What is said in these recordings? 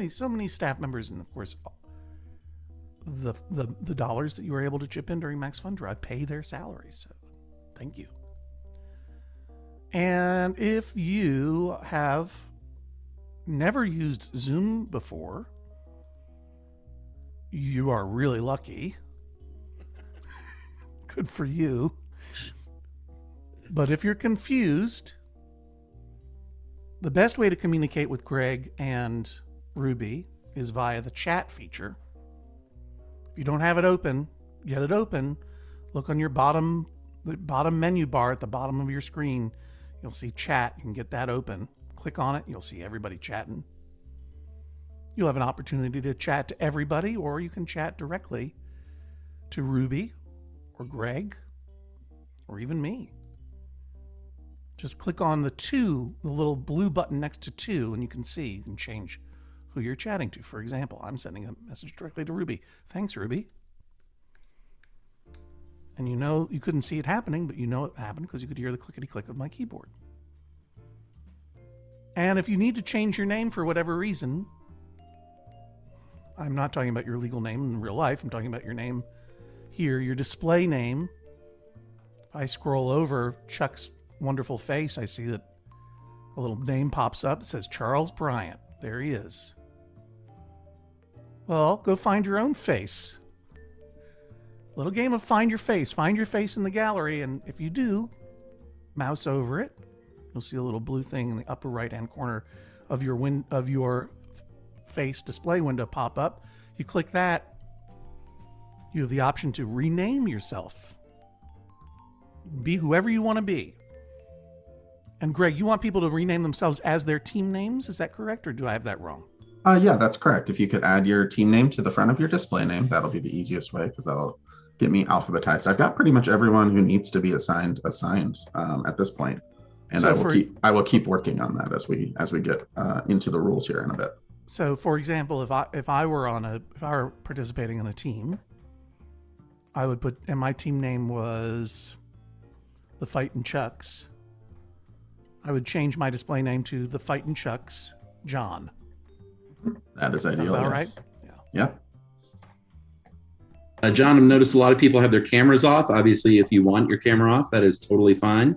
so many staff members, and of course, the dollars that you were able to chip in during Max Fun Drive pay their salaries. So, thank you. And if you have never used Zoom before, you are really lucky. Good for you. But if you're confused, the best way to communicate with Greg and Ruby is via the chat feature. If you don't have it open, get it open. Look on your bottom menu bar at the bottom of your screen. You'll see chat. You can get that open. Click on it. You'll see everybody chatting. You'll have an opportunity to chat to everybody, or you can chat directly to Ruby or Greg or even me. Just click on the little blue button next to 2, and you can change who you're chatting to. For example, I'm sending a message directly to Ruby. Thanks, Ruby. And you couldn't see it happening, but you know it happened because you could hear the clickety-click of my keyboard. And if you need to change your name for whatever reason, I'm not talking about your legal name in real life. I'm talking about your name here, your display name. If I scroll over Chuck's wonderful face, I see that a little name pops up. It says Charles Bryant. There he is. Well, go find your own face. Little game of find your face. Find your face in the gallery, and if you do, mouse over it. You'll see a little blue thing in the upper right-hand corner of your face display window pop up. You click that. You have the option to rename yourself. Be whoever you want to be. And Greg, you want people to rename themselves as their team names? Is that correct, or do I have that wrong? Yeah, that's correct. If you could add your team name to the front of your display name, that'll be the easiest way, because that'll get me alphabetized. I've got pretty much everyone who needs to be assigned at this point, and so I will keep working on that as we get into the rules here in a bit. So, for example, if I were participating in a team, I would put, and my team name was the Fightin' Chucks. I would change my display name to the Fightin' Chucks John. That is ideal. About yes. Right? Yeah. John, I've noticed a lot of people have their cameras off. Obviously, if you want your camera off, that is totally fine.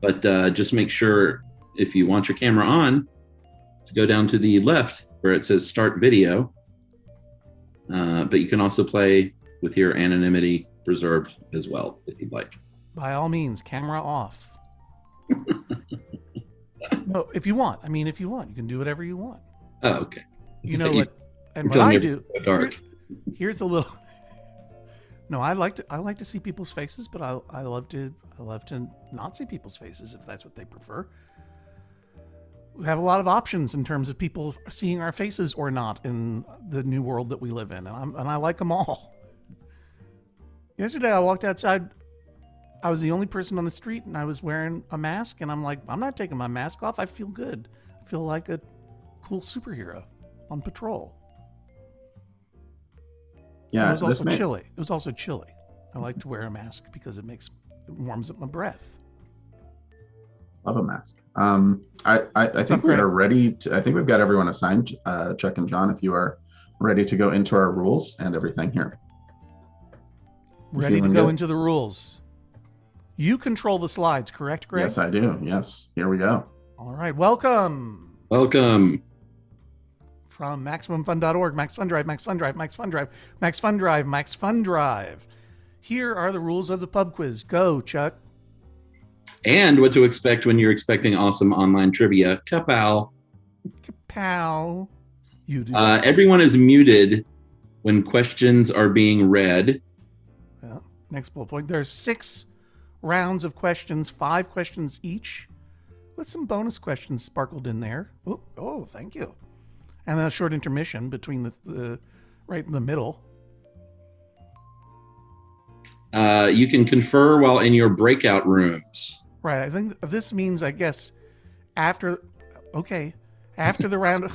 But just make sure, if you want your camera on, to go down to the left where it says Start Video. But you can also play with your anonymity preserved as well, if you'd like. By all means, camera off. No, if you want. If you want, you can do whatever you want. Oh, okay. You know what? And what I do. Dark. Here's a little. No, I like to see people's faces, but I love to not see people's faces if that's what they prefer. We have a lot of options in terms of people seeing our faces or not in the new world that we live in, and I like them all. Yesterday, I walked outside. I was the only person on the street, and I was wearing a mask, and I'm like, I'm not taking my mask off. I feel good. I feel like a cool superhero on patrol. Yeah, it was also chilly. It was also chilly. I like to wear a mask because it warms up my breath. Love a mask. I think we are ready to. I think we've got everyone assigned. Chuck and John, if you are ready to go into our rules and everything here. Ready to go into the rules. You control the slides, correct, Greg? Yes, I do. Yes. Here we go. All right. Welcome. Welcome. From MaxFunPub.org, MaxFun Drive, MaxFun Drive, MaxFun Drive, MaxFun Drive, MaxFun Drive. Here are the rules of the pub quiz. Go, Chuck. And what to expect when you're expecting awesome online trivia. Kapow. Kapow. You do. Everyone is muted when questions are being read. Well, next bullet point. There's 6 rounds of questions, 5 questions each, with some bonus questions sparkled in there. Oh, thank you. And then a short intermission between the right in the middle. You can confer while in your breakout rooms. Right. I think this means, I guess, after the round.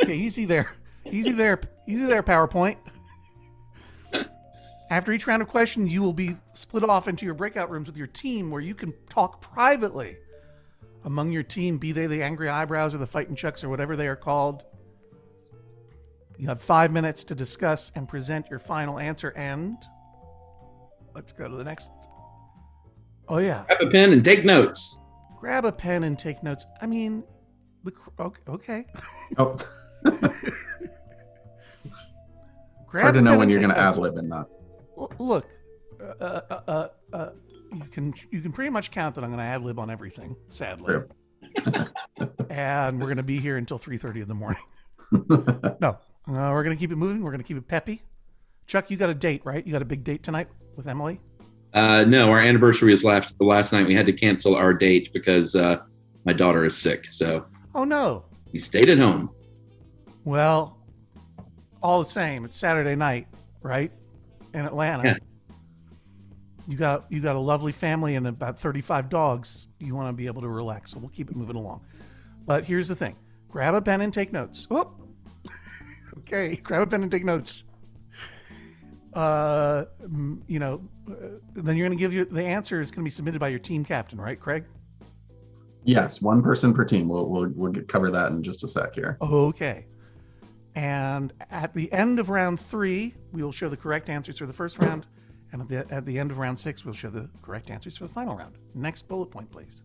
Okay, easy there, PowerPoint. After each round of questions, you will be split off into your breakout rooms with your team, where you can talk privately among your team, be they the Angry Eyebrows or the Fightin' Chucks or whatever they are called. You have 5 minutes to discuss and present your final answer. And let's go to the next. Oh, yeah. Grab a pen and take notes. Grab a pen and take notes. I mean, okay. Oh, Grab hard to a know pen when and you're take going to notes. ad-lib and not. Look, you can pretty much count that I'm going to ad lib on everything. Sadly, True. and we're going to be here until 3:30 in the morning. No, we're going to keep it moving. We're going to keep it peppy. Chuck, you got a date, right? You got a big date tonight with Emily? No, our anniversary was last night. We had to cancel our date because my daughter is sick. So Oh no. we stayed at home. Well, all the same, it's Saturday night, right? In Atlanta. Yeah. You got a lovely family and about 35 dogs. You want to be able to relax, so we'll keep it moving along. But here's the thing. Grab a pen and take notes. Oh. Okay, grab a pen and take notes. Then you're going to give the answer is going to be submitted by your team captain, right, Craig? Yes, one person per team. We'll cover that in just a sec here. Okay. And at the end of round 3, we will show the correct answers for the first round. And at the end of round 6, we'll show the correct answers for the final round. Next bullet point, please.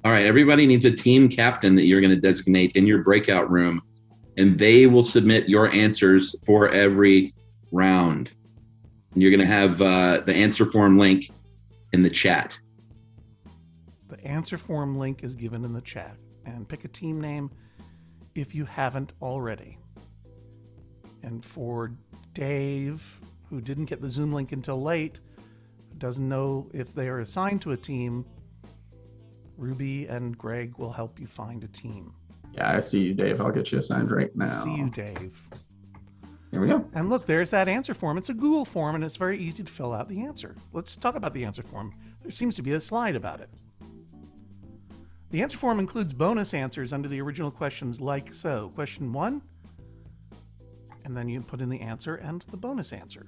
All right, everybody needs a team captain that you're going to designate in your breakout room, and they will submit your answers for every round. And you're going to have the answer form link in the chat. The answer form link is given in the chat. And pick a team name if you haven't already. And for Dave, who didn't get the Zoom link until late, doesn't know if they are assigned to a team, Ruby and Greg will help you find a team. Yeah, I see you, Dave. I'll get you assigned right now. See you, Dave. Here we go. And look, there's that answer form. It's a Google form, and it's very easy to fill out the answer. Let's talk about the answer form. There seems to be a slide about it. The answer form includes bonus answers under the original questions like so. Question 1, and then you put in the answer and the bonus answer.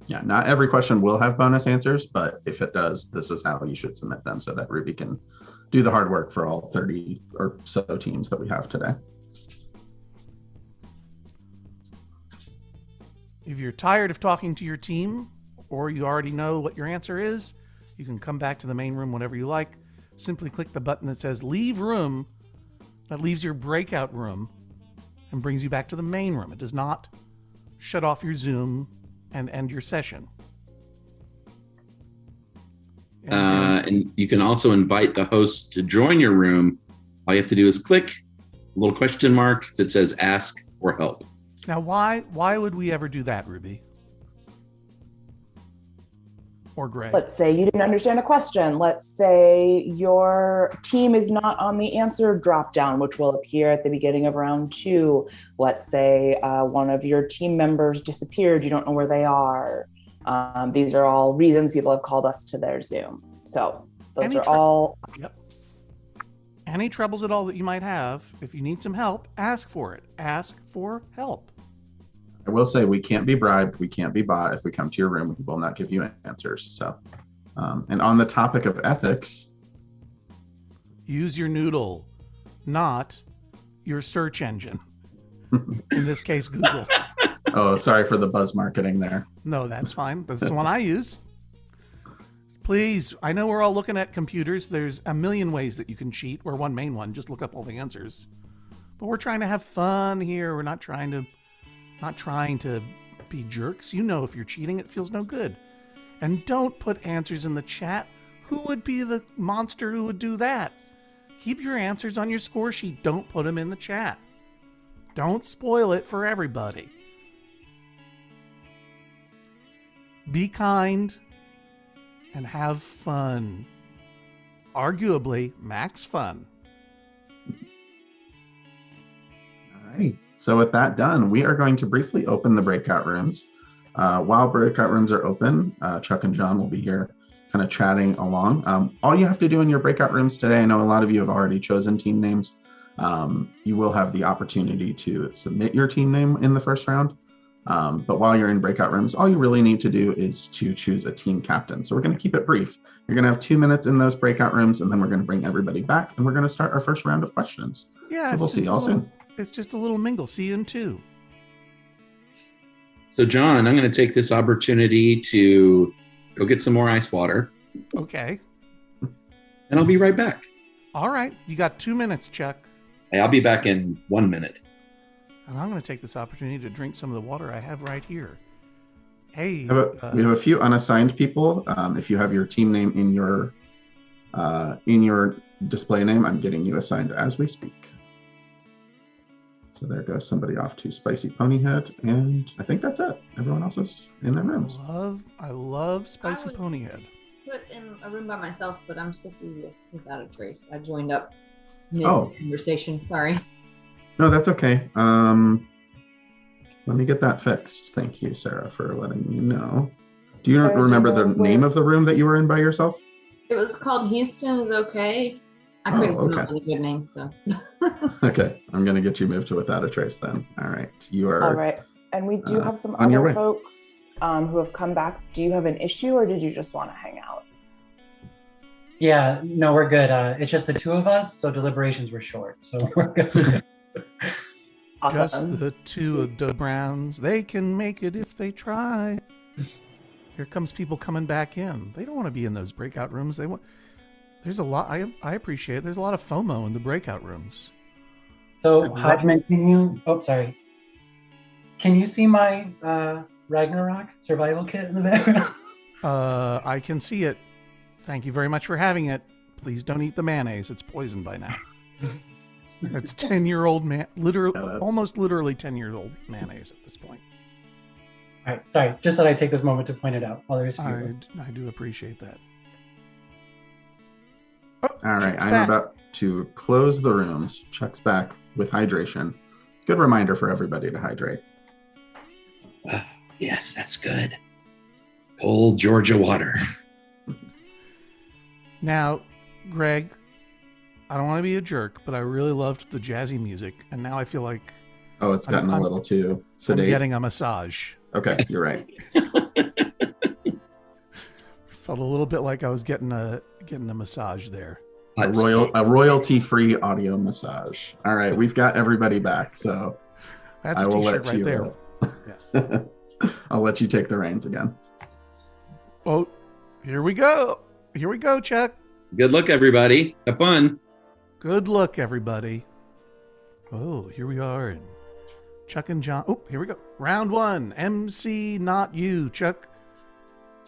Yeah, not every question will have bonus answers, but if it does, this is how you should submit them so that Ruby can do the hard work for all 30 or so teams that we have today. If you're tired of talking to your team, or you already know what your answer is, you can come back to the main room whenever you like. Simply click the button that says Leave Room. That leaves your breakout room and brings you back to the main room. It does not shut off your Zoom and end your session. And you can also invite the host to join your room. All you have to do is click a little question mark that says Ask for Help. Now, why would we ever do that, Ruby? Or Greg? Let's say you didn't understand a question. Let's say your team is not on the answer dropdown, which will appear at the beginning of round 2. Let's say one of your team members disappeared. You don't know where they are. These are all reasons people have called us to their Zoom. So those are all. Yep. Any troubles at all that you might have, if you need some help, ask for it. Ask for help. I will say we can't be bribed, we can't be bought. If we come to your room, we will not give you answers. So, and on the topic of ethics, use your Noodle, not your search engine. In this case, Google. Oh, sorry for the buzz marketing there. No, that's fine. That's the one I use. Please, I know we're all looking at computers. There's a million ways that you can cheat, or one main one, just look up all the answers. But we're trying to have fun here. We're not trying to be jerks. You know, if you're cheating, it feels no good. And don't put answers in the chat. Who would be the monster who would do that? Keep your answers on your score sheet. Don't put them in the chat. Don't spoil it for everybody. Be kind and have fun. Arguably, max fun. All right. So with that done, we are going to briefly open the breakout rooms. While breakout rooms are open, Chuck and John will be here kind of chatting along. All you have to do in your breakout rooms today, I know a lot of you have already chosen team names. You will have the opportunity to submit your team name in the first round. But while you're in breakout rooms, all you really need to do is to choose a team captain. So we're going to keep it brief. You're going to have 2 minutes in those breakout rooms, and then we're going to bring everybody back, and we're going to start our first round of questions. Yeah, so we'll see y'all soon. It's just a little mingle. See you in 2. So, John, I'm going to take this opportunity to go get some more ice water. Okay. And I'll be right back. All right. You got 2 minutes, Chuck. Hey, I'll be back in 1 minute. And I'm going to take this opportunity to drink some of the water I have right here. Hey. We have a few unassigned people. If you have your team name in your display name, I'm getting you assigned as we speak. So there goes somebody off to Spicy Ponyhead, and I think that's it. Everyone else is in their rooms. I love Spicy Ponyhead. Put in a room by myself, but I'm supposed to be without a trace. I joined up mid-conversation. Sorry. No, that's okay. Let me get that fixed. Thank you, Sarah, for letting me know. Do you remember the name of the room that you were in by yourself? It was called Houston is Okay. I couldn't come up with a good name, so. Okay, I'm going to get you moved to without a trace then. All right, you are. All right, and we do have some on your other way. folks who have come back. Do you have an issue, or did you just want to hang out? Yeah, no, we're good. It's just the 2 of us, so deliberations were short, so we're good. Awesome. Just the 2 of the Browns. They can make it if they try. Here comes people coming back in. They don't want to be in those breakout rooms. They want. There's a lot. I appreciate it. There's a lot of FOMO in the breakout rooms. So Hodgman, can you? Oh, sorry. Can you see my Ragnarok survival kit in the background? I can see it. Thank you very much for having it. Please don't eat the mayonnaise. It's poisoned by now. It's 10-year-old almost literally 10-year-old mayonnaise at this point. All right, sorry. Just thought I'd take this moment to point it out while there's few. I do appreciate that. All right, I'm about to close the rooms. Chuck's back with hydration. Good reminder for everybody to hydrate. Yes, that's good. Cold Georgia water. Now, Greg, I don't want to be a jerk, but I really loved the jazzy music, and now I feel like It's gotten a little too sedate. I'm getting a massage. Okay, you're right. Felt a little bit like I was getting a massage there. A royalty-free audio massage. All right, we've got everybody back, so That's a t-shirt right there. Yeah. I'll let you take the reins again. Oh, here we go. Here we go, Chuck. Good luck, everybody. Have fun. Good luck, everybody. Oh, here we are. And Chuck and John. Oh, here we go. Round 1. MC, not you. Chuck,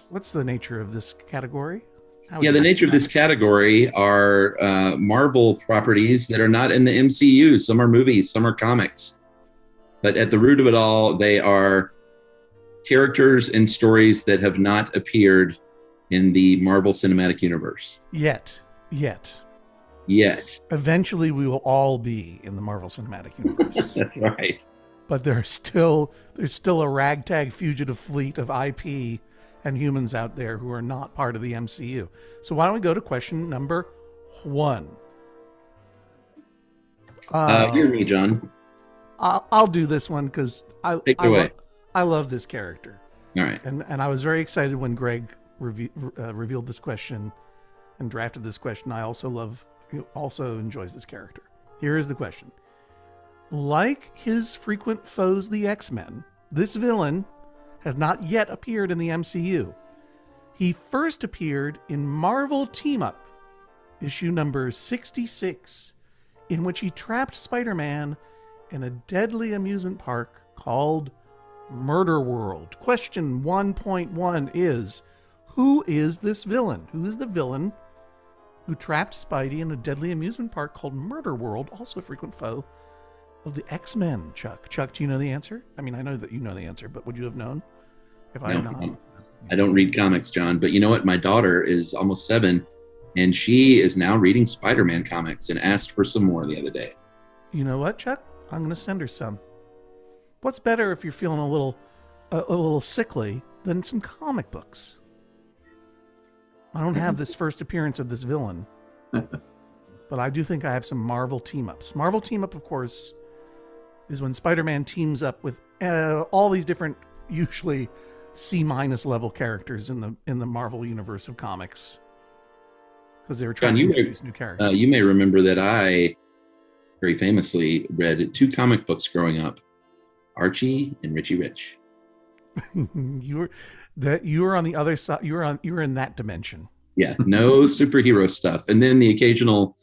what's the nature of this category? The nature of this category are Marvel properties that are not in the MCU. Some are movies, some are comics. But at the root of it all, they are characters and stories that have not appeared in the Marvel Cinematic Universe. Yet. Eventually, we will all be in the Marvel Cinematic Universe. That's right. But there's still a ragtag fugitive fleet of IP and humans out there who are not part of the MCU. So why don't we go to question number 1? Hear me, John. I'll do this one because I love this character. All right. And I was very excited when Greg revealed this question and drafted this question. I also enjoys this character. Here is the question. Like his frequent foes, the X-Men, this villain has not yet appeared in the MCU. He first appeared in Marvel Team Up, issue number 66, in which he trapped Spider-Man in a deadly amusement park called Murder World. Question 1.1 is, who is this villain? Who is the villain who trapped Spidey in a deadly amusement park called Murder World, also a frequent foe of the X-Men, Chuck? Chuck, do you know the answer? I mean, I know that you know the answer, but would you have known if I had not? I don't read comics, John, but you know what? My daughter is almost 7, and she is now reading Spider-Man comics and asked for some more the other day. You know what, Chuck? I'm going to send her some. What's better if you're feeling a little sickly than some comic books? I don't have this first appearance of this villain, but I do think I have some Marvel team-ups. Marvel team-up, of course, is when Spider-Man teams up with all these different, usually C- level characters in the Marvel universe of comics, because they were trying to introduce new characters. You may remember that I very famously read 2 comic books growing up, Archie and Richie Rich. you were on the other side. You were in that dimension. Yeah, no superhero stuff, and then the occasional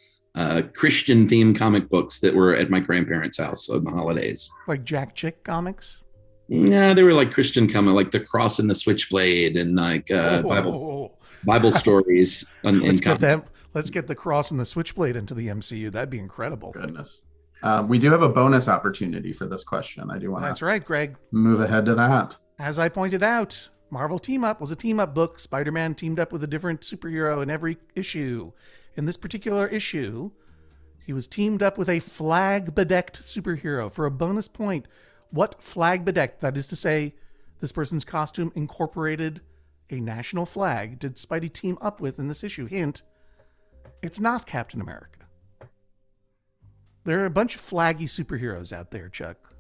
Christian themed comic books that were at my grandparents' house on the holidays. Like Jack Chick comics? No, they were like Christian comic, like The Cross and the Switchblade, and like Bible stories. Let's get the Cross and the Switchblade into the MCU. That'd be incredible. Goodness. We do have a bonus opportunity for this question. I do want to. That's right, Greg. Move ahead to that. As I pointed out, Marvel Team Up was a team-up book. Spider-Man teamed up with a different superhero in every issue. In this particular issue, he was teamed up with a flag-bedecked superhero. For a bonus point, what flag-bedecked, that is to say, this person's costume incorporated a national flag, did Spidey team up with in this issue? Hint, it's not Captain America. There are a bunch of flaggy superheroes out there, Chuck.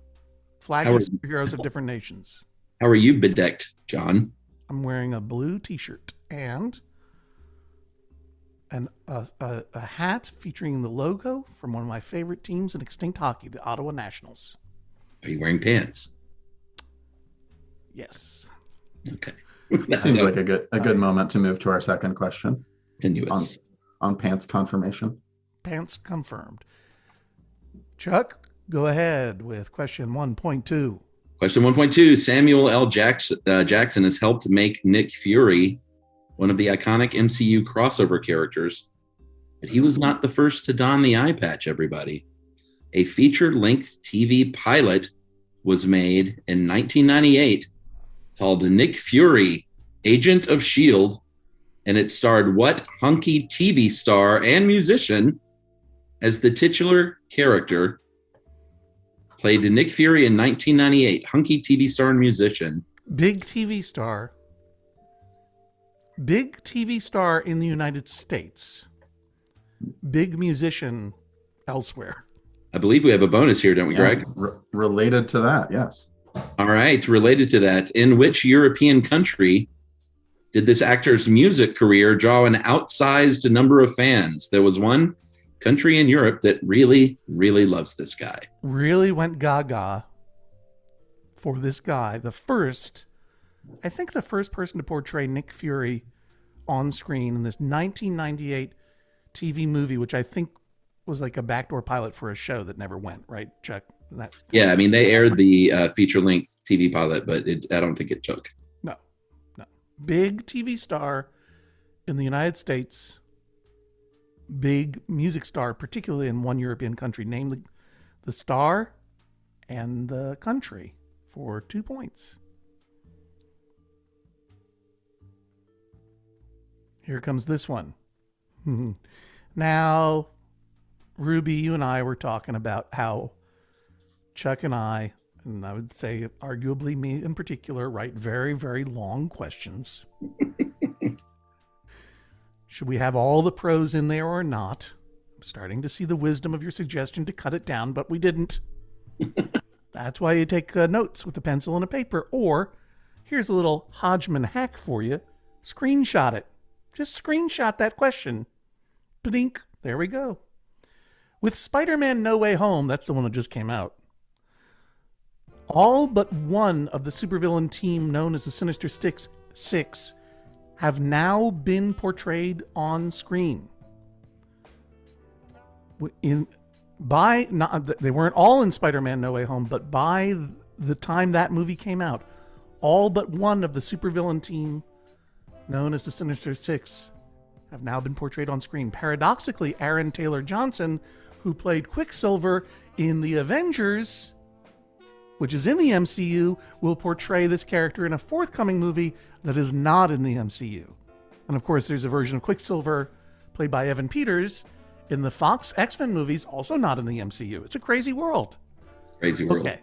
Flaggy superheroes of different nations. How are you bedecked, John? I'm wearing a blue t-shirt and a hat featuring the logo from one of my favorite teams in extinct hockey, the Ottawa Nationals. Are you wearing pants? Yes. Okay. That seems like a good moment to move to our second question. Continuous. On pants confirmation. Pants confirmed. Chuck, go ahead with question 1.2. Question 1.2. Samuel L. Jackson has helped make Nick Fury one of the iconic MCU crossover characters, but he was not the first to don the eye patch, everybody. A feature-length TV pilot was made in 1998 called Nick Fury, Agent of S.H.I.E.L.D., and it starred what hunky TV star and musician as the titular character? Played Nick Fury in 1998, hunky TV star and musician. Big TV star in the United States. Big musician elsewhere. I believe we have a bonus here, don't we, Greg? Related to that, yes. All right, related to that. In which European country did this actor's music career draw an outsized number of fans? There was one country in Europe that really, really loves this guy. Really went gaga for this guy. I think the first person to portray Nick Fury on screen in this 1998 TV movie, which I think was like a backdoor pilot for a show that never went, right, Chuck? Yeah, I mean, they aired the feature-length TV pilot, but I don't think it took. No. Big TV star in the United States. Big music star, particularly in one European country. Name the star and the country for 2 points. Here comes this one. Now, Ruby, you and I were talking about how Chuck and I would say arguably me in particular, write very, very long questions. Should we have all the prose in there or not? I'm starting to see the wisdom of your suggestion to cut it down, but we didn't. That's why you take notes with a pencil and a paper. Or, here's a little Hodgman hack for you. Screenshot it. Just screenshot that question. Blink. There we go. With Spider-Man No Way Home, that's the one that just came out, all but one of the supervillain team known as the Sinister Six have now been portrayed on screen. They weren't all in Spider-Man No Way Home, but by the time that movie came out, all but one of the supervillain team known as the Sinister Six have now been portrayed on screen. Paradoxically, Aaron Taylor Johnson, who played Quicksilver in The Avengers, which is in the MCU, will portray this character in a forthcoming movie that is not in the MCU. And of course, there's a version of Quicksilver played by Evan Peters in the Fox X-Men movies, also not in the MCU. It's a crazy world. Crazy world. Okay.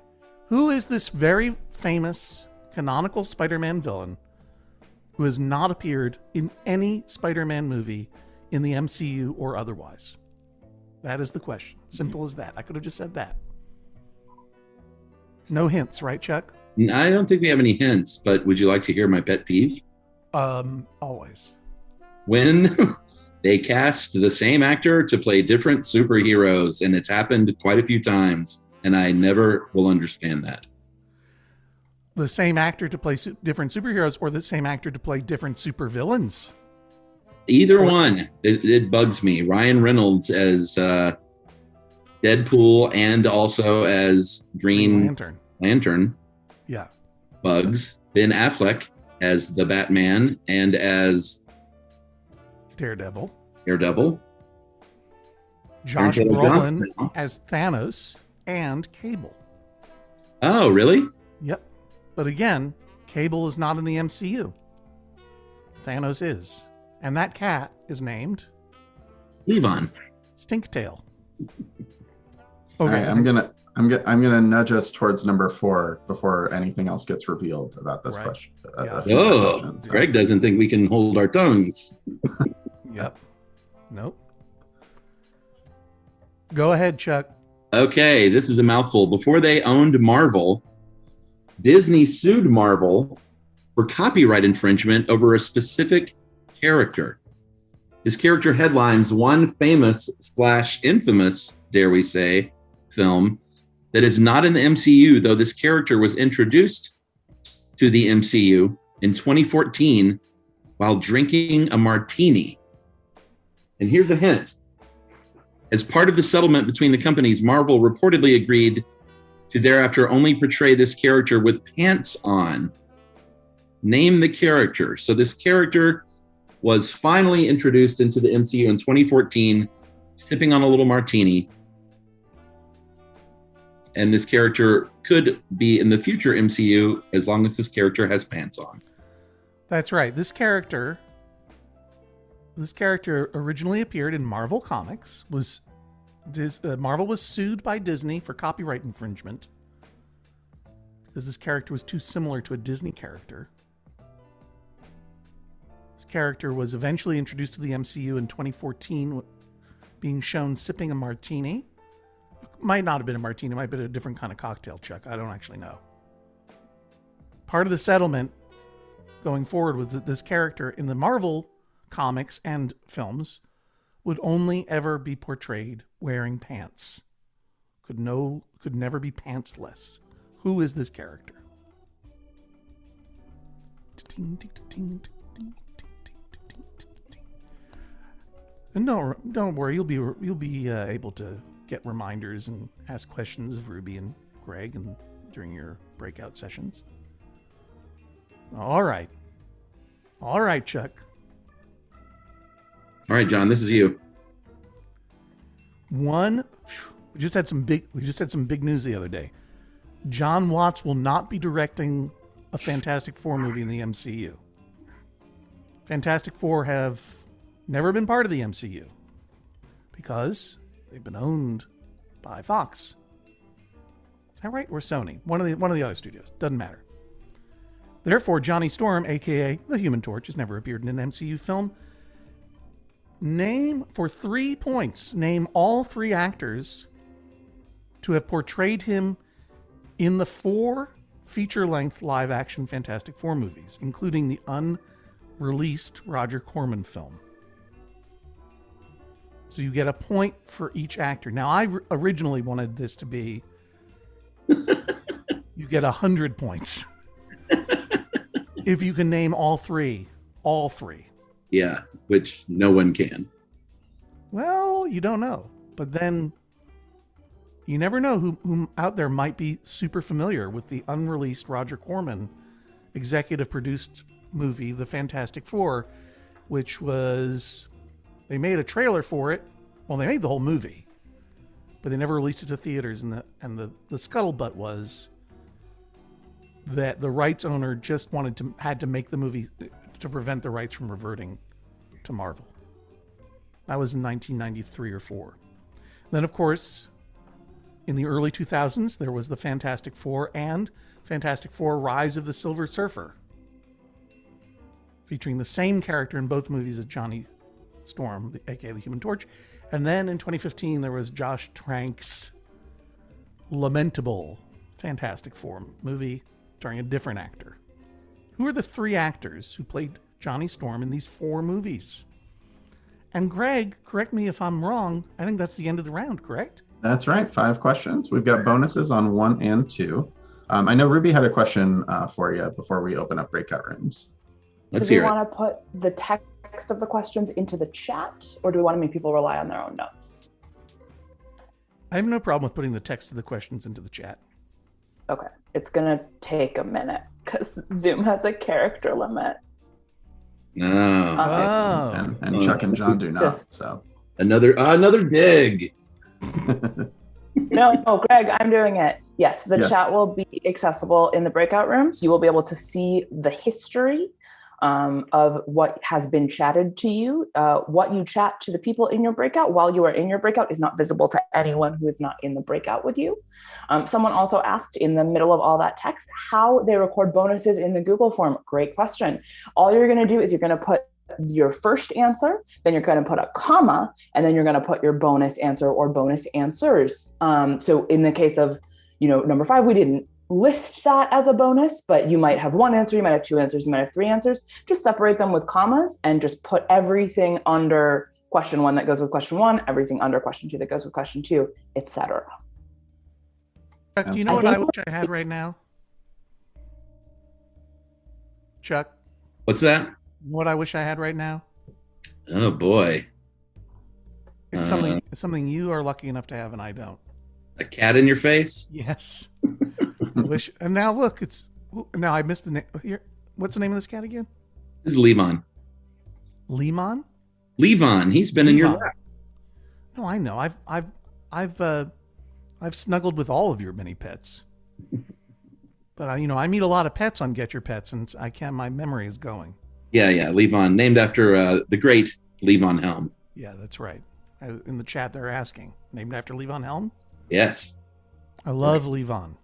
Who is this very famous canonical Spider-Man villain who has not appeared in any Spider-Man movie in the MCU or otherwise? That is the question. Simple as that. I could have just said that. No hints, right, Chuck? I don't think we have any hints, but would you like to hear my pet peeve? Always. When they cast the same actor to play different superheroes, and it's happened quite a few times, and I never will understand that. The same actor to play different superheroes, or the same actor to play different supervillains? Either one. It bugs me. Ryan Reynolds as Deadpool and also as Green Lantern. Yeah. Bugs. Ben Affleck as the Batman and as Daredevil. Josh Brolin as Thanos and Cable. Oh, really? Yep. But again, Cable is not in the MCU. Thanos is. And that cat is named Levon. Stinktail. Okay, all right, I'm gonna nudge us towards number 4 before anything else gets revealed about this question. Oh, Greg doesn't think we can hold our tongues. Yep. Nope. Go ahead, Chuck. Okay, this is a mouthful. Before they owned Marvel, Disney sued Marvel for copyright infringement over a specific character. This character headlines one famous/infamous, dare we say, film that is not in the MCU, though this character was introduced to the MCU in 2014 while drinking a martini. And here's a hint. As part of the settlement between the companies, Marvel reportedly agreed to thereafter only portray this character with pants on. Name the character. So this character was finally introduced into the MCU in 2014, sipping on a little martini. And this character could be in the future MCU as long as this character has pants on. That's right. This character originally appeared in Marvel Comics. Marvel was sued by Disney for copyright infringement because this character was too similar to a Disney character. This character was eventually introduced to the MCU in 2014, being shown sipping a martini. Might not have been a martini, might have been a different kind of cocktail, Chuck. I don't actually know. Part of the settlement going forward was that this character in the Marvel comics and films would only ever be portrayed wearing pants. Could never be pantsless. Who is this character? And don't worry, you'll be able to get reminders and ask questions of Ruby and Greg and during your breakout sessions. All right, Chuck. All right, John, this is you. We just had some big news the other day. John Watts will not be directing a Fantastic Four movie in the MCU. Fantastic Four have never been part of the MCU because they've been owned by Fox. Is that right? Or Sony? One of the other studios. Doesn't matter. Therefore, Johnny Storm, aka the Human Torch, has never appeared in an MCU film. Name, for 3 points, name all 3 actors to have portrayed him in the 4 feature-length live-action Fantastic Four movies, including the unreleased Roger Corman film. So you get a point for each actor. Now, I originally wanted this to be you get 100 points if you can name all 3. All 3. Yeah, which no one can. Well, you don't know. But then you never know who out there might be super familiar with the unreleased Roger Corman executive produced movie, The Fantastic Four, which was, they made a trailer for it. Well, they made the whole movie, but they never released it to theaters. And the scuttlebutt was that the rights owner just had to make the movie to prevent the rights from reverting to Marvel. That was in 1993 or 4. Then, of course, in the early 2000s, there was the Fantastic Four and Fantastic Four: Rise of the Silver Surfer, featuring the same character in both movies as Johnny Storm, aka the Human Torch. And then in 2015, there was Josh Trank's lamentable Fantastic Four movie starring a different actor. Who are the 3 actors who played Johnny Storm in these 4 movies? And Greg, correct me if I'm wrong, I think that's the end of the round, correct? That's right. 5 questions. We've got bonuses on 1 and 2. I know Ruby had a question for you before we open up breakout rooms. Let's Do we hear it. want to put the text of the questions into the chat, or do we want to make people rely on their own notes? I have no problem with putting the text of the questions into the chat. Okay. It's going to take a minute because Zoom has a character limit. No. Oh. And Chuck and John do not. So Another dig. No, Greg, I'm doing it. Yes, the Yes. chat will be accessible in the breakout rooms. You will be able to see the history of what has been chatted to you. What you chat to the people in your breakout while you are in your breakout is not visible to anyone who is not in the breakout with you. Someone also asked in the middle of all that text how they record bonuses in the Google form. Great question. All you're going to do is you're going to put your first answer, then you're going to put a comma, and then you're going to put your bonus answer or bonus answers. So in the case of, number 5, we didn't list that as a bonus, but you might have 1 answer, you might have 2 answers, you might have 3 answers. Just separate them with commas and just put everything under question 1 that goes with question 1, everything under question 2 that goes with question 2, etc. Chuck, do you know what I wish I had right now? Chuck? What's that? You know what I wish I had right now? Oh boy. It's something you are lucky enough to have and I don't. A cat in your face? Yes. I wish. And now look, now I missed the name. Here, what's the name of this cat again? This is Levon. Lemon? Levon. He's been in your lap. No, I know. I've snuggled with all of your many pets. But I meet a lot of pets on Get Your Pets, and my memory is going. Yeah, Levon, named after the great Levon Helm. Yeah, that's right. In the chat, they're asking, named after Levon Helm? Yes. I love Levon.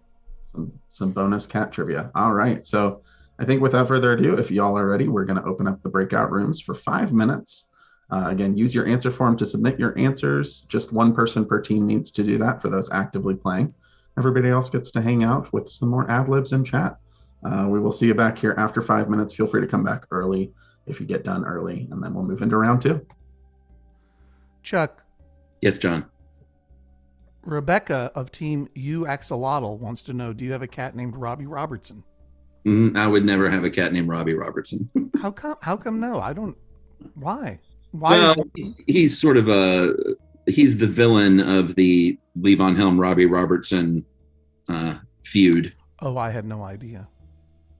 Some bonus cat trivia. All right. So I think without further ado, if y'all are ready, we're going to open up the breakout rooms for 5 minutes. Again, use your answer form to submit your answers. Just 1 person per team needs to do that for those actively playing. Everybody else gets to hang out with some more ad libs in chat. We will see you back here after 5 minutes. Feel free to come back early if you get done early, and then we'll move into round 2. Chuck. Yes, John. Rebecca of Team U Axolotl wants to know, do you have a cat named Robbie Robertson? I would never have a cat named Robbie Robertson. How come no? I don't. Why? Well, he's sort of he's the villain of the Levon Helm Robbie Robertson feud. Oh, I had no idea.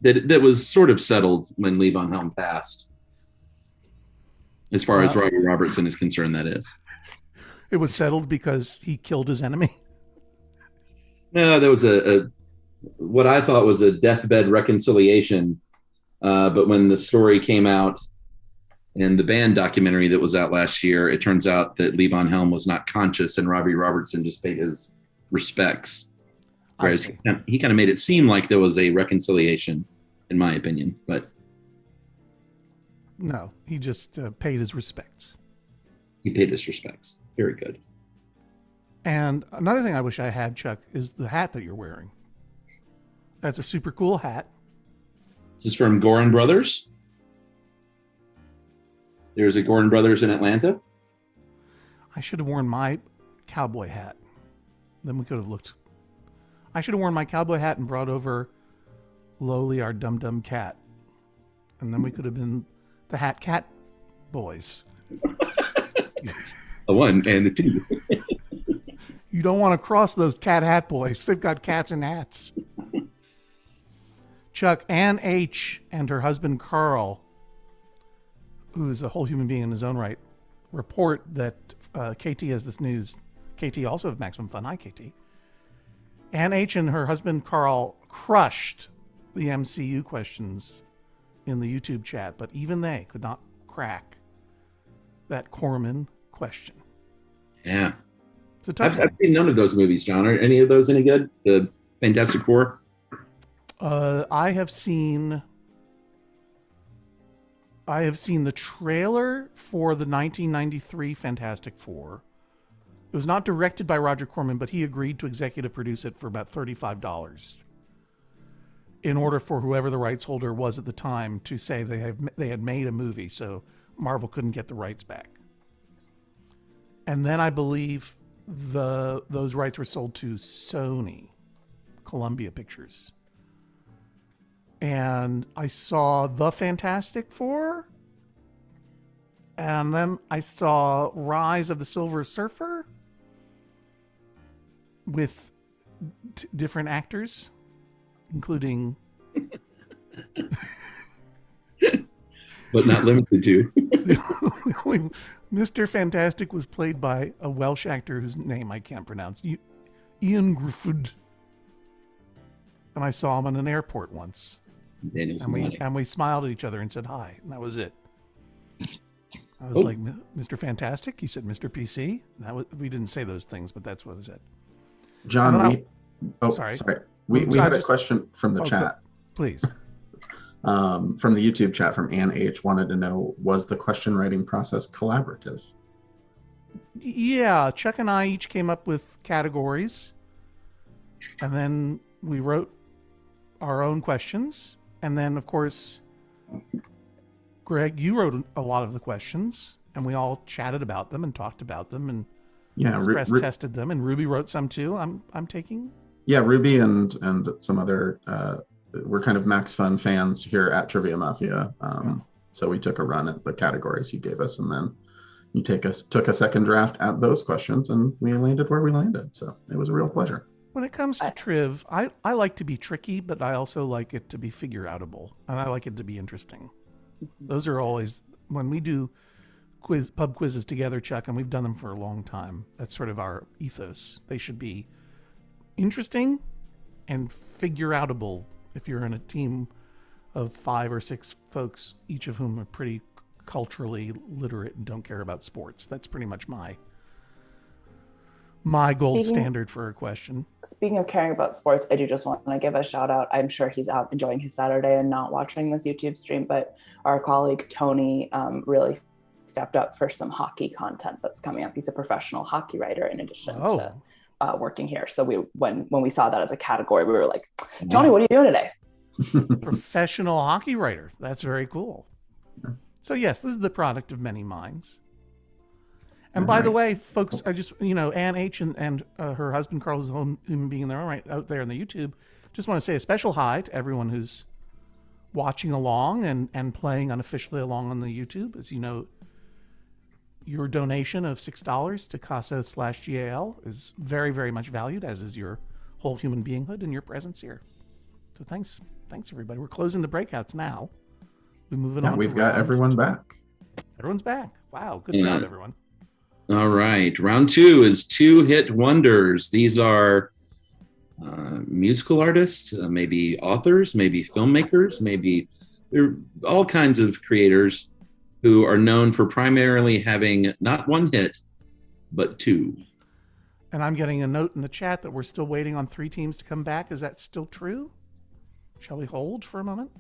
That was sort of settled when Levon Helm passed. As far as Robbie Robertson is concerned, that is. It was settled because he killed his enemy? No, there was what I thought was a deathbed reconciliation. But when the story came out in the band documentary that was out last year, it turns out that Levon Helm was not conscious and Robbie Robertson just paid his respects. Whereas he kind of made it seem like there was a reconciliation, in my opinion. But no, he just paid his respects. He paid his respects. Very good. And another thing I wish I had, Chuck, is the hat that you're wearing. That's a super cool hat. This is from Gorin Brothers. There's a Gorin Brothers in Atlanta. I should have worn my cowboy hat. Then we could have looked. I should have worn my cowboy hat and brought over Lowly, our dum-dum cat. And then we could have been the Hat Cat Boys. The 1 and the 2. You don't want to cross those cat hat boys. They've got cats in hats. Chuck, Ann H. and her husband Carl, who is a whole human being in his own right, report that KT has this news. KT also of MaxFun Fun. Hi, KT. Ann H. and her husband Carl crushed the MCU questions in the YouTube chat, but even they could not crack that Corman question. Yeah. It's a tough one. I've seen none of those movies, John. Are any of those any good? The Fantastic Four? I have seen the trailer for the 1993 Fantastic Four. It was not directed by Roger Corman, but he agreed to executive produce it for about $35 in order for whoever the rights holder was at the time to say they had made a movie, so Marvel couldn't get the rights back. And then I believe those rights were sold to Sony, Columbia Pictures. And I saw The Fantastic Four, and then I saw Rise of the Silver Surfer with different actors, including but not limited to. Mr. Fantastic was played by a Welsh actor whose name I can't pronounce, Ian Griffith. And I saw him in an airport once. And we smiled at each other and said hi, and that was it. I was like, Mr. Fantastic? He said, Mr. PC? We didn't say those things, but that's what it said. John, sorry. We had a question from the chat. Please. From the YouTube chat from Ann H. wanted to know, was the question writing process collaborative? Yeah, Chuck and I each came up with categories, and then we wrote our own questions. And then, of course, Greg, you wrote a lot of the questions, and we all chatted about them and talked about them and stress tested them. And Ruby wrote some too. I'm taking. Yeah, Ruby and some other. We're kind of MaxFun fans here at Trivia Mafia, so we took a run at the categories you gave us, and then you took a second draft at those questions, and we landed where we landed. So it was a real pleasure. When it comes to Triv, I like to be tricky, but I also like it to be figure-outable, and I like it to be interesting. Those are always, when we do pub quizzes together, Chuck, and we've done them for a long time, that's sort of our ethos. They should be interesting and figure-outable if you're in a team of 5 or 6 folks, each of whom are pretty culturally literate and don't care about sports. That's pretty much my gold standard for a question. Speaking of caring about sports, I do just want to give a shout out. I'm sure he's out enjoying his Saturday and not watching this YouTube stream, but our colleague Tony really stepped up for some hockey content that's coming up. He's a professional hockey writer in addition to working here. So when we saw that as a category, we were like, Tony, what are you doing today? Professional hockey writer. That's very cool. So yes, this is the product of many minds. And by the way, folks, I just, Ann H. and her husband, Carl, is a home human being in their own right out there on the YouTube. Just want to say a special hi to everyone who's watching along and playing unofficially along on the YouTube. As you know, your donation of $6 to CASA/GAL is very, very much valued, as is your whole human beinghood and your presence here. So thanks, everybody. We're closing the breakouts now. We're moving on. We've got everyone back. Everyone's back. Wow, good job, everyone. All right. Round 2 is 2-hit wonders. These are musical artists, maybe authors, maybe filmmakers, maybe they're all kinds of creators who are known for primarily having not one hit, but 2. And I'm getting a note in the chat that we're still waiting on 3 teams to come back. Is that still true? Shall we hold for a moment?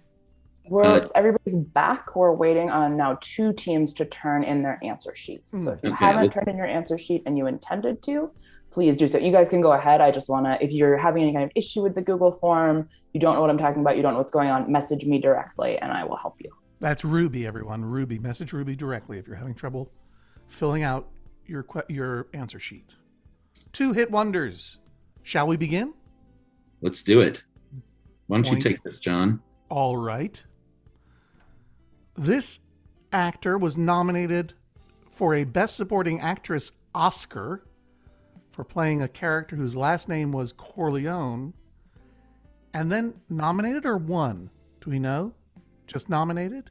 Everybody's back. We're waiting on now 2 teams to turn in their answer sheets. So if you haven't turned in your answer sheet and you intended to, please do so. You guys can go ahead. I just want to, if you're having any kind of issue with the Google form, you don't know what I'm talking about, you don't know what's going on, message me directly and I will help you. That's Ruby, everyone. Ruby. Message Ruby directly if you're having trouble filling out your answer sheet. 2-hit wonders. Shall we begin? Let's do it. Why don't you take this, John? All right. This actor was nominated for a Best Supporting Actress Oscar for playing a character whose last name was Corleone, and then nominated or won? Do we know? Just nominated?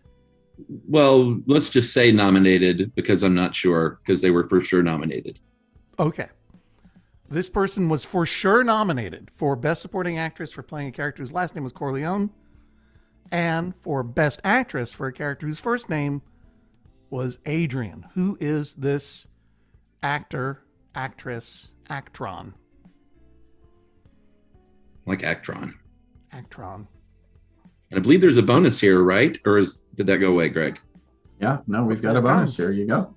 Well, let's just say nominated because I'm not sure, because they were for sure nominated. Okay. This person was for sure nominated for Best Supporting Actress for playing a character whose last name was Corleone, and for Best Actress for a character whose first name was Adrian. Who is this actor, actress, actron? Like Actron. Actron. And I believe there's a bonus here, right? Or did that go away, Greg? Yeah, no, we've got a bonus. Here you go.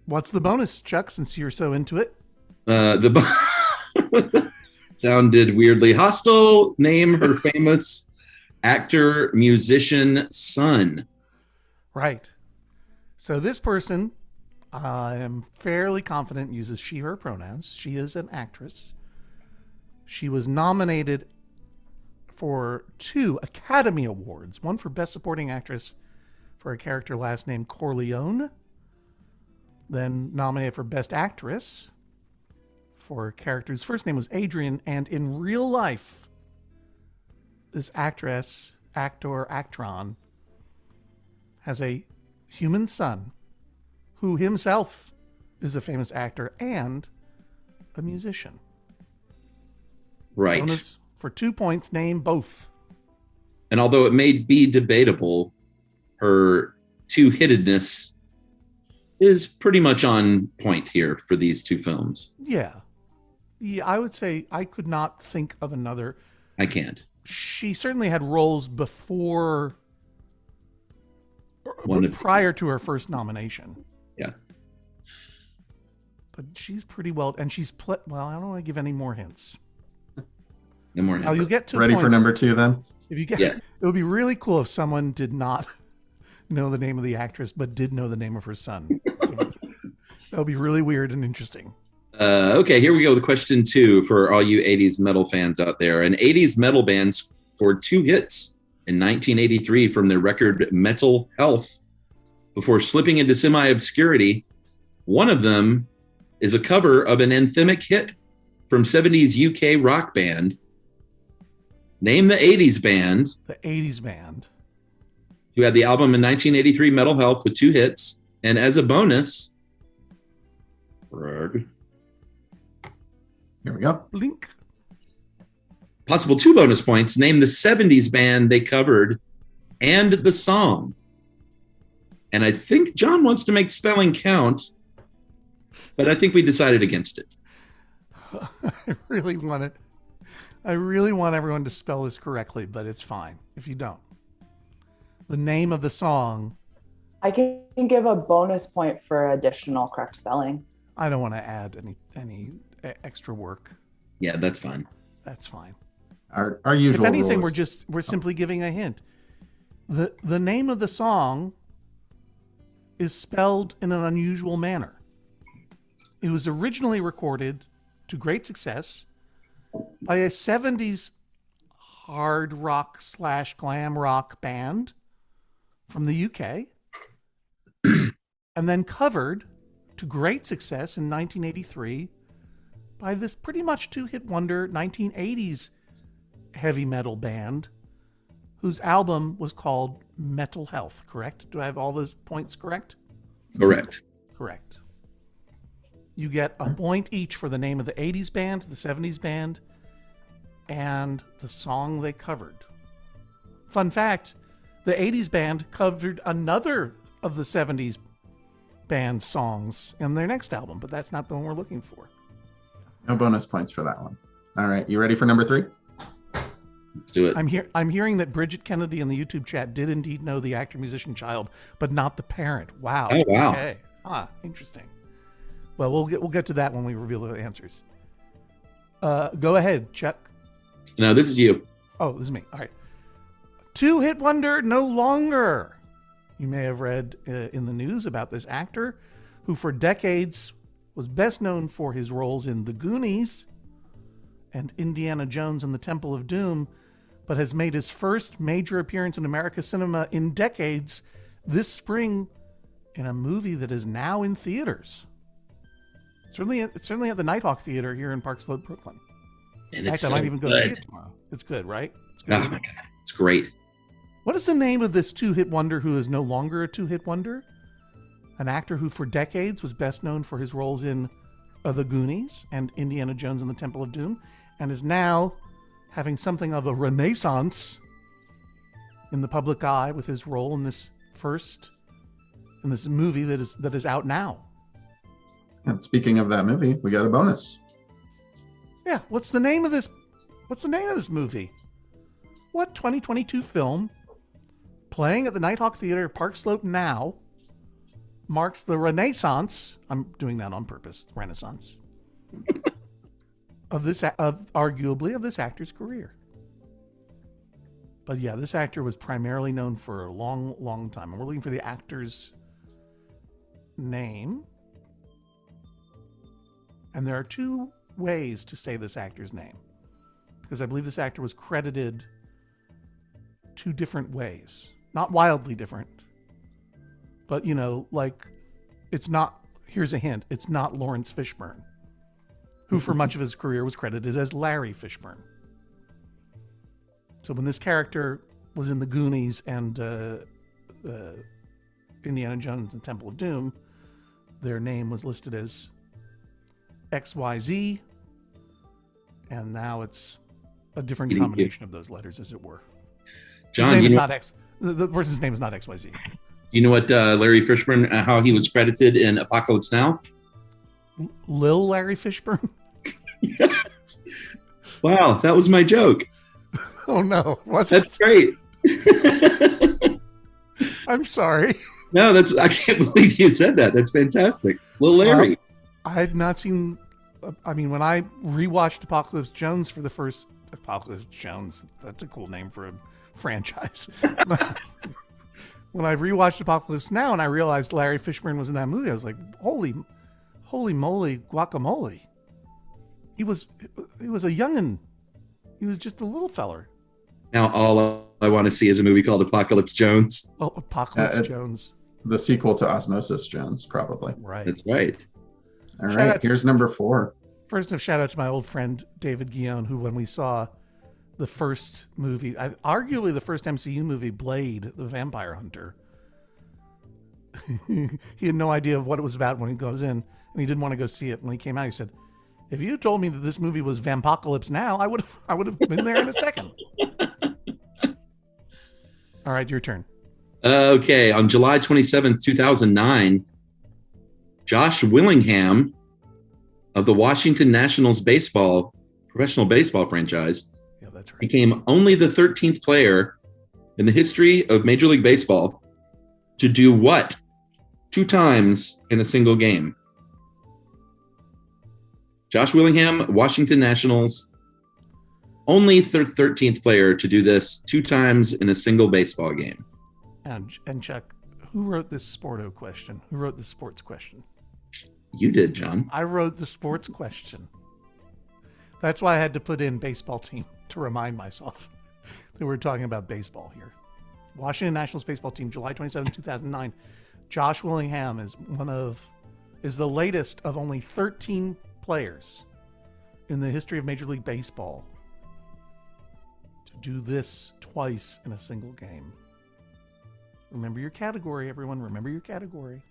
What's the bonus, Chuck, since you're so into it? Sounded weirdly hostile. Name her famous actor, musician, son. Right. So this person, I am fairly confident, uses she, her pronouns. She is an actress. She was nominated for 2 Academy Awards, one for Best Supporting Actress for a character last name Corleone, then nominated for Best Actress for a character whose first name was Adrian, and in real life, this actress, actron, has a human son who himself is a famous actor and a musician. Right. Bonus for 2 points, name both. And although it may be debatable, her two-hittedness is pretty much on point here for these 2 films. Yeah. Yeah, I would say I could not think of another. I can't. She certainly had roles before, One of- prior to her first nomination. Yeah. But she's pretty well, and she's, well, I don't want to give any more hints. No more Now you hints. get 2 Ready points. for number 2 then? If you get, Yes. It would be really cool if someone did not know the name of the actress, but did know the name of her son. That would be really weird and interesting. Okay, here we go with question 2 for all you 80s metal fans out there. An 80s metal band scored 2 hits in 1983 from their record Metal Health before slipping into semi-obscurity. One of them is a cover of an anthemic hit from 70s UK rock band. Name the 80s band. The 80s band. Who had the album in 1983, Metal Health, with 2 hits. And as a bonus, Here we go. Blink. possible 2 bonus points. Name the 70s band they covered and the song. And I think John wants to make spelling count, but I think we decided against it. I really want everyone to spell this correctly, but it's fine if you don't. The name of the song. I can give a bonus point for additional correct spelling. I don't want to add any extra work. Yeah, that's fine. That's fine. Our usual If anything, rules. we're simply giving a hint. The name of the song is spelled in an unusual manner. It was originally recorded to great success by a 70s hard rock / glam rock band from the UK, and then covered to great success in 1983 by this pretty much 2-hit wonder 1980s heavy metal band whose album was called Metal Health, correct? Do I have all those points correct? Correct. Correct. You get a point each for the name of the 80s band, the 70s band, and the song they covered. Fun fact, the 80s band covered another of the 70s band's songs in their next album, but that's not the one we're looking for. No bonus points for that one. All right, you ready for number 3? Let's do it. I'm hearing that Bridget Kennedy in the YouTube chat did indeed know the actor, musician, child, but not the parent. Wow. Oh, wow. Okay. Interesting. Well, we'll get to that when we reveal the answers. Go ahead, Chuck. No, this is you. Oh, this is me. All right. 2-hit wonder no longer. You may have read in the news about this actor who for decades was best known for his roles in The Goonies and Indiana Jones and the Temple of Doom, but has made his first major appearance in American cinema in decades this spring in a movie that is now in theaters. Certainly at the Nighthawk Theater here in Park Slope, Brooklyn. And In it's fact, I so might even go see good. it tomorrow. It's good, right? It's good. Oh my God, it's great. What is the name of this 2-hit wonder who is no longer a 2-hit wonder? An actor who for decades was best known for his roles in The Goonies and Indiana Jones and the Temple of Doom, and is now having something of a renaissance in the public eye with his role in this movie that is out now. And speaking of that movie, we got a bonus. Yeah, what's the name of this movie? What 2022 film playing at the Nighthawk Theater, Park Slope now, marks the renaissance. I'm doing that on purpose. Renaissance of arguably this actor's career. But yeah, this actor was primarily known for a long, long time. And we're looking for the actor's name. And there are two ways to say this actor's name, because I believe this actor was credited two different ways. Not wildly different, but like it's not, here's a hint, it's not Lawrence Fishburne, who for much of his career was credited as Larry Fishburne. So when this character was in The Goonies and Indiana Jones and Temple of Doom, their name was listed as XYZ, and now it's a different combination of those letters, as it were. John, the person's name is not XYZ. You know what Larry Fishburne, how he was credited in Apocalypse Now? Lil Larry Fishburne? Yes. Wow, that was my joke. Oh no, That's great. I'm sorry. No, I can't believe you said that. That's fantastic. Lil Larry. I had not seen, when I rewatched Apocalypse Jones for the first, Apocalypse Jones, that's a cool name for a franchise. When I rewatched Apocalypse Now and I realized Larry Fishburne was in that movie, I was like, holy moly guacamole. He was a youngin'. He was just a little feller. Now all I want to see is a movie called Apocalypse Jones. Oh, Apocalypse Jones. The sequel to Osmosis Jones, probably. Right. That's right. All right, here's number 4. First, a shout out to my old friend David Guion, who, when we saw the first movie, arguably the first MCU movie, Blade, the Vampire Hunter, he had no idea of what it was about when he goes in, and he didn't want to go see it. When he came out, he said, "If you told me that this movie was Vampocalypse Now, I would have been there in a second." All right, your turn. Okay, on July 27th, 2009, Josh Willingham of the Washington Nationals professional baseball franchise, that's right, became only the 13th player in the history of Major League Baseball to do what 2 times in a single game? Josh Willingham, Washington Nationals, only 13th player to do this 2 times in a single baseball game. And Chuck, who wrote this sports question? Who wrote the sports question? You did, John. I wrote the sports question. That's why I had to put in baseball team to remind myself that we're talking about baseball here. Washington Nationals baseball team, July 27, 2009. Josh Willingham is the latest of only 13 players in the history of Major League Baseball to do this twice in a single game. Remember your category, everyone. Remember your category.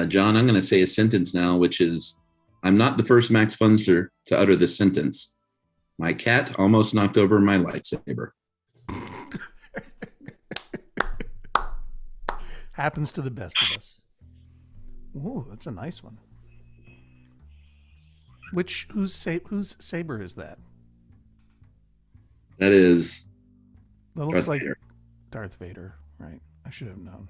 John, I'm going to say a sentence now, which is, I'm not the first Max Funster to utter this sentence. My cat almost knocked over my lightsaber. Happens to the best of us. Ooh, that's a nice one. Whose saber is that? That is. That looks like Darth Vader, right? I should have known.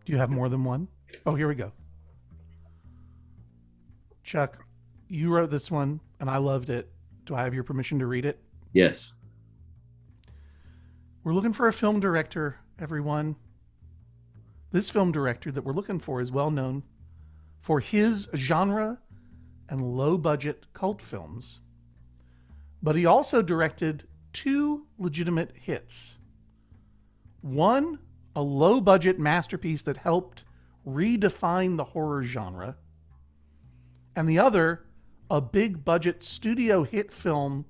Do you have more than one? Oh, here we go. Chuck, you wrote this one, and I loved it. Do I have your permission to read it? Yes. We're looking for a film director, everyone. This film director that we're looking for is well known for his genre and low-budget cult films. But he also directed 2 legitimate hits. One, a low-budget masterpiece that helped redefine the horror genre. And the other, a big-budget studio hit film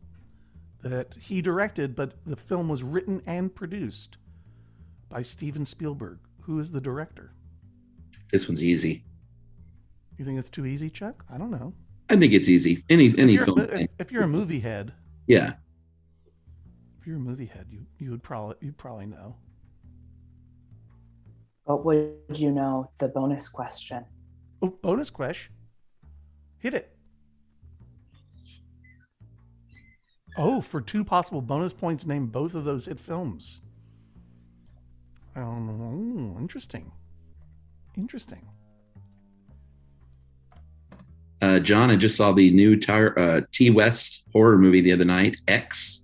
that he directed, but the film was written and produced by Steven Spielberg. Who is the director? This one's easy. You think it's too easy, Chuck? I don't know. I think it's easy. Any film. If you're a movie head. Yeah. If you're a movie head, you'd probably know. But would you know the bonus question? Oh, bonus question. Hit it. Oh, for 2 possible bonus points, name both of those hit films. Oh, interesting. Interesting. John, I just saw the new T West horror movie the other night, X.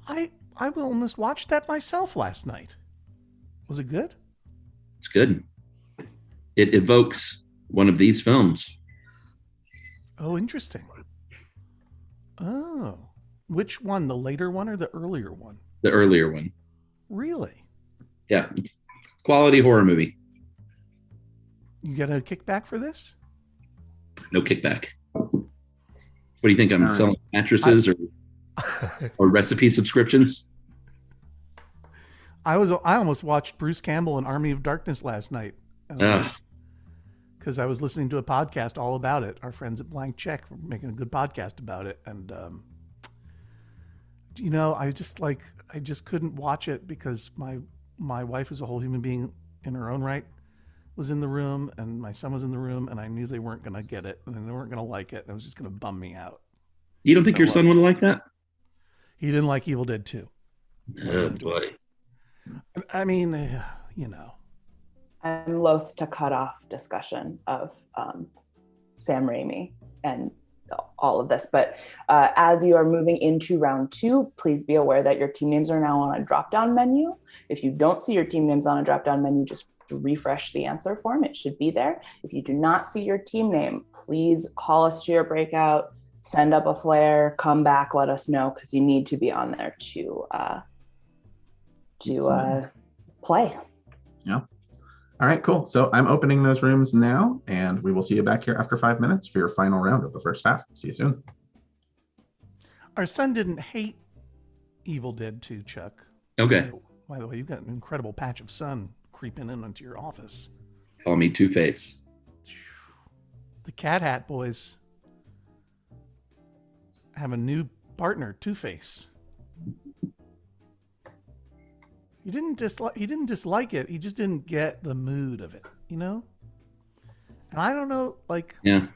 I almost watched that myself last night. Was it good? It's good. It evokes one of these films. Oh, interesting. Oh. Which one? The later one or the earlier one? The earlier one. Really? Yeah. Quality horror movie. You get a kickback for this? No kickback. What do you think? I'm selling mattresses or recipe subscriptions? I almost watched Bruce Campbell in Army of Darkness last night. Because I was listening to a podcast all about it. Our friends at Blank Check were making a good podcast about it. And, I just couldn't watch it because my wife is a whole human being in her own right, was in the room, and my son was in the room, and I knew they weren't going to get it, and they weren't going to like it. And it was just going to bum me out. You don't think your son would like that? He didn't like Evil Dead 2. Oh, boy. I mean, I'm loath to cut off discussion of Sam Raimi and all of this, but as you are moving into round 2, please be aware that your team names are now on a drop-down menu. If you don't see your team names on a drop-down menu, just refresh the answer form. It should be there. If you do not see your team name, please call us to your breakout, send up a flare, come back, let us know, because you need to be on there to play. Yeah. All right, cool. So I'm opening those rooms now, and we will see you back here after 5 minutes for your final round of the first half. See you soon. Our son didn't hate Evil Dead 2, Chuck. Okay. By the way, you've got an incredible patch of sun creeping in into your office. Call me Two-Face. The Cat Hat Boys have a new partner, Two-Face. He didn't dislike it. He just didn't get the mood of it, And I don't know, yeah.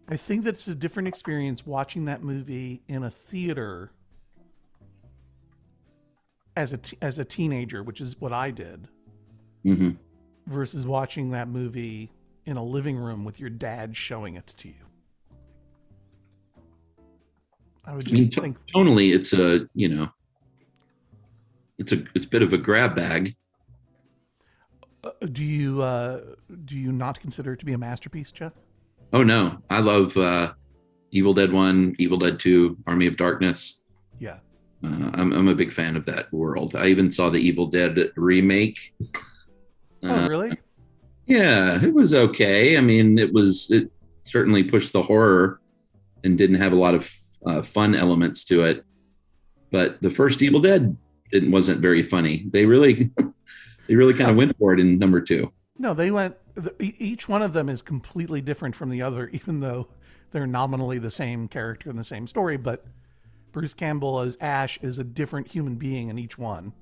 I think that it's a different experience watching that movie in a theater as a teenager, which is what I did, versus watching that movie in a living room with your dad showing it to you. I would just think tonally, it's it's a bit of a grab bag. Do you not consider it to be a masterpiece, Jeff? Oh no, I love Evil Dead 1, Evil Dead 2, Army of Darkness. Yeah. I'm a big fan of that world. I even saw the Evil Dead remake. Oh, really? Yeah, it was okay. I mean, it certainly pushed the horror and didn't have a lot of fun elements to it. But the first Evil Dead wasn't very funny. They really kind of went for it in number 2. No, they went. Each one of them is completely different from the other, even though they're nominally the same character in the same story. But Bruce Campbell as Ash is a different human being in each one.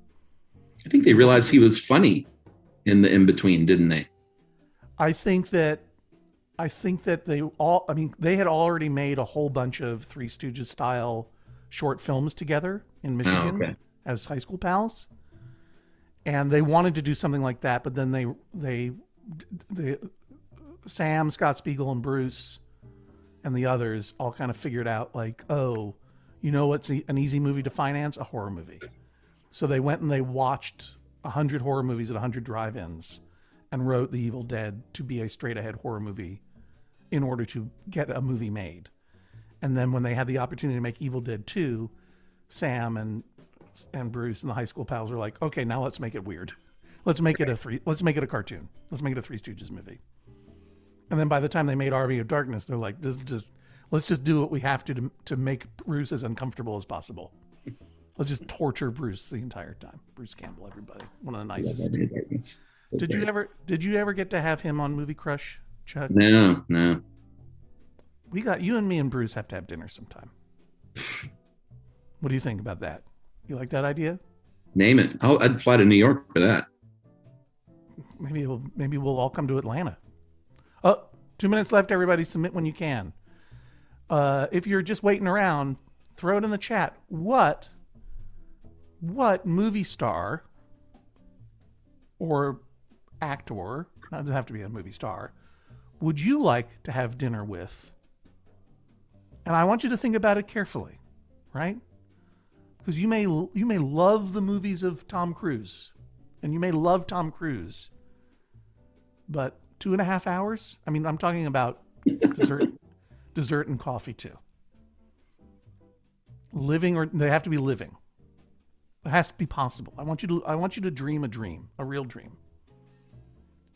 I think they realized he was funny in the in-between, didn't they? I think that they had already made a whole bunch of Three Stooges style short films together in Michigan as high school pals. And they wanted to do something like that, but then they Sam, Scott Spiegel, and Bruce and the others all kind of figured out what's an easy movie to finance? A horror movie. So they went and they watched 100 horror movies at 100 drive-ins and wrote The Evil Dead to be a straight-ahead horror movie in order to get a movie made. And then when they had the opportunity to make Evil Dead 2, Sam and Bruce and the high school pals were like, okay, now let's make it weird. Let's make it a cartoon. Let's make it a Three Stooges movie. And then by the time they made Army of Darkness, they're like, let's just do what we have to make Bruce as uncomfortable as possible. Let's just torture Bruce the entire time. Bruce Campbell, everybody. One of the nicest. Did you ever get to have him on Movie Crush, Chuck? No. We got you and me and Bruce have to have dinner sometime. What do you think about that? You like that idea? Name it. I'd fly to New York for that. Maybe we'll all come to Atlanta. Oh, 2 minutes left, everybody. Submit when you can. If you're just waiting around, throw it in the chat. What movie star or actor Not doesn't have to be a movie star. Would you like to have dinner with? And I want you to think about it carefully, right? Because you may love the movies of Tom Cruise, and you may love Tom Cruise, but 2.5 hours? I mean, I'm talking about dessert and coffee too. Living, or they have to be living. It has to be possible. I want you to dream a dream, a real dream.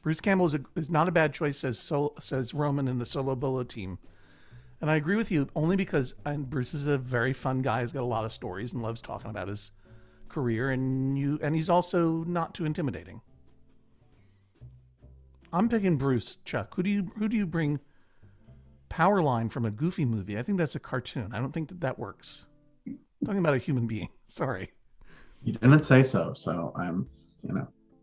Bruce Campbell is not a bad choice, says Roman in the Solo Bolo team. And I agree with you only because Bruce is a very fun guy. He's got a lot of stories and loves talking about his career, and he's also not too intimidating. I'm picking Bruce, Chuck. Who do you bring? Powerline from a Goofy movie. I think that's a cartoon. I don't think that works. I'm talking about a human being. Sorry. You didn't say so, I'm,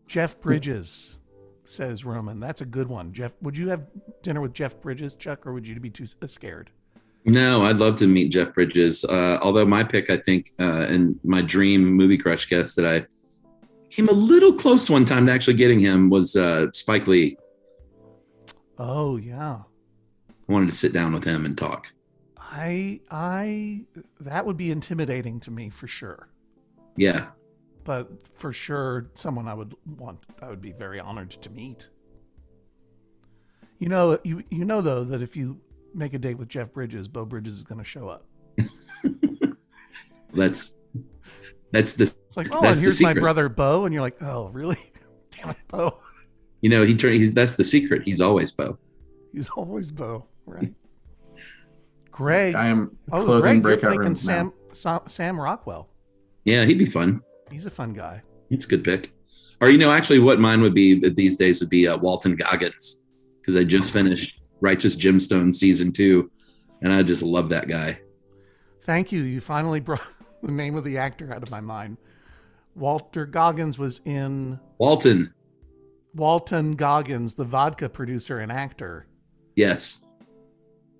Jeff Bridges, says Roman. That's a good one. Jeff, would you have dinner with Jeff Bridges, Chuck, or would you be too scared? No, I'd love to meet Jeff Bridges. Although my pick, I think, and my dream movie crush guest that I came a little close one time to actually getting him was Spike Lee. Oh, yeah. I wanted to sit down with him and talk. That would be intimidating to me for sure. Yeah. But for sure, someone I would be very honored to meet. You know though that if you make a date with Jeff Bridges, Bo Bridges is going to show up. That's It's like, oh, and here's my brother Bo, and you're like, oh, really? Damn it, Bo. That's the secret. He's always Bo. He's always Bo, right? Greg. I am closing breakout rooms now. Sam Rockwell. Yeah, he'd be fun. He's a fun guy. It's a good pick. Or, actually what mine would be these days would be Walton Goggins, because I just finished Righteous Gemstones season 2, and I just love that guy. Thank you. You finally brought the name of the actor out of my mind. Walter Goggins was in... Walton Goggins, the vodka producer and actor. Yes.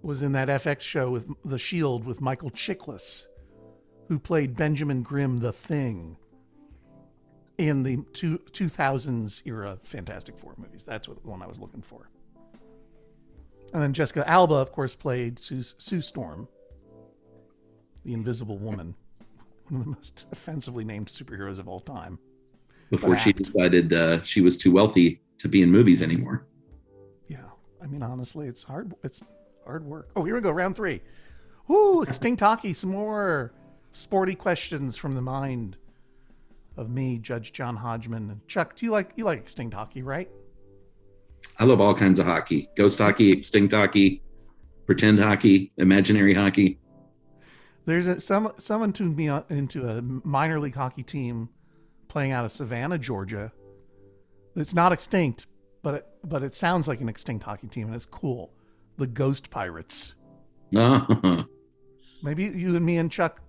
Was in that FX show with The Shield with Michael Chiklis, who played Benjamin Grimm, the Thing, in the 2000s era Fantastic Four movies. That's what the one I was looking for. And then Jessica Alba, of course, played Sue Storm, the Invisible Woman, one of the most offensively named superheroes of all time. Before she decided she was too wealthy to be in movies anymore. Yeah. I mean, honestly, it's hard. It's hard work. Oh, here we go. Round 3. Woo, Extinct Hockey. Some more sporty questions from the mind of me, Judge John Hodgman. And Chuck, you like Extinct Hockey, right? I love all kinds of hockey. Ghost hockey, extinct hockey, pretend hockey, imaginary hockey. There's someone tuned me into a minor league hockey team playing out of Savannah, Georgia. It's not extinct, but it sounds like an extinct hockey team, and it's cool. The Ghost Pirates. Maybe you and me and Chuck,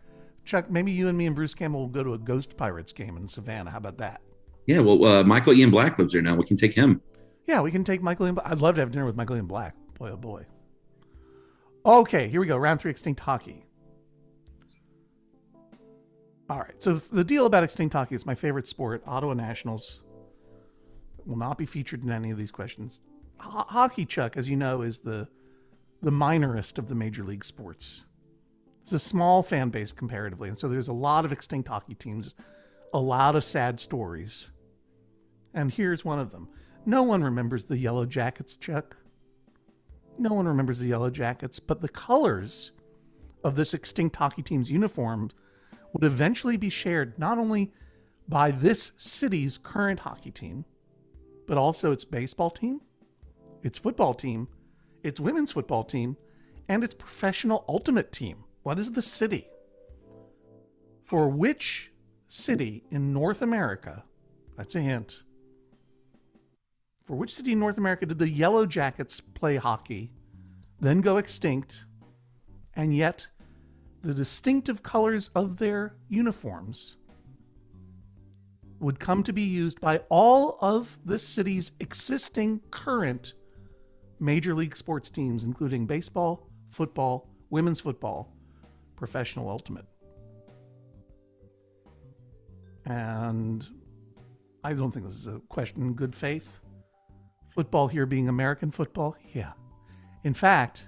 maybe you and me and Bruce Campbell will go to a Ghost Pirates game in Savannah. How about that? Yeah, well, Michael Ian Black lives there now. We can take him. Yeah, we can take Michael Ian Black. I'd love to have dinner with Michael Ian Black. Boy, oh boy. Okay, here we go. Round 3, Extinct Hockey. All right, so the deal about Extinct Hockey is my favorite sport. Ottawa Nationals will not be featured in any of these questions. Hockey, Chuck, as you know, is the minorest of the major league sports. It's a small fan base comparatively, and so there's a lot of extinct hockey teams, a lot of sad stories. And here's one of them. No one remembers the Yellow Jackets, Chuck. No one remembers the Yellow Jackets, but the colors of this extinct hockey team's uniform would eventually be shared not only by this city's current hockey team, but also its baseball team, its football team, its women's football team, and its professional ultimate team. What is the city? For which city in North America, that's a hint, for which city in North America did the Yellow Jackets play hockey, then go extinct, and yet the distinctive colors of their uniforms would come to be used by all of this city's existing current major league sports teams, including baseball, football, women's football, professional ultimate. And I don't think this is a question in good faith. Football here being American football? Yeah. In fact,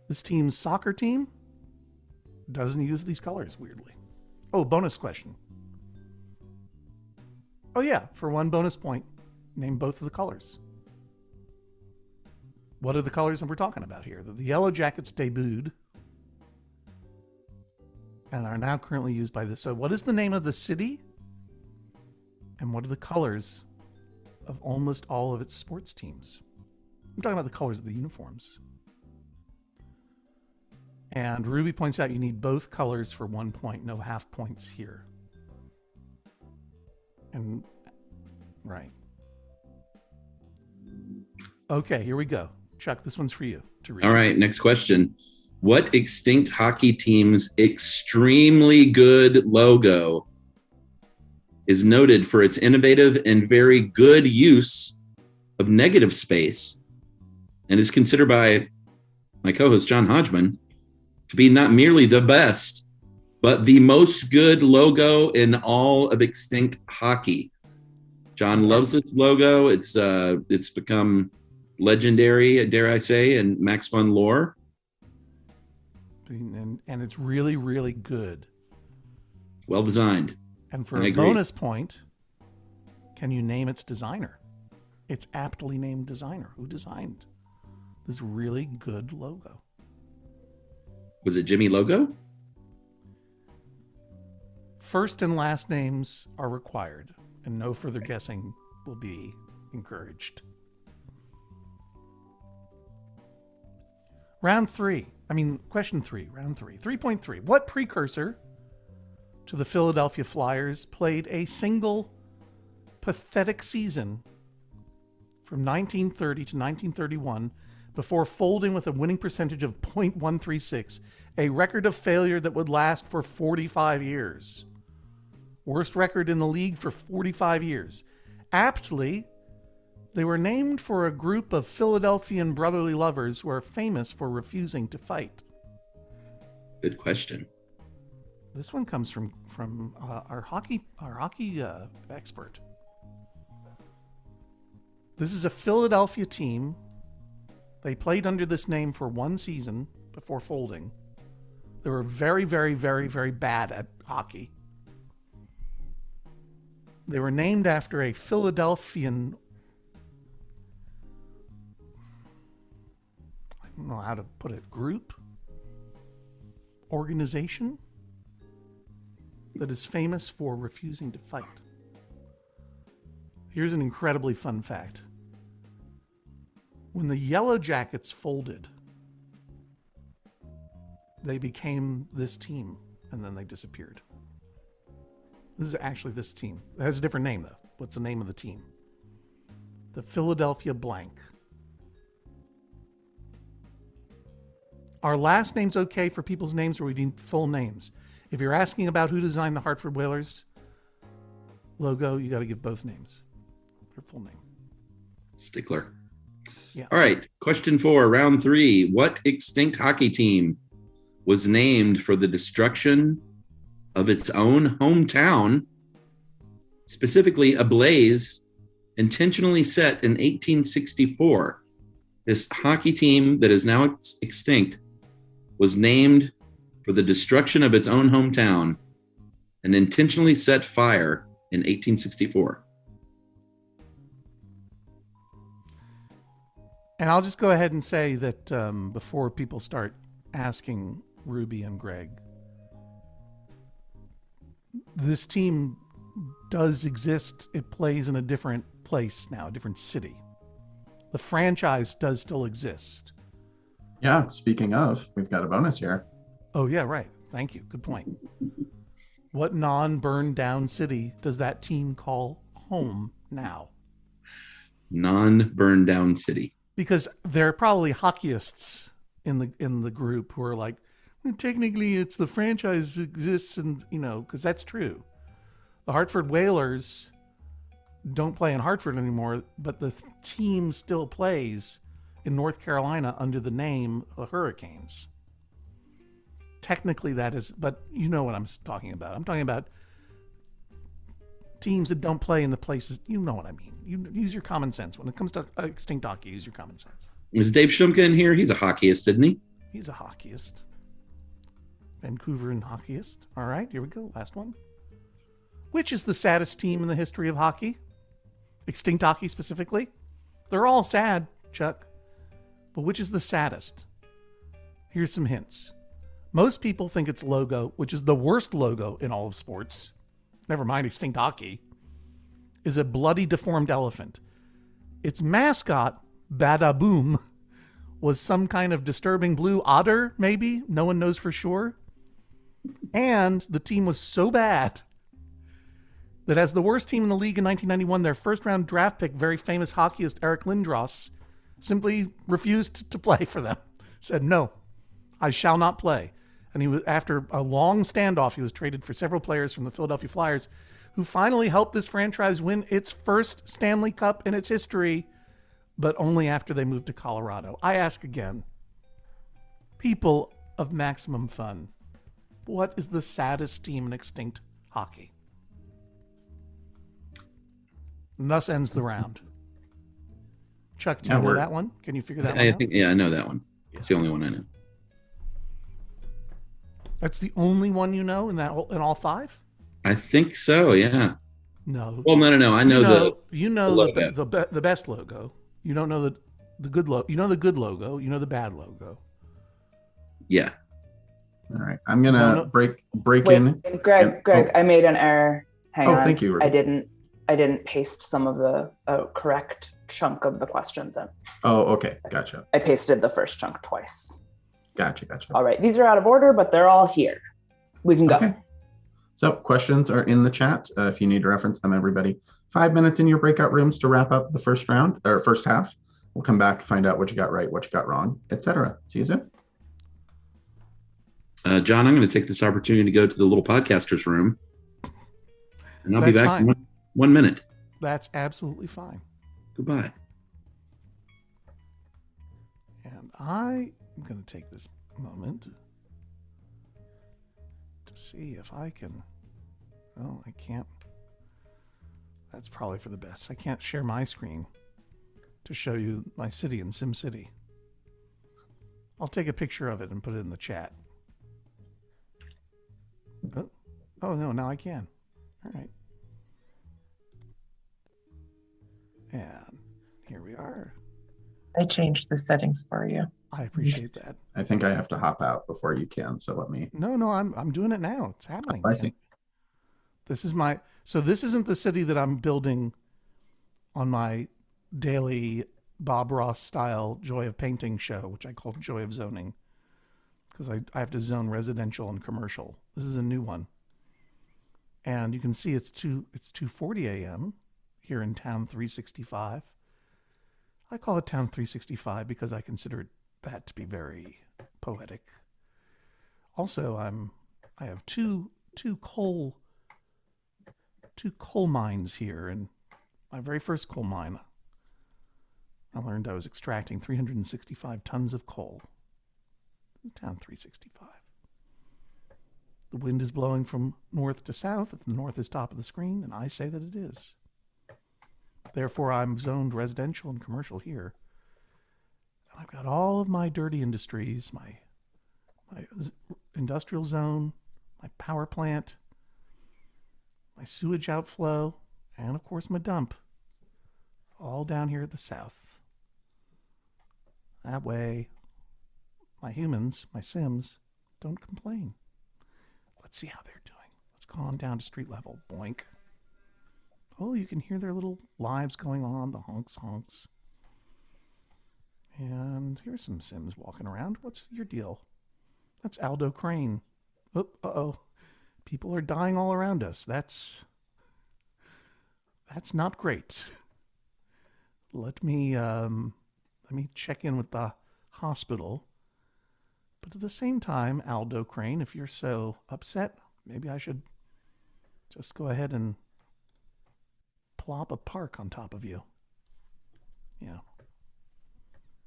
this team's soccer team doesn't use these colors, weirdly. Oh, bonus question. Oh, yeah, for 1 bonus point, name both of the colors. What are the colors that we're talking about here? The Yellow Jackets debuted and are now currently used by this. So what is the name of the city? And what are the colors of almost all of its sports teams? I'm talking about the colors of the uniforms. And Ruby points out you need both colors for 1 point, no half points here. And, right. Okay, here we go. Chuck, this one's for you to read. All right, next question. What extinct hockey team's extremely good logo is noted for its innovative and very good use of negative space and is considered by my co-host John Hodgman to be not merely the best, but the most good logo in all of extinct hockey? John loves this logo. It's become legendary, dare I say, in MaxFun lore. And it's really, really good. Well designed. And for a bonus point, can you name its designer? Its aptly named designer. Who designed this really good logo? Was it Jimmy Logo? First and last names are required, and no further guessing will be encouraged. Question 3, round 3. 3.3. What precursor to the Philadelphia Flyers played a single pathetic season from 1930 to 1931 before folding with a winning percentage of .136, a record of failure that would last for 45 years? Worst record in the league for 45 years. Aptly, they were named for a group of Philadelphian brotherly lovers who are famous for refusing to fight. Good question. This one comes from our hockey expert. This is a Philadelphia team. They played under this name for 1 season before folding. They were very, very, very, very bad at hockey. They were named after a Philadelphian, I don't know how to put it, group, organization that is famous for refusing to fight. Here's an incredibly fun fact. When the Yellow Jackets folded, they became this team, and then they disappeared. This is actually this team. It has a different name, though. What's the name of the team? The Philadelphia Blank. Are last names okay for people's names, or we need full names? If you're asking about who designed the Hartford Whalers logo, you got to give both names. Their full name. Stickler. Yeah. All right. Question 4, round 3. What extinct hockey team was named for the destruction of its own hometown, specifically a blaze intentionally set in 1864? This hockey team that is now extinct was named for the destruction of its own hometown and intentionally set fire in 1864. And I'll just go ahead and say that before people start asking Ruby and Greg, this team does exist. It plays in a different place now, a different city. The franchise does still exist. Yeah, speaking of, we've got a bonus here. Oh, yeah, right. Thank you. Good point. What non-burned down city does that team call home now? Non-burned down city. Because there are probably hockeyists in the group who are like, technically it's the franchise exists, and because that's true. The Hartford Whalers don't play in Hartford anymore, but the team still plays in North Carolina under the name of Hurricanes. Technically that is, but you know what I'm talking about. I'm talking about teams that don't play in the places. You know what I mean. You use your common sense. When it comes to extinct hockey, use your common sense. Is Dave Shumka in here? He's a hockeyist, isn't he? He's a hockeyist. Vancouveran hockeyist. All right, here we go. Last one. Which is the saddest team in the history of hockey? Extinct hockey specifically? They're all sad, Chuck. But which is the saddest? Here's some hints. Most people think its logo, which is the worst logo in all of sports, never mind extinct hockey, is a bloody deformed elephant. Its mascot, Badaboom, was some kind of disturbing blue otter, maybe? No one knows for sure. And the team was so bad that as the worst team in the league in 1991, their first-round draft pick, very famous hockeyist Eric Lindros, simply refused to play for them. Said, no, I shall not play. And he was, after a long standoff, he was traded for several players from the Philadelphia Flyers, who finally helped this franchise win its first Stanley Cup in its history, but only after they moved to Colorado. I ask again, people of Maximum Fun, what is the saddest team in extinct hockey? And thus ends the round. Chuck, do you know that one? Can you figure that one out? Yeah, I know that one. It's the only one I know. That's the only one you know in all five? I think so, yeah. No. Well, no. I know the best logo. You don't know the good logo. You know the good logo. You know the bad logo. Yeah. All right. I'm gonna break in. Greg, I made an error. Hang on. Thank you, Ruby. I didn't paste some of the correct chunk of the questions in. Oh, okay. Gotcha. I pasted the first chunk twice. Gotcha. All right. These are out of order, but they're all here. We can go. Okay. So questions are in the chat. If you need to reference them, everybody. 5 minutes in your breakout rooms to wrap up the first round or first half. We'll come back, find out what you got right, what you got wrong, etc. See you soon. John, I'm going to take this opportunity to go to the little podcasters room, and I'll be back in 1 minute. That's absolutely fine. Goodbye. And I am going to take this moment to see if I can. Oh, I can't. That's probably for the best. I can't share my screen to show you my city in SimCity. I'll take a picture of it and put it in the chat. Oh no, now I can. All right. And here we are. I changed the settings for you. I appreciate that. I think I have to hop out before you can, so let me. No, I'm doing it now. It's happening. Oh, I see. This isn't the city that I'm building on my daily Bob Ross style Joy of Painting show, which I call Joy of Zoning, because I have to zone residential and commercial. This is a new one. And you can see it's 2:40 a.m. here in Town 365. I call it Town 365 because I consider that to be very poetic. Also, I have two coal mines here, and my very first coal mine, I learned I was extracting 365 tons of coal. This is Town 365. The wind is blowing from north to south. If the north is top of the screen, and I say that it is. Therefore, I'm zoned residential and commercial here. And I've got all of my dirty industries, my industrial zone, my power plant, my sewage outflow, and of course my dump, all down here at the south. That way, my humans, my Sims, don't complain. Let's see how they're doing. Let's go on down to street level. Boink. Oh, you can hear their little lives going on, the honks. And here's some Sims walking around. What's your deal? That's Aldo Crane. Oh, uh-oh. People are dying all around us. That's not great. Let me check in with the hospital. But at the same time, Aldo Crane, if you're so upset, maybe I should just go ahead and plop a park on top of you. Yeah.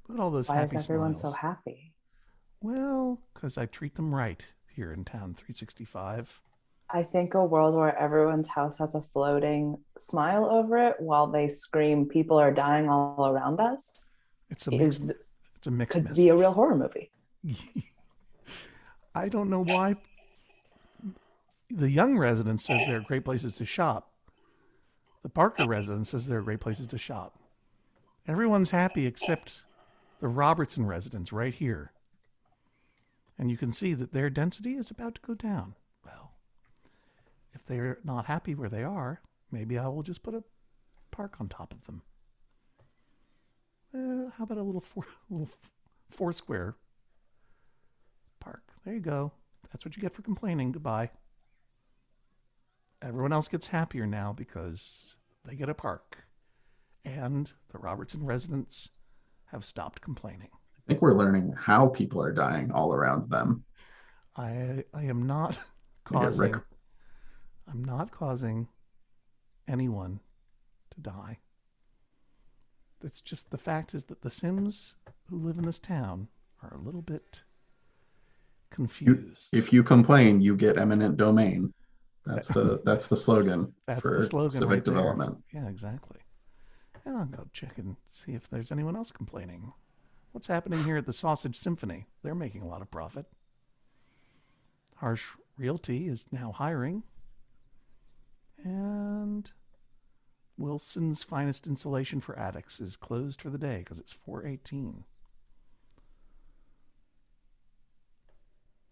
Look at all those happy smiles. Why is everyone so happy? Well, because I treat them right here in Town 365. I think a world where everyone's house has a floating smile over it while they scream, "People are dying all around us," It's a is mixed could message. be a real horror movie. I don't know why the Young residence says there are great places to shop. The Parker residence says there are great places to shop. Everyone's happy except the Robertson residence right here. And you can see that their density is about to go down. Well, if they're not happy where they are, maybe I will just put a park on top of them. How about a little four square park? There you go. That's what you get for complaining. Goodbye. Everyone else gets happier now because they get a park. And the Robertson residents have stopped complaining. I think we're learning how people are dying all around them. I am not causing I'm not causing anyone to die. It's just the fact is that the Sims who live in this town are a little bit confused. If you complain, you get eminent domain. That's the slogan. That's for the slogan civic right development. There. Yeah, exactly. And I'll go check and see if there's anyone else complaining. What's happening here at the Sausage Symphony? They're making a lot of profit. Harsh Realty is now hiring. And Wilson's Finest Insulation for Attics is closed for the day because it's 4/18.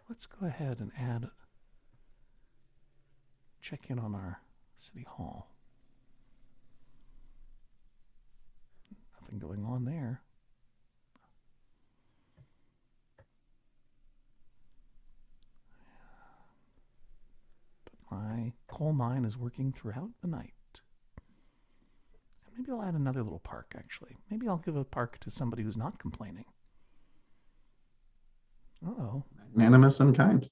Let's go ahead and check in on our city hall. Nothing going on there. But my coal mine is working throughout the night. And maybe I'll add another little park, actually. Maybe I'll give a park to somebody who's not complaining. Uh-oh. Magnanimous and kind.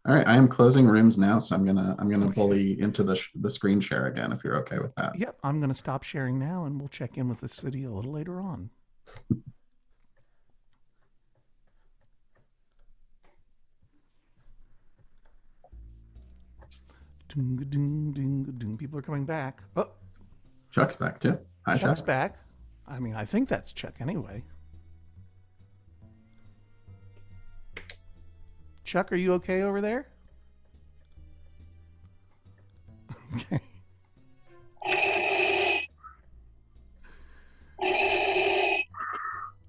All right, I am closing rooms now, so I'm gonna bully into the screen share again if you're okay with that. Yep, I'm gonna stop sharing now, and we'll check in with the city a little later on. People are coming back. Oh, Chuck's back too. Hi, Chuck's Chuck. back. I mean, I think that's Chuck anyway. Chuck, are you okay over there? Okay.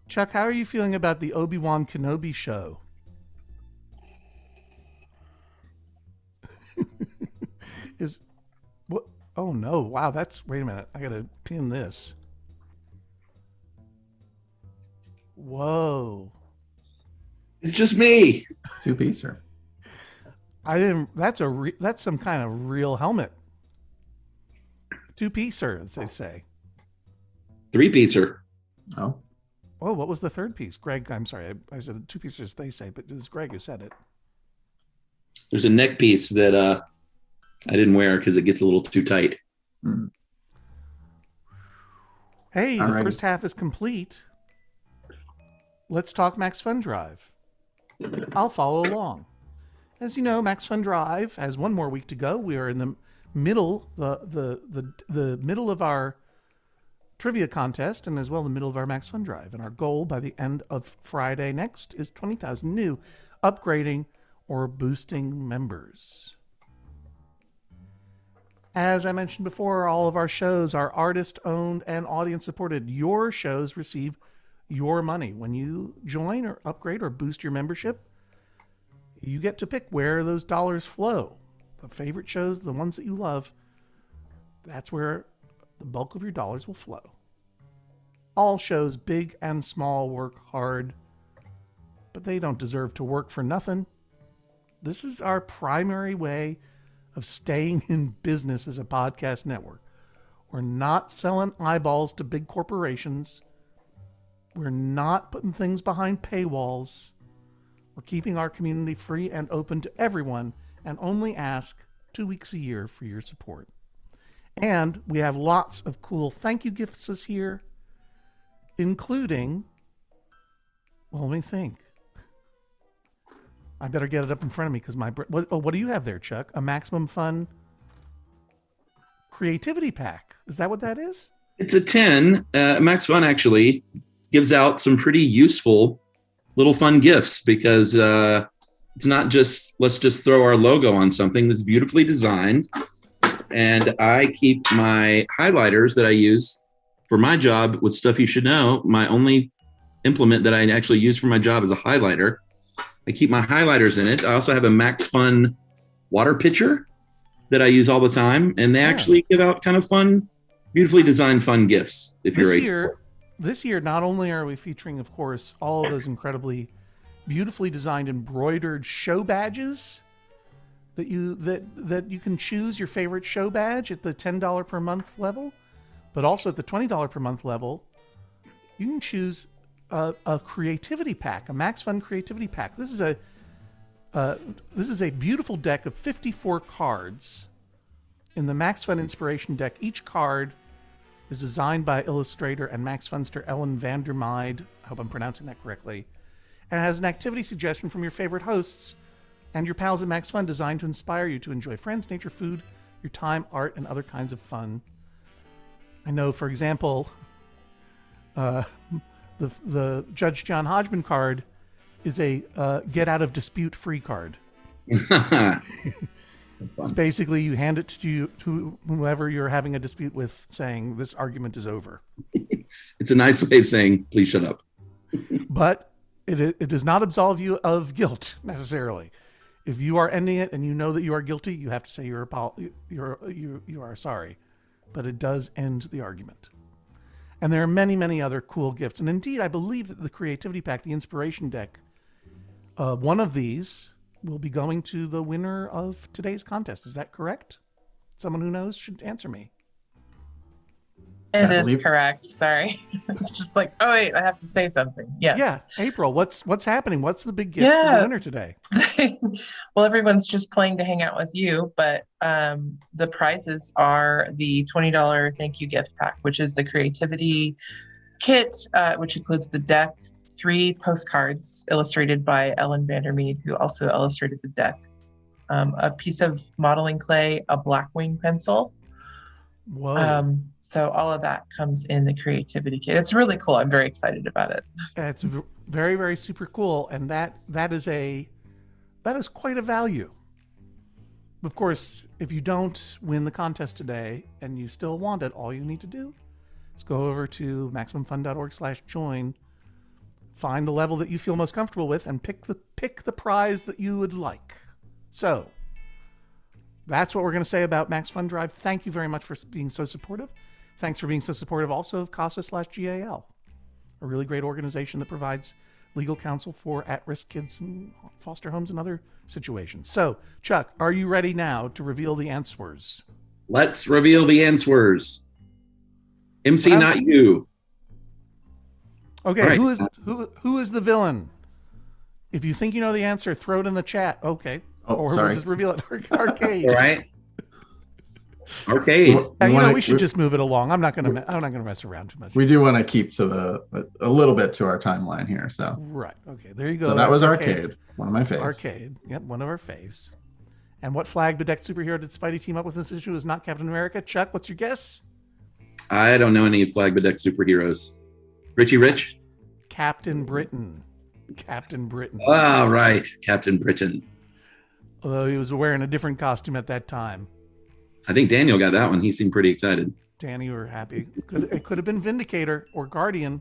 Chuck, how are you feeling about the Obi-Wan Kenobi show? What? Oh no! Wow, wait a minute. I gotta pin this. Whoa! It's just me. Two-piecer. I didn't. That's some kind of real helmet. Two-piecer, as they say. Three-piecer. Oh. Oh, what was the third piece? Greg, I'm sorry. I said two-piecer, as they say, but it was Greg who said it. There's a neck piece that I didn't wear because it gets a little too tight. Hmm. Hey, Alrighty. The first half is complete. Let's talk MaxFun Drive. I'll follow along. As you know, MaxFun Drive has one more week to go. We are in the middle, the middle of our trivia contest, and as well the middle of our MaxFun Drive. And our goal by the end of Friday next is 20,000 new upgrading or boosting members. As I mentioned before, all of our shows are artist-owned and audience-supported. Your shows receive your money. When you join or upgrade or boost your membership, you get to pick where those dollars flow. The favorite shows, the ones that you love, that's where the bulk of your dollars will flow. All shows, big and small, work hard, but they don't deserve to work for nothing. This is our primary way of staying in business as a podcast network. We're not selling eyeballs to big corporations. We're not putting things behind paywalls. We're keeping our community free and open to everyone and only ask 2 weeks a year for your support. And we have lots of cool thank you gifts this year, including, well, let me think. I better get it up in front of me because what do you have there, Chuck? A Maximum Fun Creativity Pack. Is that what that is? It's a 10. Max Fun actually gives out some pretty useful little fun gifts because it's not just let's just throw our logo on something that's beautifully designed. And I keep my highlighters that I use for my job with stuff you should know. My only implement that I actually use for my job is a highlighter. I keep my highlighters in it. I also have a Max Fun water pitcher that I use all the time. And they actually give out kind of fun, beautifully designed fun gifts. This year, not only are we featuring, of course, all of those incredibly beautifully designed embroidered show badges that you can choose your favorite show badge at the $10 per month level, but also at the $20 per month level, you can choose a creativity pack, a Max Fun creativity pack. This is a beautiful deck of 54 cards in the Max Fun Inspiration deck. Each card is designed by illustrator and Max Funster Ellen Vandermeide. I hope I'm pronouncing that correctly. And it has an activity suggestion from your favorite hosts and your pals at Max Fun designed to inspire you to enjoy friends, nature, food, your time, art, and other kinds of fun. I know, for example, the Judge John Hodgman card is a get out of dispute free card. It's basically you hand it to whoever you're having a dispute with, saying this argument is over. It's a nice way of saying please shut up. But it does not absolve you of guilt necessarily. If you are ending it and you know that you are guilty, you have to say you are sorry. But it does end the argument. And there are many, many other cool gifts. And indeed, I believe that the Creativity Pack, the Inspiration Deck, one of these will be going to the winner of today's contest. Is that correct? Someone who knows should answer me. It is correct. Sorry. It's just like, oh wait, I have to say something. Yes. Yeah. April, what's happening? What's the big gift for the winner today? Well, everyone's just playing to hang out with you, but the prizes are the $20 thank you gift pack, which is the creativity kit, which includes the deck, 3 postcards illustrated by Ellen Vandermeide, who also illustrated the deck, a piece of modeling clay, a Blackwing pencil. Whoa. So all of that comes in the creativity kit. It's really cool. I'm very excited about it. It's very, very super cool. And that is quite a value. Of course, if you don't win the contest today and you still want it, all you need to do is go over to MaximumFun.org/join, find the level that you feel most comfortable with, and pick the prize that you would like. So that's what we're going to say about Max Fun Drive. Thank you very much for being so supportive. Thanks for being so supportive also of CASA/GAL, a really great organization that provides legal counsel for at-risk kids in foster homes and other situations. So, Chuck, are you ready now to reveal the answers? Let's reveal the answers. MC, not you. Okay, right. Who is the villain? If you think you know the answer, throw it in the chat. Okay. Or sorry. We'll just reveal it. Arcade. All right. Arcade. We should just move it along. I'm not gonna mess around too much. We do want to keep to a little bit to our timeline here. So right. Okay. There you go. So that was arcade. One of my faves. Arcade. Yep. One of our faves. And what flag bedecked superhero did Spidey team up with in this issue? Is not Captain America. Chuck, what's your guess? I don't know any flag bedecked superheroes. Richie Rich. Captain Britain. Captain Britain. Oh, right. Captain Britain. Although he was wearing a different costume at that time. I think Daniel got that one. He seemed pretty excited. Danny, were happy. It could have been Vindicator or Guardian.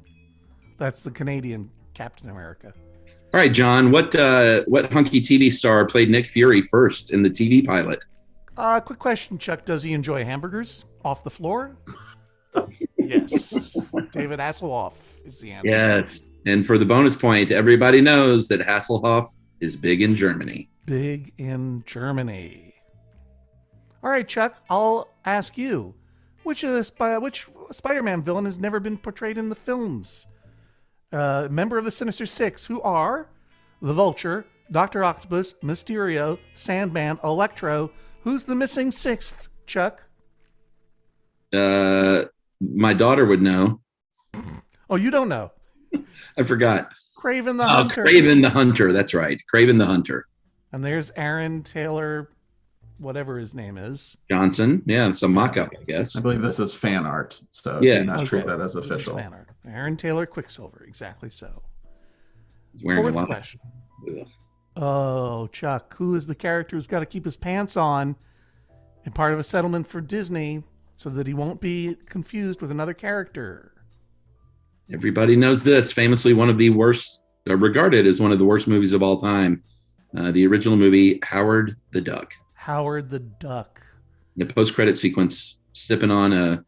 That's the Canadian Captain America. All right, John. What hunky TV star played Nick Fury first in the TV pilot? Quick question, Chuck. Does he enjoy hamburgers off the floor? Yes. David Hasselhoff is the answer. Yes. And for the bonus point, everybody knows that Hasselhoff is big in Germany. Big in Germany. All right, Chuck, I'll ask you, which Spider-Man villain has never been portrayed in the films? Member of the Sinister Six, who are the Vulture, Dr. Octopus, Mysterio, Sandman, Electro. Who's the missing sixth, Chuck? My daughter would know. Oh, you don't know? I forgot. Craven the Oh, Hunter. Craven the Hunter. That's right. Craven the Hunter. And there's Aaron Taylor, whatever his name is. Johnson. Yeah, it's a mock-up, I guess. I believe this is fan art, so Yeah. do not Okay. treat that as This is official. fan art. Aaron Taylor Quicksilver, exactly so. He's wearing Fourth a lot. question. Ugh. Oh, Chuck, who is the character who's got to keep his pants on and part of a settlement for Disney so that he won't be confused with another character? Everybody knows this. Famously, one of the worst, regarded as one of the worst movies of all time. The original movie, Howard the Duck. Howard the Duck. The post-credit sequence, sipping on a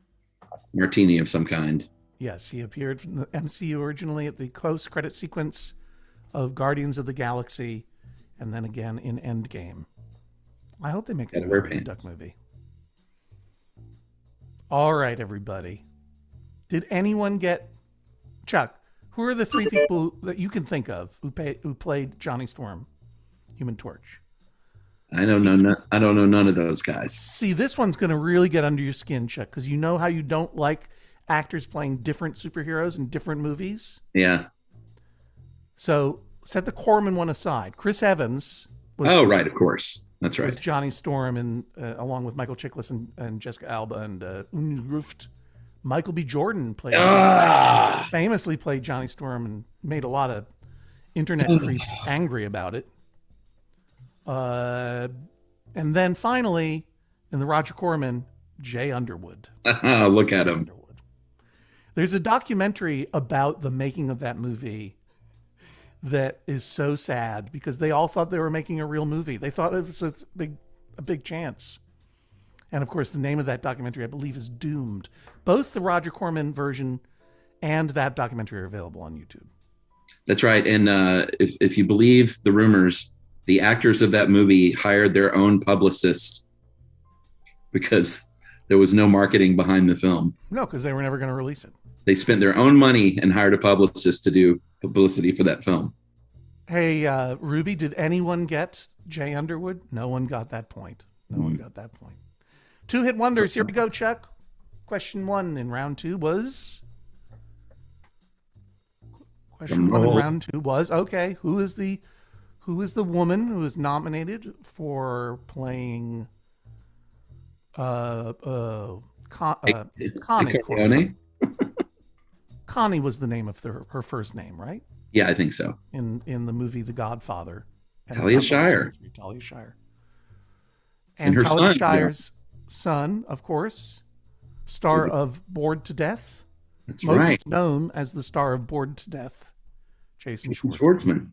martini of some kind. Yes, he appeared from the MCU originally at the post-credit sequence of Guardians of the Galaxy, and then again in Endgame. I hope they make a Gotta wear Howard the pants. Duck movie. All right, everybody. Did anyone get Chuck? Who are the three people that you can think of who played Johnny Storm, Human Torch? I don't know none of those guys. See, this one's going to really get under your skin, Chuck, because you know how you don't like actors playing different superheroes in different movies. Yeah. So set the Corman one aside. Chris Evans was, Right, of course. That's was right. Johnny Storm, and along with Michael Chiklis and Jessica Alba and Ruft. Michael B. Jordan famously played Johnny Storm and made a lot of internet creeps angry about it. And then finally, in the Roger Corman, Jay Underwood. Look at him. Underwood. There's a documentary about the making of that movie that is so sad because they all thought they were making a real movie. They thought it was a big chance. And of course, the name of that documentary, I believe, is Doomed. Both the Roger Corman version and that documentary are available on YouTube. That's right. And if you believe the rumors, the actors of that movie hired their own publicist because there was no marketing behind the film. No, because they were never going to release it. They spent their own money and hired a publicist to do publicity for that film. Hey, Ruby, did anyone get Jay Underwood? No one got that point. No one got that point. Two-hit wonders. Here we go, Chuck. Question one in round two was... Question one in round two was, okay, who is the woman who is nominated for playing Connie? Corleone? Connie was the name of her first name, right? Yeah, I think so. In the movie The Godfather. And Talia Shire. Talia Shire. And her Talia son, Shire's son, of course, star of Bored to Death. That's most right. known as the star of Bored to Death, Jason Schwartzman. Schwartzman.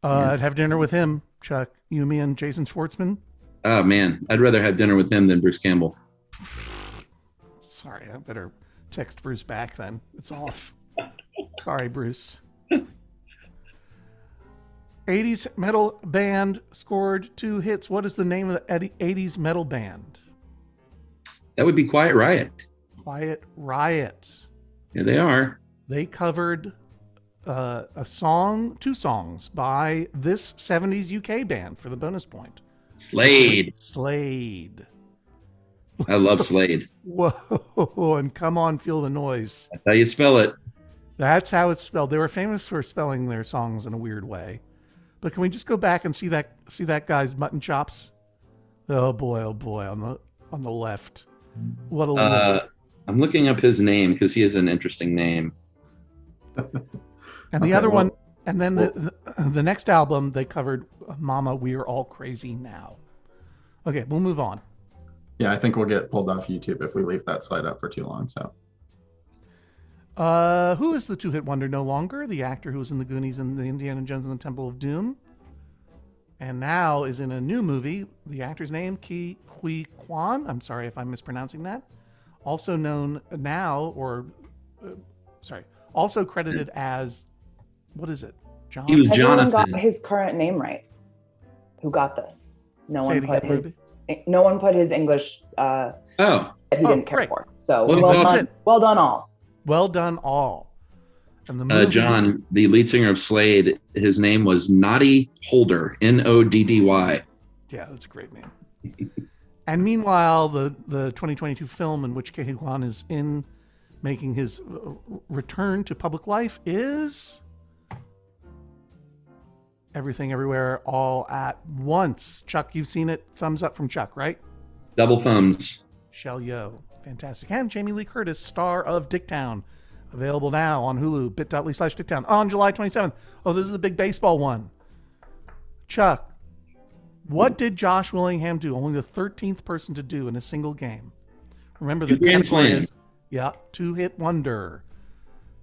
I'd have dinner with him, Chuck. You, me, and Jason Schwartzman. Oh, man. I'd rather have dinner with him than Bruce Campbell. Sorry, I better text Bruce back then. It's off. Sorry, Bruce. 80s metal band scored 2 hits. What is the name of the 80s metal band? That would be Quiet Riot. Quiet Riot. Yeah, they are. They covered a song, 2 songs by this 70s UK band for the bonus point. Slade. Slade. I love Slade. Whoa, and come on, feel the noise. That's how you spell it. That's how it's spelled. They were famous for spelling their songs in a weird way. But can we just go back and see that guy's mutton chops? Oh boy, on the left. What a little... I'm looking up his name because he has an interesting name. And the other one, and then the next album they covered Mama, We're All Crazy Now. Okay, we'll move on. Yeah, I think we'll get pulled off YouTube if we leave that slide up for too long. So, who is the 2-hit wonder no longer? The actor who was in the Goonies and the Indiana Jones and the Temple of Doom, and now is in a new movie. The actor's name, Ke Huy Quan. I'm sorry if I'm mispronouncing that. Also known now, also credited as, what is it? John. He was Everyone Jonathan. got his current name right. Who got this? No Say one it put again, his. Ruby. No one put his English Oh, that he didn't care great. for. So Well, well, it's done, awesome. well done all. Well done, all. And the movie, John, the lead singer of Slade, his name was Noddy Holder, Noddy. Yeah, that's a great name. And meanwhile, the 2022 film in which Ke Huy Quan is in, making his return to public life, is Everything Everywhere All at Once. Chuck, you've seen it. Thumbs up from Chuck, right? Double thumbs. Shell Yo. Fantastic. And Jamie Lee Curtis, star of Dicktown. Available now on Hulu, bit.ly/Dicktown on July 27th. Oh, this is the big baseball one. Chuck, what did Josh Willingham do? Only the 13th person to do in a single game. Remember the Grand Slam. Yeah, 2-hit wonder.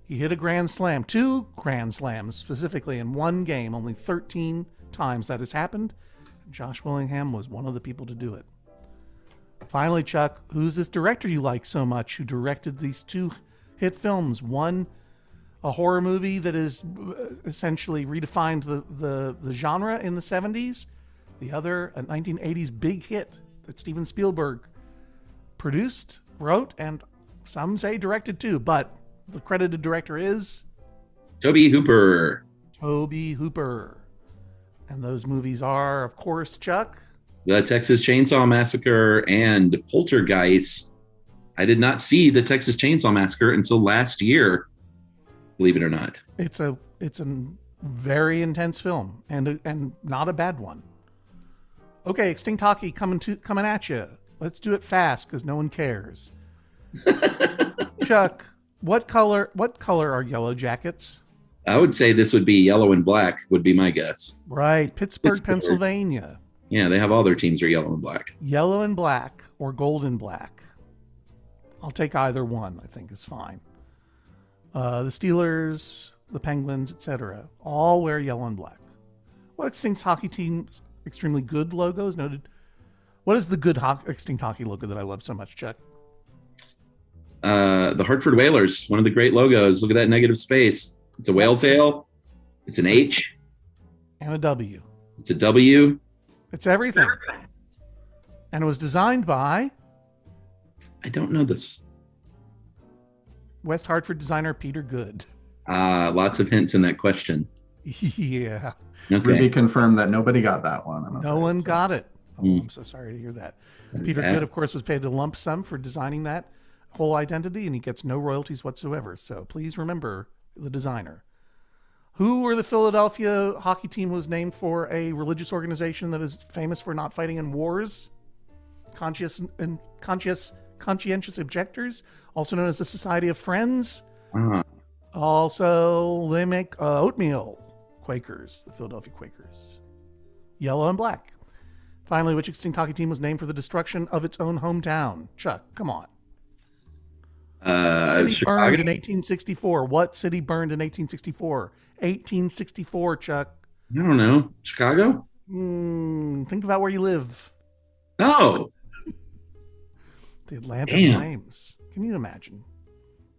He hit a grand slam, 2 grand slams specifically in one game. Only 13 times that has happened. Josh Willingham was one of the people to do it. Finally, Chuck, who's this director you like so much who directed these 2 hit films? One, a horror movie that is essentially redefined the genre in the 70s. The other, a 1980s big hit that Steven Spielberg produced, wrote, and some say directed too, but the credited director is Tobe Hooper. Tobe Hooper. And those movies are, of course, Chuck, The Texas Chainsaw Massacre and Poltergeist. I did not see The Texas Chainsaw Massacre until last year, believe it or not. It's a very intense film and not a bad one. Okay, Extinct Hockey coming at you. Let's do it fast because no one cares. Chuck, what color are Yellow Jackets? I would say this would be yellow and black, would be my guess. Right, Pittsburgh, Pennsylvania. Yeah, they have all their teams are yellow and black. Yellow and black or gold and black. I'll take either one, I think is fine. The Steelers, the Penguins, etc. all wear yellow and black. What Extinct Hockey team's extremely good logo is noted? What is the good Extinct Hockey logo that I love so much, Chuck? The Hartford Whalers, one of the great logos. Look at that negative space. It's a whale tail. It's an H. And a W. It's a W. It's everything. And it was designed by I don't know this. West Hartford designer Peter Good. Lots of hints in that question. Yeah. Okay. Ruby confirmed that nobody got that one. No one got it. Oh, I'm so sorry to hear that. Peter Good, of course, was paid a lump sum for designing that whole identity, and he gets no royalties whatsoever. So please remember the designer. Who were the Philadelphia hockey team was named for a religious organization that is famous for not fighting in wars? Conscientious objectors, also known as the Society of Friends. Also, they make oatmeal. Quakers, the Philadelphia Quakers. Yellow and black. Finally, which extinct hockey team was named for the destruction of its own hometown? Chuck, come on. City burned in 1864. What city burned in 1864? 1864, Chuck. I don't know. Chicago? Think about where you live. Oh. The Atlanta Flames. Can you imagine?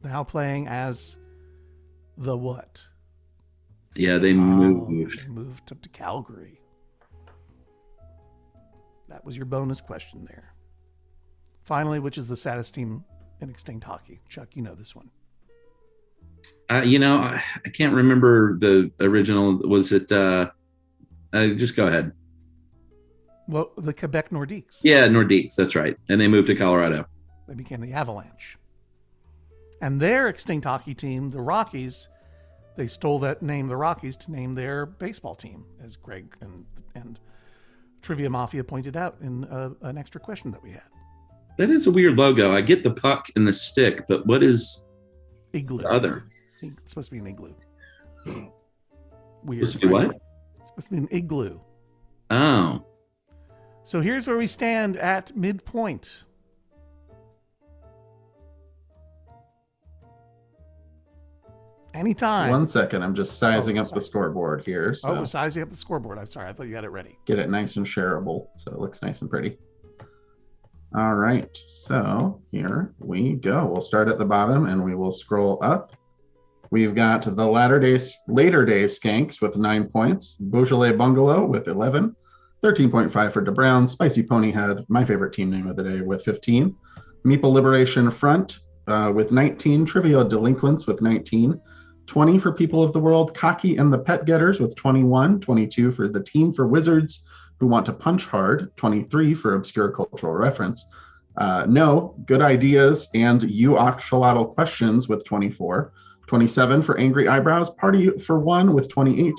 Now playing as the what? Yeah, they moved. They moved up to Calgary. That was your bonus question there. Finally, which is the saddest team in extinct hockey? Chuck, you know this one. I can't remember the original. Was it? Just go ahead. Well, the Quebec Nordiques. Yeah, Nordiques. That's right. And they moved to Colorado. They became the Avalanche. And their extinct hockey team, the Rockies, they stole that name, the Rockies, to name their baseball team, as Greg and Trivia Mafia pointed out in an extra question that we had. That is a weird logo. I get the puck and the stick, but what is Igloo? The other? It's supposed to be an igloo. Weird. It's supposed to be what? It's supposed to be an igloo. Oh. So here's where we stand at midpoint. Anytime. 1 second. I'm just sizing up the scoreboard here. So we're sizing up the scoreboard. I'm sorry. I thought you had it ready. Get it nice and shareable so it looks nice and pretty. All right. So here we go. We'll start at the bottom and we will scroll up. We've got the later day Skanks with 9 points. Beaujolais Bungalow with 11. 13.5 for DeBrown. Spicy Ponyhead, my favorite team name of the day, with 15. Meeple Liberation Front with 19. Trivia Delinquents with 19. 20 for People of the World. Cocky and the Pet Getters with 21. 22 for the Team for Wizards Who Want to Punch Hard. 23 for Obscure Cultural Reference. No, Good Ideas and You Axolotl Questions with 24. 27 for Angry Eyebrows. Party for One with 28.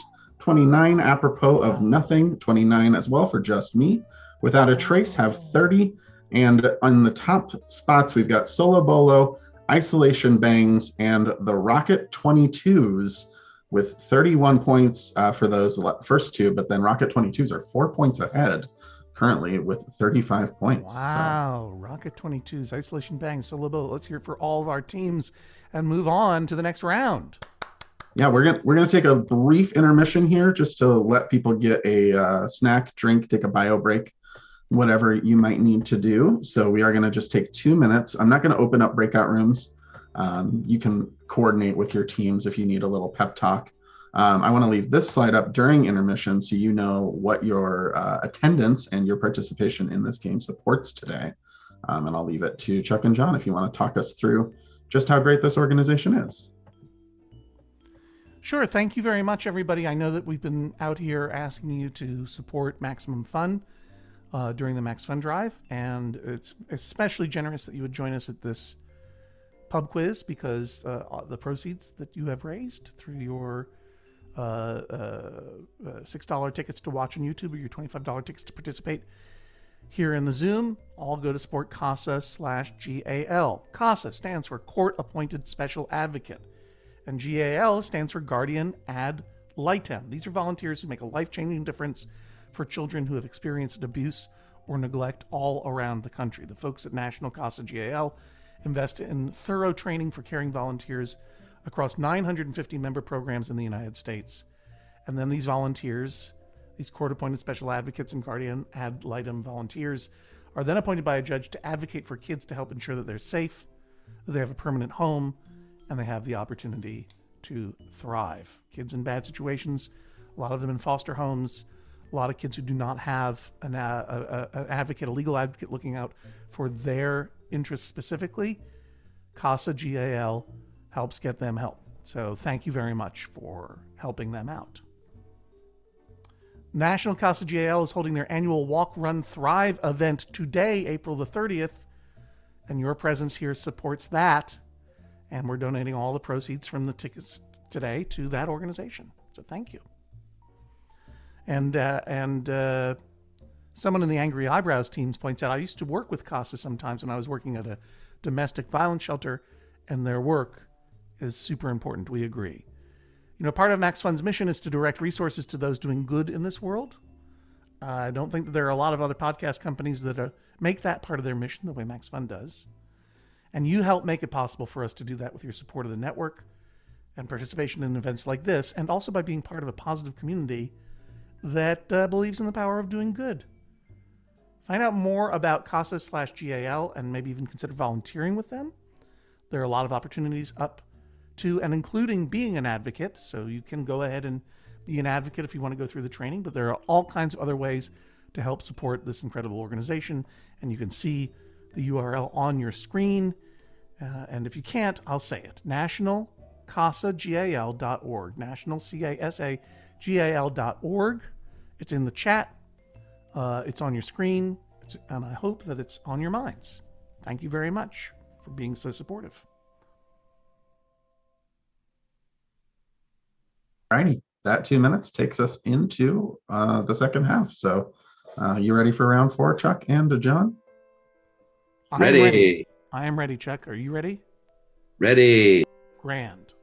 29, apropos of nothing, 29 as well for just me. Without a trace have 30. And on the top spots, we've got Solo Bolo, Isolation Bangs, and the Rocket 22s with 31 points for those first two. But then Rocket 22s are 4 points ahead currently with 35 points. Wow. Rocket 22s, Isolation Bangs, Solo Bolo. Let's hear it for all of our teams and move on to the next round. Yeah, we're gonna take a brief intermission here just to let people get a snack, drink, take a bio break, whatever you might need to do. So we are gonna just take 2 minutes. I'm not gonna open up breakout rooms. You can coordinate with your teams if you need a little pep talk. I want to leave this slide up during intermission so you know what your attendance and your participation in this game supports today. And I'll leave it to Chuck and John if you want to talk us through just how great this organization is. Sure. Thank you very much, everybody. I know that we've been out here asking you to support Maximum Fun during the Max Fun Drive, and it's especially generous that you would join us at this pub quiz because the proceeds that you have raised through your $6 tickets to watch on YouTube or your $25 tickets to participate here in the Zoom all go to support CASA/GAL. CASA stands for Court Appointed Special Advocate, and GAL stands for Guardian Ad Litem. These are volunteers who make a life-changing difference for children who have experienced abuse or neglect all around the country. The folks at National CASA/GAL invest in thorough training for caring volunteers across 950 member programs in the United States. And then these volunteers, these court-appointed special advocates and guardian ad litem volunteers, are then appointed by a judge to advocate for kids to help ensure that they're safe, that they have a permanent home, and they have the opportunity to thrive. Kids in bad situations, a lot of them in foster homes, a lot of kids who do not have an advocate, a legal advocate looking out for their interests specifically, CASA/GAL helps get them help. So thank you very much for helping them out. National CASA/GAL is holding their annual Walk, Run, Thrive event today, April the 30th, and your presence here supports that. And we're donating all the proceeds from the tickets today to that organization. So thank you. And someone in the Angry Eyebrows teams points out, I used to work with CASA sometimes when I was working at a domestic violence shelter, and their work is super important. We agree. You know, part of Max Fun's mission is to direct resources to those doing good in this world. I don't think that there are a lot of other podcast companies that make that part of their mission the way Max Fun does. And you help make it possible for us to do that with your support of the network and participation in events like this, and also by being part of a positive community that believes in the power of doing good. Find out more about CASA/GAL and maybe even consider volunteering with them. There are a lot of opportunities up to and including being an advocate, so you can go ahead and be an advocate if you want to go through the training, but there are all kinds of other ways to help support this incredible organization, and you can see the URL on your screen, and if you can't, I'll say it, nationalcasagal.org, nationalcasagal.org. It's in the chat, it's on your screen, and I hope that it's on your minds. Thank you very much for being so supportive. Alrighty, that 2 minutes takes us into the second half. So you ready for round 4, Chuck and John? Ready. I am ready, Chuck. Are you ready? Ready. Grand.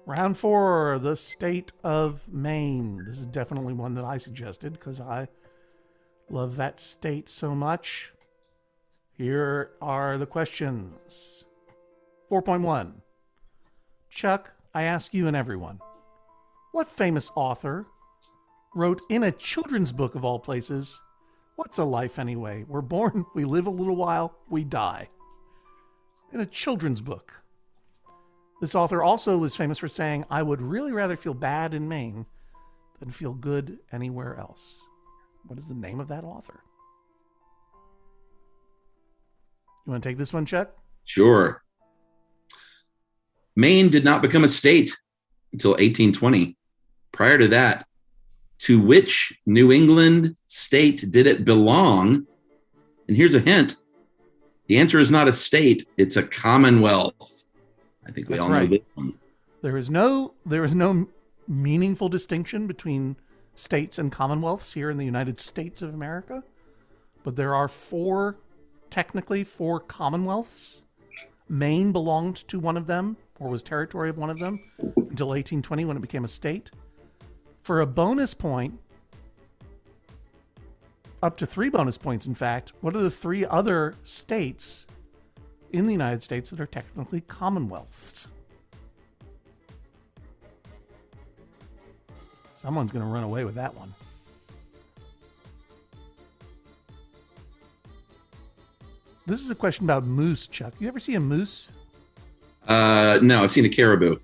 Round 4, the state of Maine. This is definitely one that I suggested because I love that state so much. Here are the questions. 4.1. Chuck, I ask you and everyone, what famous author wrote in a children's book of all places, what's a life anyway? We're born, we live a little while, we die. In a children's book. This author also was famous for saying, I would really rather feel bad in Maine than feel good anywhere else. What is the name of that author? You want to take this one, Chuck? Sure. Maine did not become a state until 1820. Prior to that, to which New England state did it belong? And here's a hint. The answer is not a state, it's a commonwealth. I think we all know this one. There is no meaningful distinction between states and commonwealths here in the United States of America. But there are technically four commonwealths. Maine belonged to one of them, or was territory of one of them, until 1820 when it became a state. For a bonus point, up to 3 bonus points, in fact, what are the 3 other states in the United States that are technically commonwealths? Someone's going to run away with that one. This is a question about moose, Chuck. You ever see a moose? No, I've seen a caribou.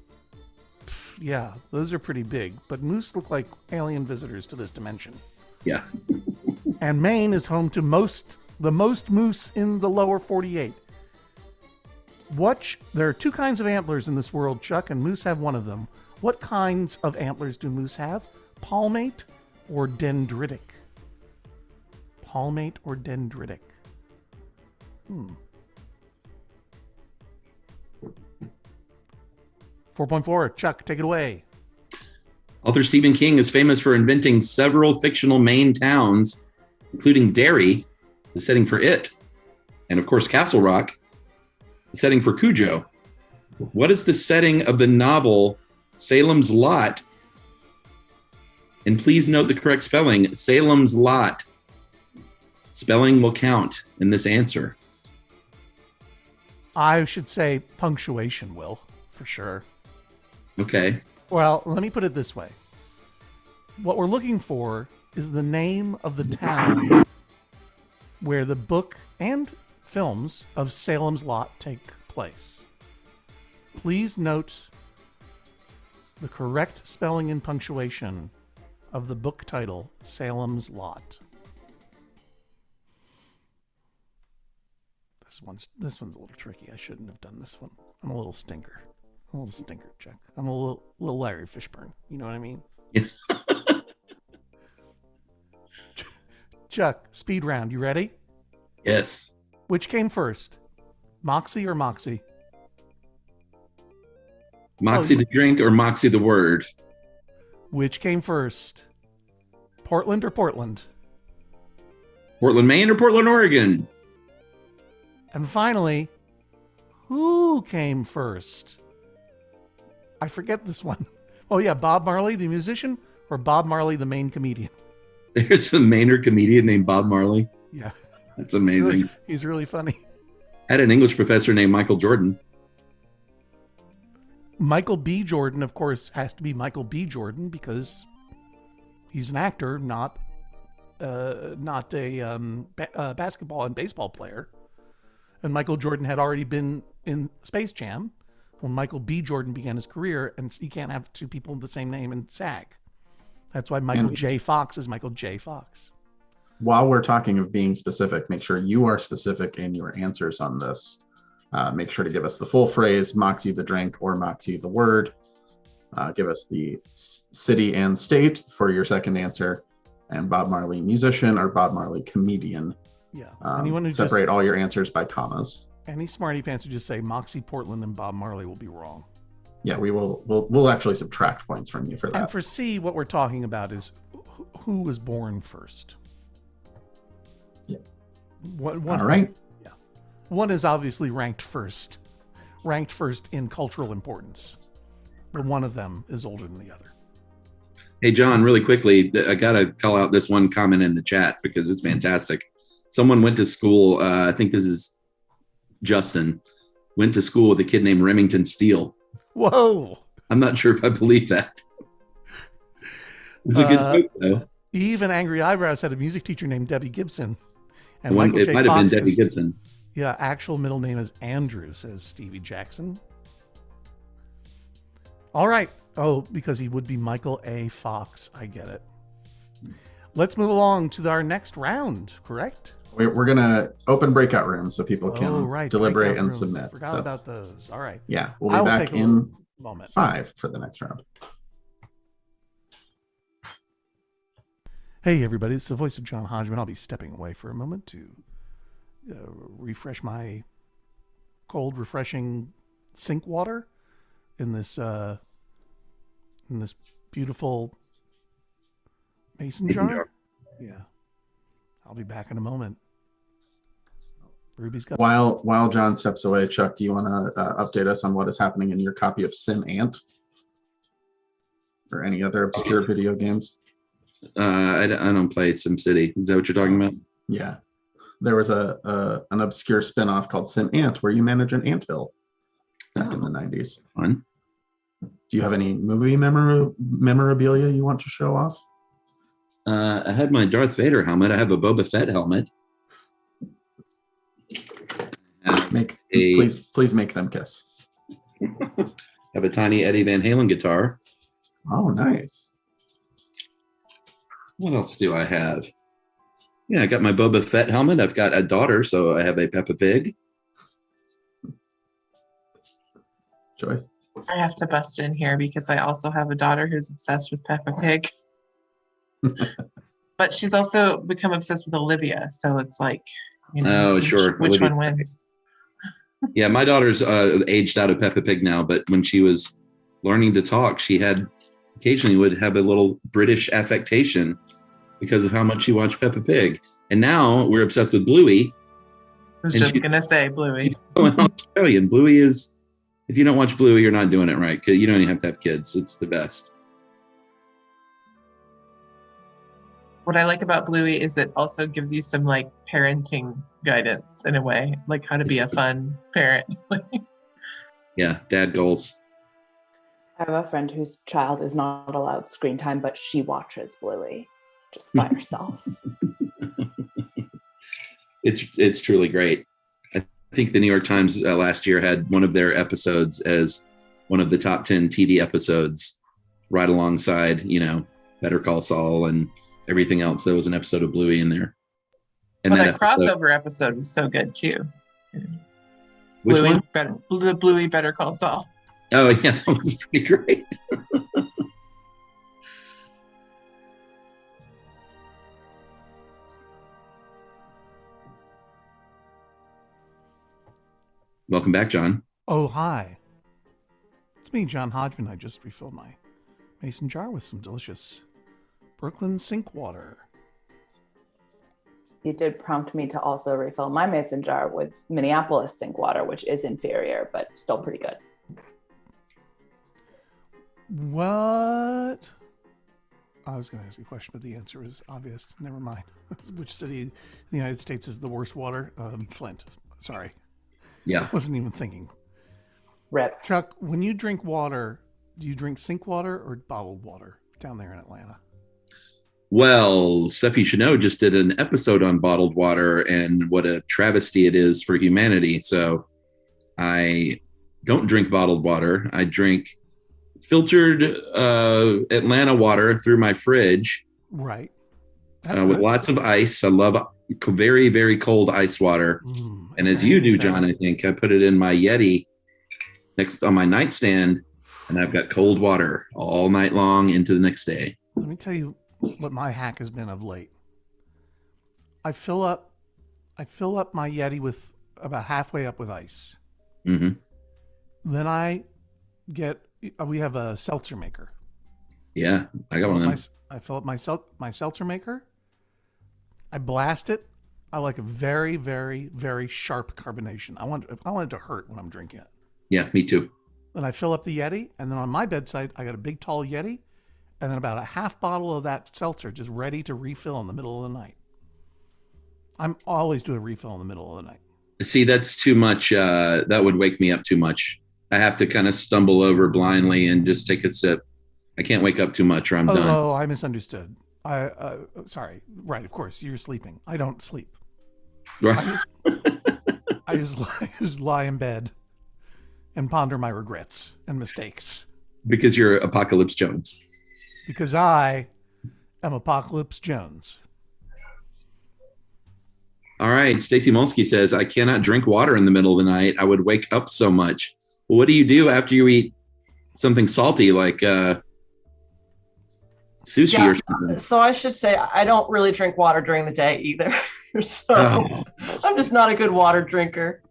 Yeah, those are pretty big, but moose look like alien visitors to this dimension. Yeah. And Maine is home to the most moose in the lower 48. There are 2 kinds of antlers in this world, Chuck, and moose have one of them. What kinds of antlers do moose have? Palmate or dendritic? Palmate or dendritic? 4.4, Chuck, take it away. Author Stephen King is famous for inventing several fictional Maine towns, including Derry, the setting for It, and of course Castle Rock, the setting for Cujo. What is the setting of the novel Salem's Lot? And please note the correct spelling, Salem's Lot. Spelling will count in this answer. I should say punctuation will, for sure. Okay. Well, let me put it this way. What we're looking for is the name of the town where the book and films of Salem's Lot take place. Please note the correct spelling and punctuation of the book title, Salem's Lot. This one's a little tricky. I shouldn't have done this one. I'm a little stinker. Chuck. I'm a little Larry Fishburne. You know what I mean? Yeah. Chuck, speed round. You ready? Yes. Which came first? Moxie or Moxie? Moxie the drink or Moxie the word? Which came first? Portland or Portland? Portland, Maine or Portland, Oregon? And finally, who came first? I forget this one. Oh yeah, Bob Marley, the musician, or Bob Marley, the main comedian? There's a Mainer comedian named Bob Marley. Yeah. That's amazing. He's really funny. I had an English professor named Michael Jordan. Michael B. Jordan, of course, has to be Michael B. Jordan because he's an actor, not a basketball and baseball player. And Michael Jordan had already been in Space Jam when Michael B. Jordan began his career, and you can't have 2 people with the same name in SAG. That's why Michael J. Fox is Michael J. Fox. While we're talking of being specific, make sure you are specific in your answers on this. Make sure to give us the full phrase, Moxie the drink or Moxie the word. Give us the city and state for your second answer, and Bob Marley musician or Bob Marley comedian. Yeah. Anyone who separate all your answers by commas. Any smarty pants who just say Moxie, Portland, and Bob Marley will be wrong. Yeah, we'll actually subtract points from you for that. And for C, what we're talking about is who was born first. Yeah. All right. Yeah. One is obviously ranked first in cultural importance, but one of them is older than the other. Hey, John, really quickly, I got to call out this one comment in the chat because it's fantastic. Someone went to school, I think this is Justin, went to school with a kid named Remington Steele. Whoa. I'm not sure if I believe that. It's a good joke, though. Even Angry Eyebrows had a music teacher named Debbie Gibson. And it might have been Debbie Gibson. Yeah, actual middle name is Andrew, says Stevie Jackson. All right. Oh, because he would be Michael A. Fox. I get it. Let's move along to our next round, correct? We're going to open breakout rooms so people can deliberate and rooms. submit. Forgot about those. All right. Yeah, we'll be back in 5 for the next round. Hey, everybody. It's the voice of John Hodgman. I'll be stepping away for a moment to refresh my cold, refreshing sink water in this beautiful mason jar? Yeah. I'll be back in a moment. Ruby's got. While John steps away, Chuck, do you want to update us on what is happening in your copy of Sim Ant or any other obscure video games? I don't play SimCity. Is that what you're talking about? Yeah, there was an obscure spin-off called Sim Ant where you manage an anthill back in the 90s. Fun. Do you have any movie memorabilia you want to show off? I had my Darth Vader helmet. I have a Boba Fett helmet. Please make them kiss. Have a tiny Eddie Van Halen guitar. Oh, nice. What else do I have? Yeah, I got my Boba Fett helmet. I've got a daughter, so I have a Peppa Pig. Joyce? I have to bust in here because I also have a daughter who's obsessed with Peppa Pig. But she's also become obsessed with Olivia, so it's like, sure. Which one wins? Yeah, my daughter's aged out of Peppa Pig now, but when she was learning to talk, she occasionally would have a little British affectation because of how much she watched Peppa Pig. And now we're obsessed with Bluey. I was just going to say Bluey. Australian. Bluey is, if you don't watch Bluey, you're not doing it right, because you don't even have to have kids. It's the best. What I like about Bluey is it also gives you some like parenting guidance in a way, like how to be a fun parent. Yeah, dad goals. I have a friend whose child is not allowed screen time, but she watches Bluey just by herself. It's truly great. I think the New York Times last year had one of their episodes as one of the top 10 TV episodes, right alongside, Better Call Saul and everything else. There was an episode of Bluey in there. And that crossover episode was so good too. Which Bluey, one? The Bluey Better Call Saul. Oh yeah, that was pretty great. Welcome back, John. Oh, hi. It's me, John Hodgman. I just refilled my mason jar with some delicious Brooklyn sink water. You did prompt me to also refill my mason jar with Minneapolis sink water, which is inferior, but still pretty good. What? I was going to ask you a question, but the answer is obvious. Never mind. Which city in the United States is the worst water? Flint. Sorry. Yeah. I wasn't even thinking. Rip. Chuck, when you drink water, do you drink sink water or bottled water down there in Atlanta? Well, Steph, you should know, just did an episode on bottled water and what a travesty it is for humanity. So I don't drink bottled water. I drink filtered Atlanta water through my fridge. Right. With lots of ice. I love very, very cold ice water. And as you do, John, I think I put it in my Yeti next on my nightstand, and I've got cold water all night long into the next day. Let me tell you what my hack has been of late. I fill up my Yeti with about halfway up with ice. Mm-hmm. Then we have a seltzer maker. Yeah, I got one of them. I fill up my seltzer maker. I blast it. I like a very, very, very sharp carbonation. I want it to hurt when I'm drinking it. Yeah, me too. Then I fill up the Yeti, and then on my bedside, I got a big, tall Yeti, and then about a half bottle of that seltzer just ready to refill in the middle of the night. I'm always doing a refill in the middle of the night. See, that's too much. That would wake me up too much. I have to kind of stumble over blindly and just take a sip. I can't wake up too much or I'm done. Oh, I misunderstood. Sorry. Right, of course. You're sleeping. I don't sleep. Right. I just lie in bed and ponder my regrets and mistakes. Because you're Apocalypse Jones. Because I am Apocalypse Jones. All right. Stacy Molsky says, I cannot drink water in the middle of the night. I would wake up so much. Well, what do you do after you eat something salty like sushi or something? So I should say I don't really drink water during the day either. I'm just not a good water drinker.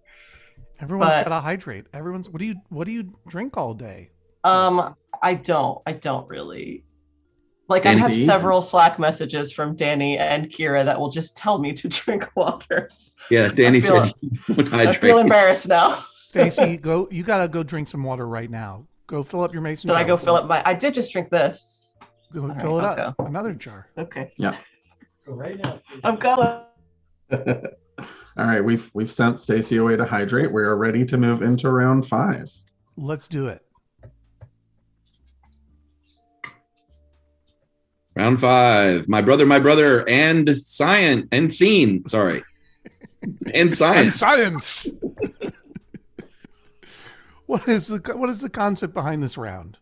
Everyone's got to hydrate. What do you drink all day? I don't really. Like, I have Danny? several Slack messages from Danny and Kira that will just tell me to drink water. Yeah, Danny said don't I hydrate. feel embarrassed now. Stacy, go. You gotta go drink some water right now. Go fill up your mason Did jar. I go fill up my? I did just drink this. Go All fill right, it I'll up. Another jar. Okay. Yeah. Go right now. I'm going. All right, we've sent Stacy away to hydrate. We are ready to move into round 5. Let's do it. Round 5. My brother, and science and scene. Sorry, and science. Science. What is the concept behind this round?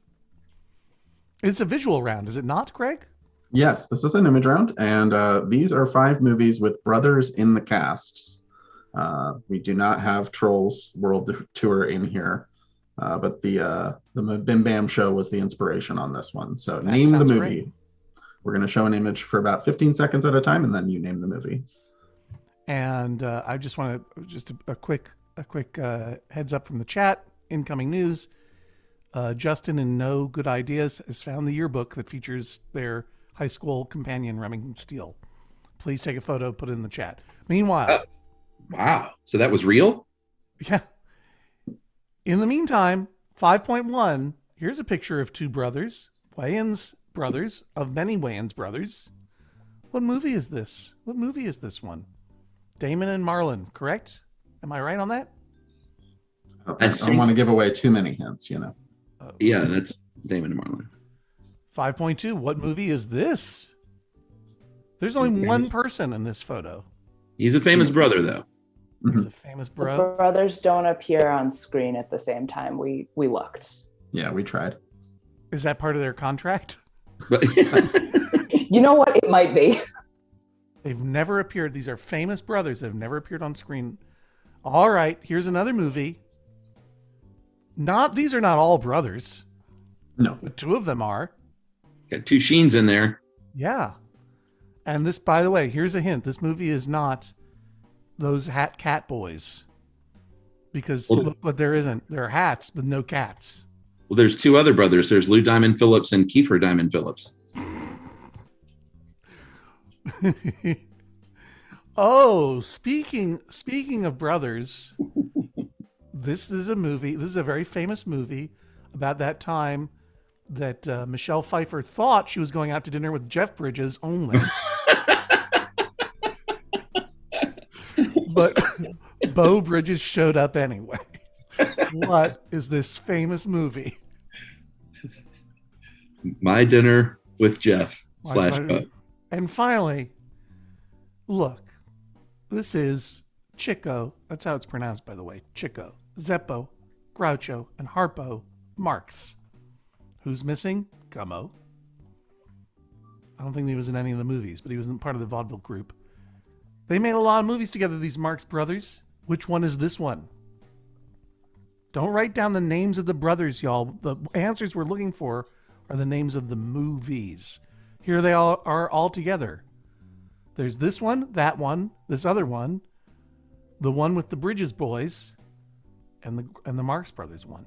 It's a visual round, is it not, Greg? Yes, this is an image round, and these are 5 movies with brothers in the casts. We do not have Trolls World Tour in here, but the Bim Bam Show was the inspiration on this one. So That name the sounds movie. great. We're going to show an image for about 15 seconds at a time, and then you name the movie. And I just want to a quick heads up from the chat. Incoming news. Justin and No Good Ideas has found the yearbook that features their high school companion Remington Steele. Please take a photo, put it in the chat. Meanwhile, Wow. So that was real? yeah. In the meantime, 5.1. Here's a picture of 2 brothers, Wayans brothers, of many Wayans brothers. What movie is this? What movie is this one? Damon and Marlon, correct? Am I right on that? I don't want to give away too many hints, you know. Yeah, that's Damon and Marlon. 5.2. What movie is this? There's only one person in this photo. He's a famous brother, though. He's a famous The bro. brothers don't appear on screen at the same time. We looked. Yeah, we tried. Is that part of their contract? But You know what? It might be. They've never appeared. These are famous brothers that have never appeared on screen. All right, here's another movie. These are not all brothers, No. but 2 of them are. got 2 Sheens in there. Yeah. And this, by the way, here's a hint. This movie is not those cat boys. Because look what there isn't. There are hats, but no cats. Well, there's 2 other brothers. There's Lou Diamond Phillips and Kiefer Diamond Phillips. Oh, speaking of brothers, this is a very famous movie about that time that Michelle Pfeiffer thought she was going out to dinner with Jeff Bridges only. But Beau Bridges showed up anyway. What is this famous movie? My Dinner with Jeff / Beau. And finally, look, this is Chico. That's how it's pronounced, by the way. Chico, Zeppo, Groucho, and Harpo Marx. Who's missing? Gummo. I don't think he was in any of the movies, but he was in part of the vaudeville group. They made a lot of movies together, these Marx brothers. Which one is this one? Don't write down the names of the brothers, y'all. The answers we're looking for are the names of the movies. Here they all are all together. There's this one, that one, this other one, the one with the Bridges boys, and the Marx Brothers one.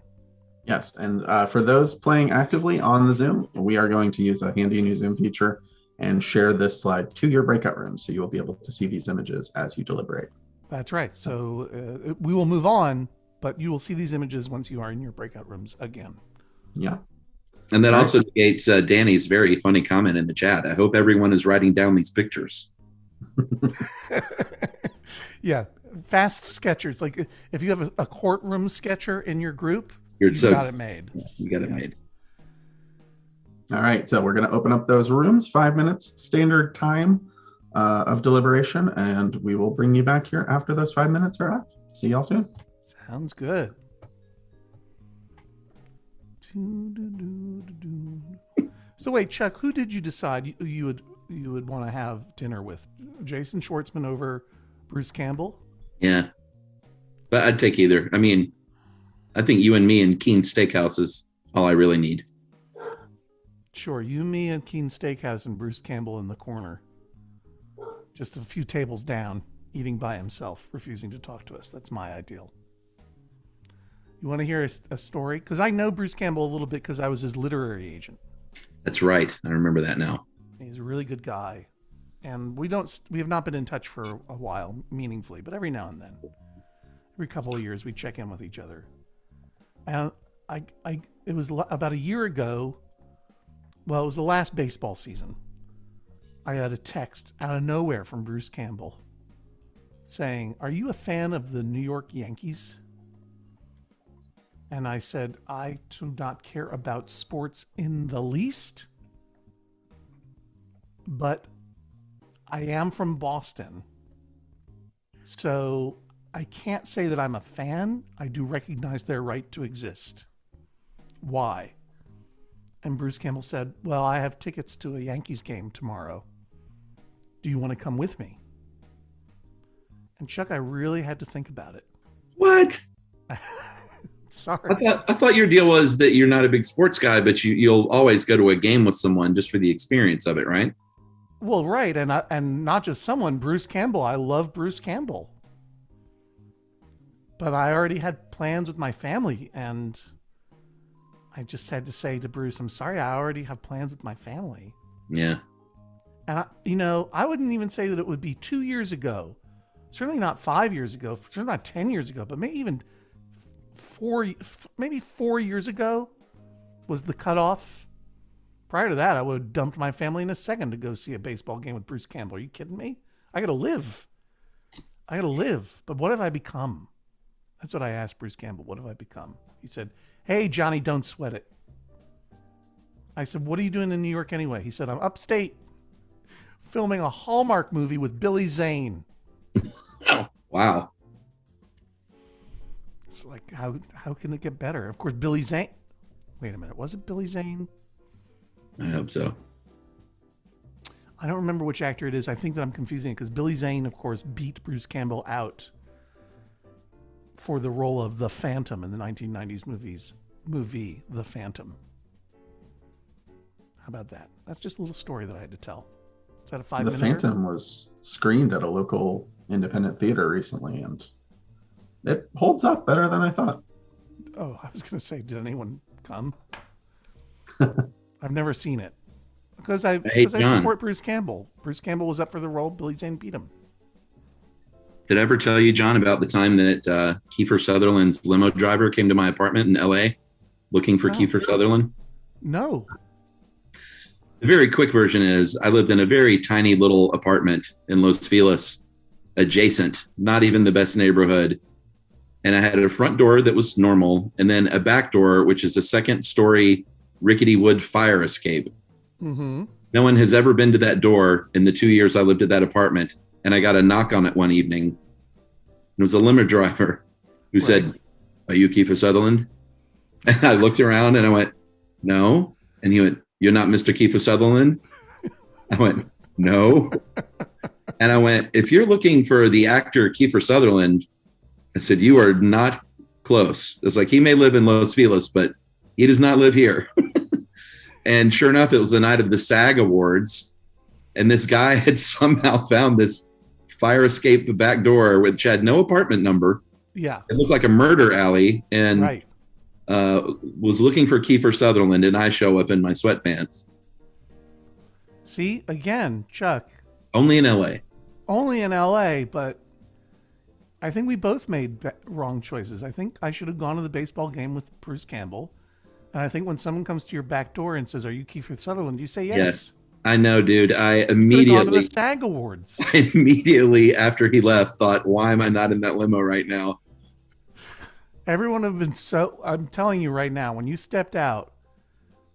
Yes, and for those playing actively on the Zoom, we are going to use a handy new Zoom feature and share this slide to your breakout room, so you will be able to see these images as you deliberate. That's right. So we will move on, but you will see these images once you are in your breakout rooms again. Yeah. And that also negates Danny's very funny comment in the chat. I hope everyone is writing down these pictures. Yeah, fast sketchers. Like if you have a courtroom sketcher in your group, You've got it made. You got it made. All right, so we're going to open up those rooms, 5 minutes standard time of deliberation, and we will bring you back here after those 5 minutes are up. See y'all soon. Sounds good. So wait, Chuck, who did you decide you would want to have dinner with? Jason Schwartzman over Bruce Campbell? Yeah. But I'd take either. I mean, I think you and me and Keen's Steakhouse is all I really need. Sure, you, me, and Keen Steakhouse and Bruce Campbell in the corner. Just a few tables down, eating by himself, refusing to talk to us. That's my ideal. You want to hear a story? Because I know Bruce Campbell a little bit because I was his literary agent. That's right. I remember that now. He's a really good guy. And we have not been in touch for a while meaningfully, but every now and then, every couple of years, we check in with each other. And it was about a year ago. Well, it was the last baseball season. I got a text out of nowhere from Bruce Campbell saying, "Are you a fan of the New York Yankees?" And I said, "I do not care about sports in the least, but I am from Boston, so I can't say that I'm a fan. I do recognize their right to exist. Why?" And Bruce Campbell said, "Well, I have tickets to a Yankees game tomorrow. Do you want to come with me?" And Chuck, I really had to think about it. What? Sorry. I thought your deal was that you're not a big sports guy, but you'll always go to a game with someone just for the experience of it, right? Well, right, and not just someone, Bruce Campbell. I love Bruce Campbell. But I already had plans with my family, and I just had to say to Bruce, "I'm sorry, I already have plans with my family." Yeah. And, I wouldn't even say that it would be 2 years ago. Certainly not 5 years ago. Certainly not 10 years ago. But maybe even 4 years ago was the cutoff. Prior to that, I would have dumped my family in a second to go see a baseball game with Bruce Campbell. Are you kidding me? I got to live. But what have I become? That's what I asked Bruce Campbell. What have I become? He said, "Hey, Johnny, don't sweat it." I said, "What are you doing in New York anyway?" He said, "I'm upstate filming a Hallmark movie with Billy Zane." Oh, wow. It's like, how can it get better? Of course, Billy Zane. Wait a minute. Was it Billy Zane? I hope so. I don't remember which actor it is. I think that I'm confusing it because Billy Zane, of course, beat Bruce Campbell out for the role of the Phantom in the 1990s movie The Phantom. How about that? That's just a little story that I had to tell. Is that a 5-minute? The Phantom was screened at a local independent theater recently, and it holds up better than I thought. Oh, I was going to say, did anyone come? I've never seen it because I support Bruce Campbell. Bruce Campbell was up for the role. Billy Zane beat him. Did I ever tell you, John, about the time that Kiefer Sutherland's limo driver came to my apartment in L.A. looking for Kiefer Sutherland? No. The very quick version is I lived in a very tiny little apartment in Los Feliz, adjacent, not even the best neighborhood. And I had a front door that was normal, and then a back door, which is a second-story rickety wood fire escape. Mm-hmm. No one has ever been to that door in the 2 years I lived at that apartment. And I got a knock on it one evening. It was a limo driver who said, "Are you Kiefer Sutherland?" And I looked around and I went, "No." And he went, "You're not Mr. Kiefer Sutherland?" I went, "No." And I went, "If you're looking for the actor Kiefer Sutherland," I said, "you are not close." It's like, he may live in Los Feliz, but he does not live here. And sure enough, it was the night of the SAG Awards. And this guy had somehow found this fire escape back door, which had no apartment number. Yeah. It looked like a murder alley, and was looking for Kiefer Sutherland, and I show up in my sweatpants. See, again, Chuck. Only in LA. Only in LA, but I think we both made wrong choices. I think I should have gone to the baseball game with Bruce Campbell. And I think when someone comes to your back door and says, "Are you Kiefer Sutherland?" you say yes. I know, dude. I gone to immediately the SAG Awards. I immediately after he left thought, why am I not in that limo right now? Everyone have been so. I'm telling you right now, when you stepped out,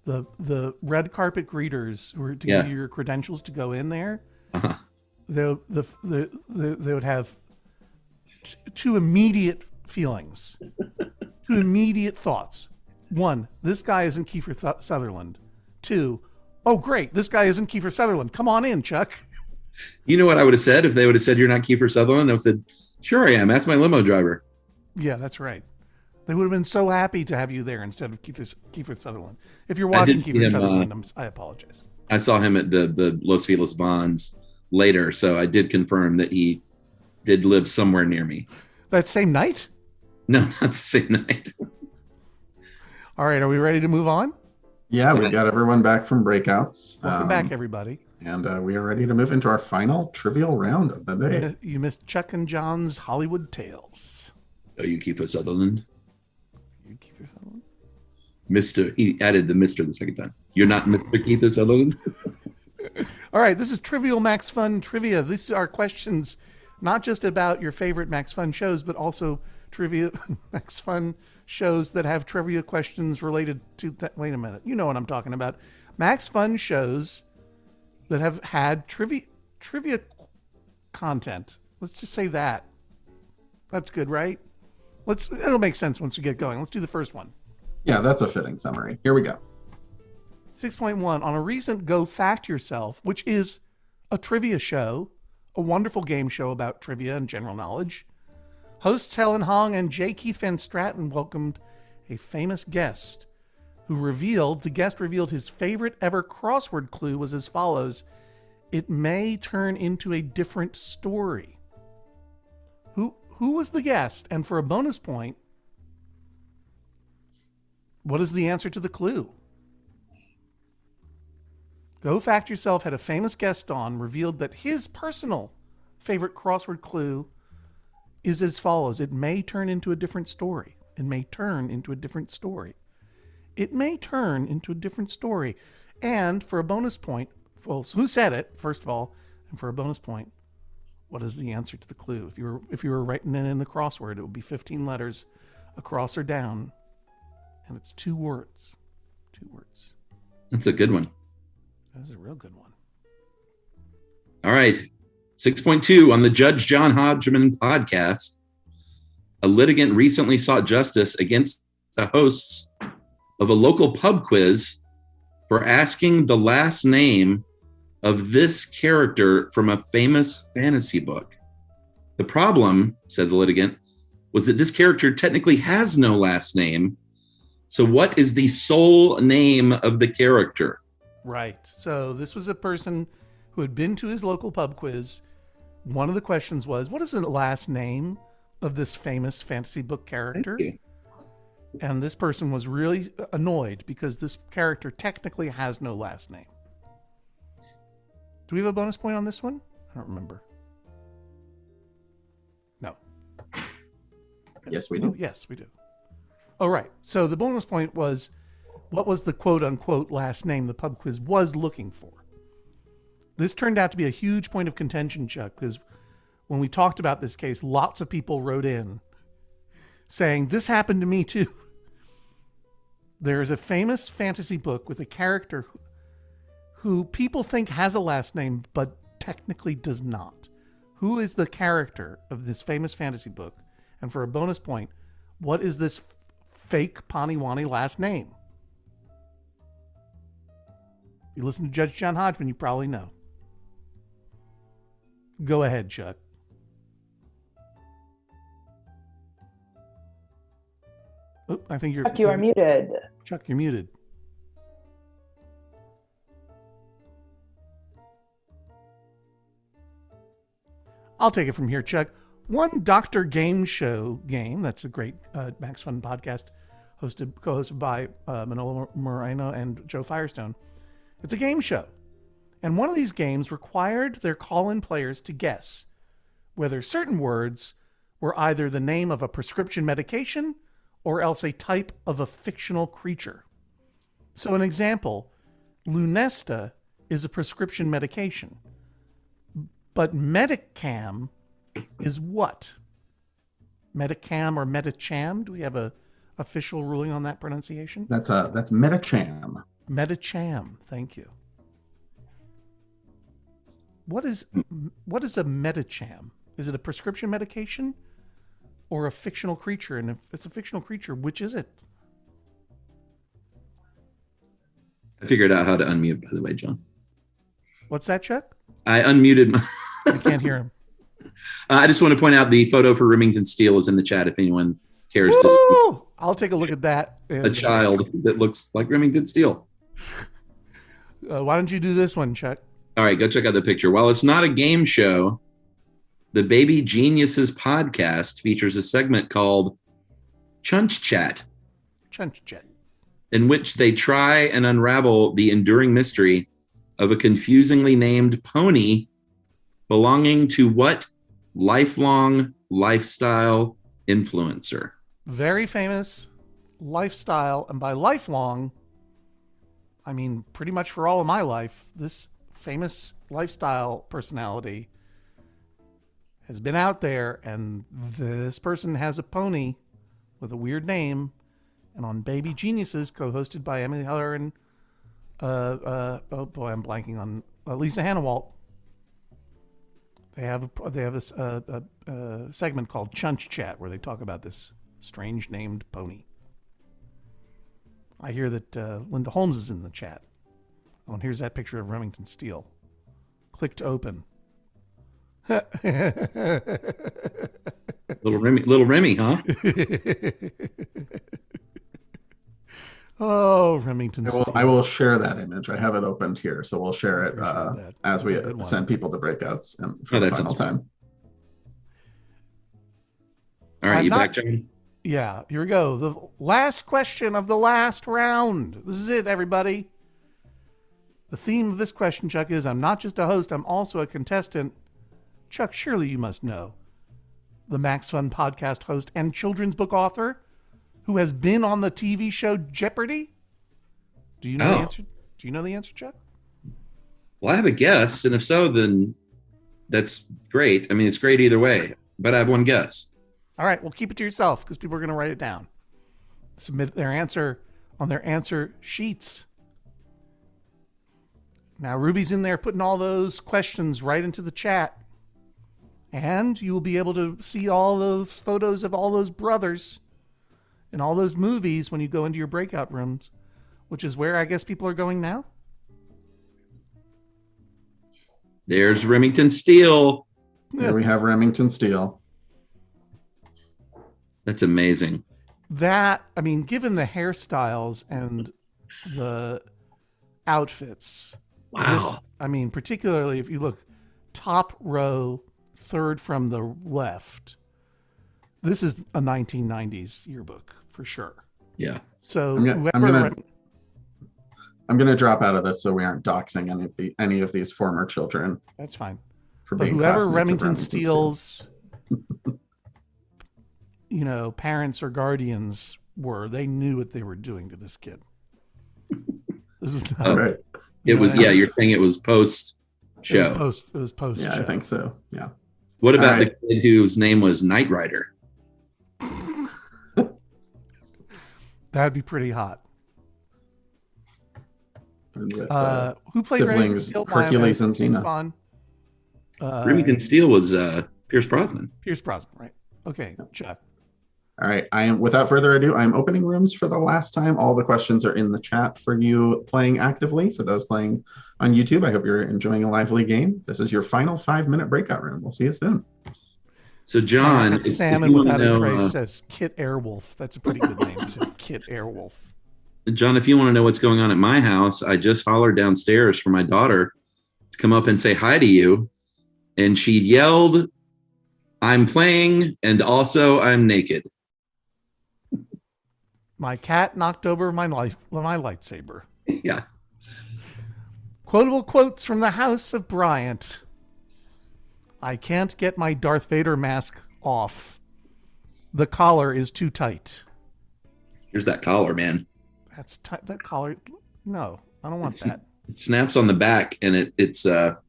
the red carpet greeters who were to give you your credentials to go in there, they would have two immediate feelings, two immediate thoughts. One, this guy isn't Kiefer Sutherland. Two, oh great, this guy isn't Kiefer Sutherland. Come on in, Chuck. You know what I would have said if they would have said, "You're not Kiefer Sutherland"? I would have said, "Sure I am. That's my limo driver." Yeah, that's right. They would have been so happy to have you there instead of Kiefer Sutherland. If you're watching Kiefer Sutherland, I apologize. I saw him at the Los Feliz Bonds later, so I did confirm that he did live somewhere near me. That same night? No, not the same night. All right, are we ready to move on? Yeah, we got everyone back from breakouts. Welcome back, everybody. And we are ready to move into our final trivial round of the day. You missed Chuck and John's Hollywood Tales. Oh, you Kiefer Sutherland. You Kiefer Sutherland? Mr. He added the Mr. the second time. You're not Mr. Kiefer Sutherland? All right, this is Trivial MaxFun Trivia. These are questions not just about your favorite MaxFun shows, but also trivia MaxFun shows that have trivia questions related to that. Wait a minute. You know what I'm talking about. MaxFun shows that have had trivia content. Let's just say that. That's good, right? It'll make sense once we get going. Let's do the first one. Yeah, that's a fitting summary. Here we go. 6.1, on a recent Go Fact Yourself, which is a trivia show, a wonderful game show about trivia and general knowledge, hosts Helen Hong and J. Keith Van Straten welcomed a famous guest the guest revealed his favorite ever crossword clue was as follows: it may turn into a different story. Who was the guest? And for a bonus point, what is the answer to the clue? Go Fact Yourself had a famous guest on, revealed that his personal favorite crossword clue is as follows: it may turn into a different story. It may turn into a different story. It may turn into a different story. And for a bonus point, well, so who said it, first of all? And for a bonus point, what is the answer to the clue? If you were writing it in the crossword, it would be 15 letters, across or down, and it's 2 words. 2 words. That's a good one. That's a real good one. All right. 6.2, on the Judge John Hodgman podcast, a litigant recently sought justice against the hosts of a local pub quiz for asking the last name of this character from a famous fantasy book. The problem, said the litigant, was that this character technically has no last name. So what is the sole name of the character? Right. So this was a person who had been to his local pub quiz. One of the questions was, what is the last name of this famous fantasy book character? And this person was really annoyed because this character technically has no last name. Do we have a bonus point on this one? I don't remember. No. Yes, we do. Yes, we do. All right. So the bonus point was, what was the quote-unquote last name the pub quiz was looking for? This turned out to be a huge point of contention, Chuck, because when we talked about this case, lots of people wrote in saying, this happened to me too. There is a famous fantasy book with a character who people think has a last name, but technically does not. Who is the character of this famous fantasy book? And for a bonus point, what is this fake Paniwani last name? If you listen to Judge John Hodgman, you probably know. Go ahead, Chuck. Oh, I think Chuck, you are muted. Chuck, you're muted. I'll take it from here, Chuck. One Dr. Game Show game, that's a great MaxFun podcast, co-hosted by Manolo Moreno and Joe Firestone. It's a game show. And one of these games required their call-in players to guess whether certain words were either the name of a prescription medication or else a type of a fictional creature. So an example, Lunesta is a prescription medication, but Medicam is what? Medicam or Metacham? Do we have a official ruling on that pronunciation? That's Metacham. Metacham, thank you. What is a Metacham? Is it a prescription medication or a fictional creature? And if it's a fictional creature, which is it? I figured out how to unmute, by the way, John. What's that, Chuck? I unmuted my... I can't hear him. I just want to point out the photo for Remington Steele is in the chat if anyone cares to see I'll take a look at that. a child that looks like Remington Steele. Why don't you do this one, Chuck? All right, go check out the picture. While it's not a game show, the Baby Geniuses podcast features a segment called Chunch Chat. Chunch Chat. in which they try and unravel the enduring mystery of a confusingly named pony belonging to what lifelong lifestyle influencer? Very famous lifestyle, and by lifelong, I mean pretty much for all of my life. This famous lifestyle personality has been out there, and this person has a pony with a weird name, and on Baby Geniuses, co-hosted by Emily Heller and oh boy, I'm blanking on Lisa Hannawalt. They have a segment called Chunch Chat where they talk about this strange named pony. I hear that Linda Holmes is in the chat. Oh, and here's that picture of Remington Steele. Click to open. Little Remy, huh? Oh, Remington Steele. I will share that image. I have it opened here, so we'll share it as we send people to breakouts and for the final time. All right, you back, John? Yeah, here we go. The last question of the last round. This is it, everybody. The theme of this question, Chuck, is I'm not just a host, I'm also a contestant. Chuck, surely you must know. The MaxFun podcast host and children's book author who has been on the TV show Jeopardy? Do you know the answer? Do you know the answer, Chuck? Well, I have a guess, and if so, then that's great. I mean, it's great either way, but I have one guess. All right, well, keep it to yourself because people are going to write it down. Submit their answer on their answer sheets. Now, Ruby's in there putting all those questions right into the chat. And you will be able to see all those photos of all those brothers in all those movies when you go into your breakout rooms, which is where I guess people are going now. There's Remington Steele. There we have Remington Steele. That's amazing. That, I mean, given the hairstyles and the outfits. Wow. I mean, particularly if you look top row, third from the left, this is a 1990s yearbook for sure. Yeah. So I'm gonna drop out of this so we aren't doxing any of these former children. That's fine. But whoever Remington Steele's parents or guardians were, they knew what they were doing to this kid. This was not, right. It was you're saying it was post show. It was post yeah, show. I think so. Yeah. What about the kid whose name was Knight Rider? That'd be pretty hot. Who played siblings Hercules and Xena? Remington Steele was Pierce Brosnan. Pierce Brosnan, right? Okay, Chuck. All right. Without further ado, I'm opening rooms for the last time. All the questions are in the chat for you playing actively. For those playing on YouTube, I hope you're enjoying a lively game. This is your final 5-minute breakout room. We'll see you soon. So, John, Salmon Without a Trace says Kit Airwolf. That's a pretty good name too. Kit Airwolf. John, if you want to know what's going on at my house, I just hollered downstairs for my daughter to come up and say hi to you. And she yelled, "I'm playing, and also I'm naked." My cat knocked over my lightsaber. Yeah. Quotable quotes from the House of Bryant. I can't get my Darth Vader mask off. The collar is too tight. Here's that collar, man. That's tight. That collar. No, I don't want that. It snaps on the back, and it's that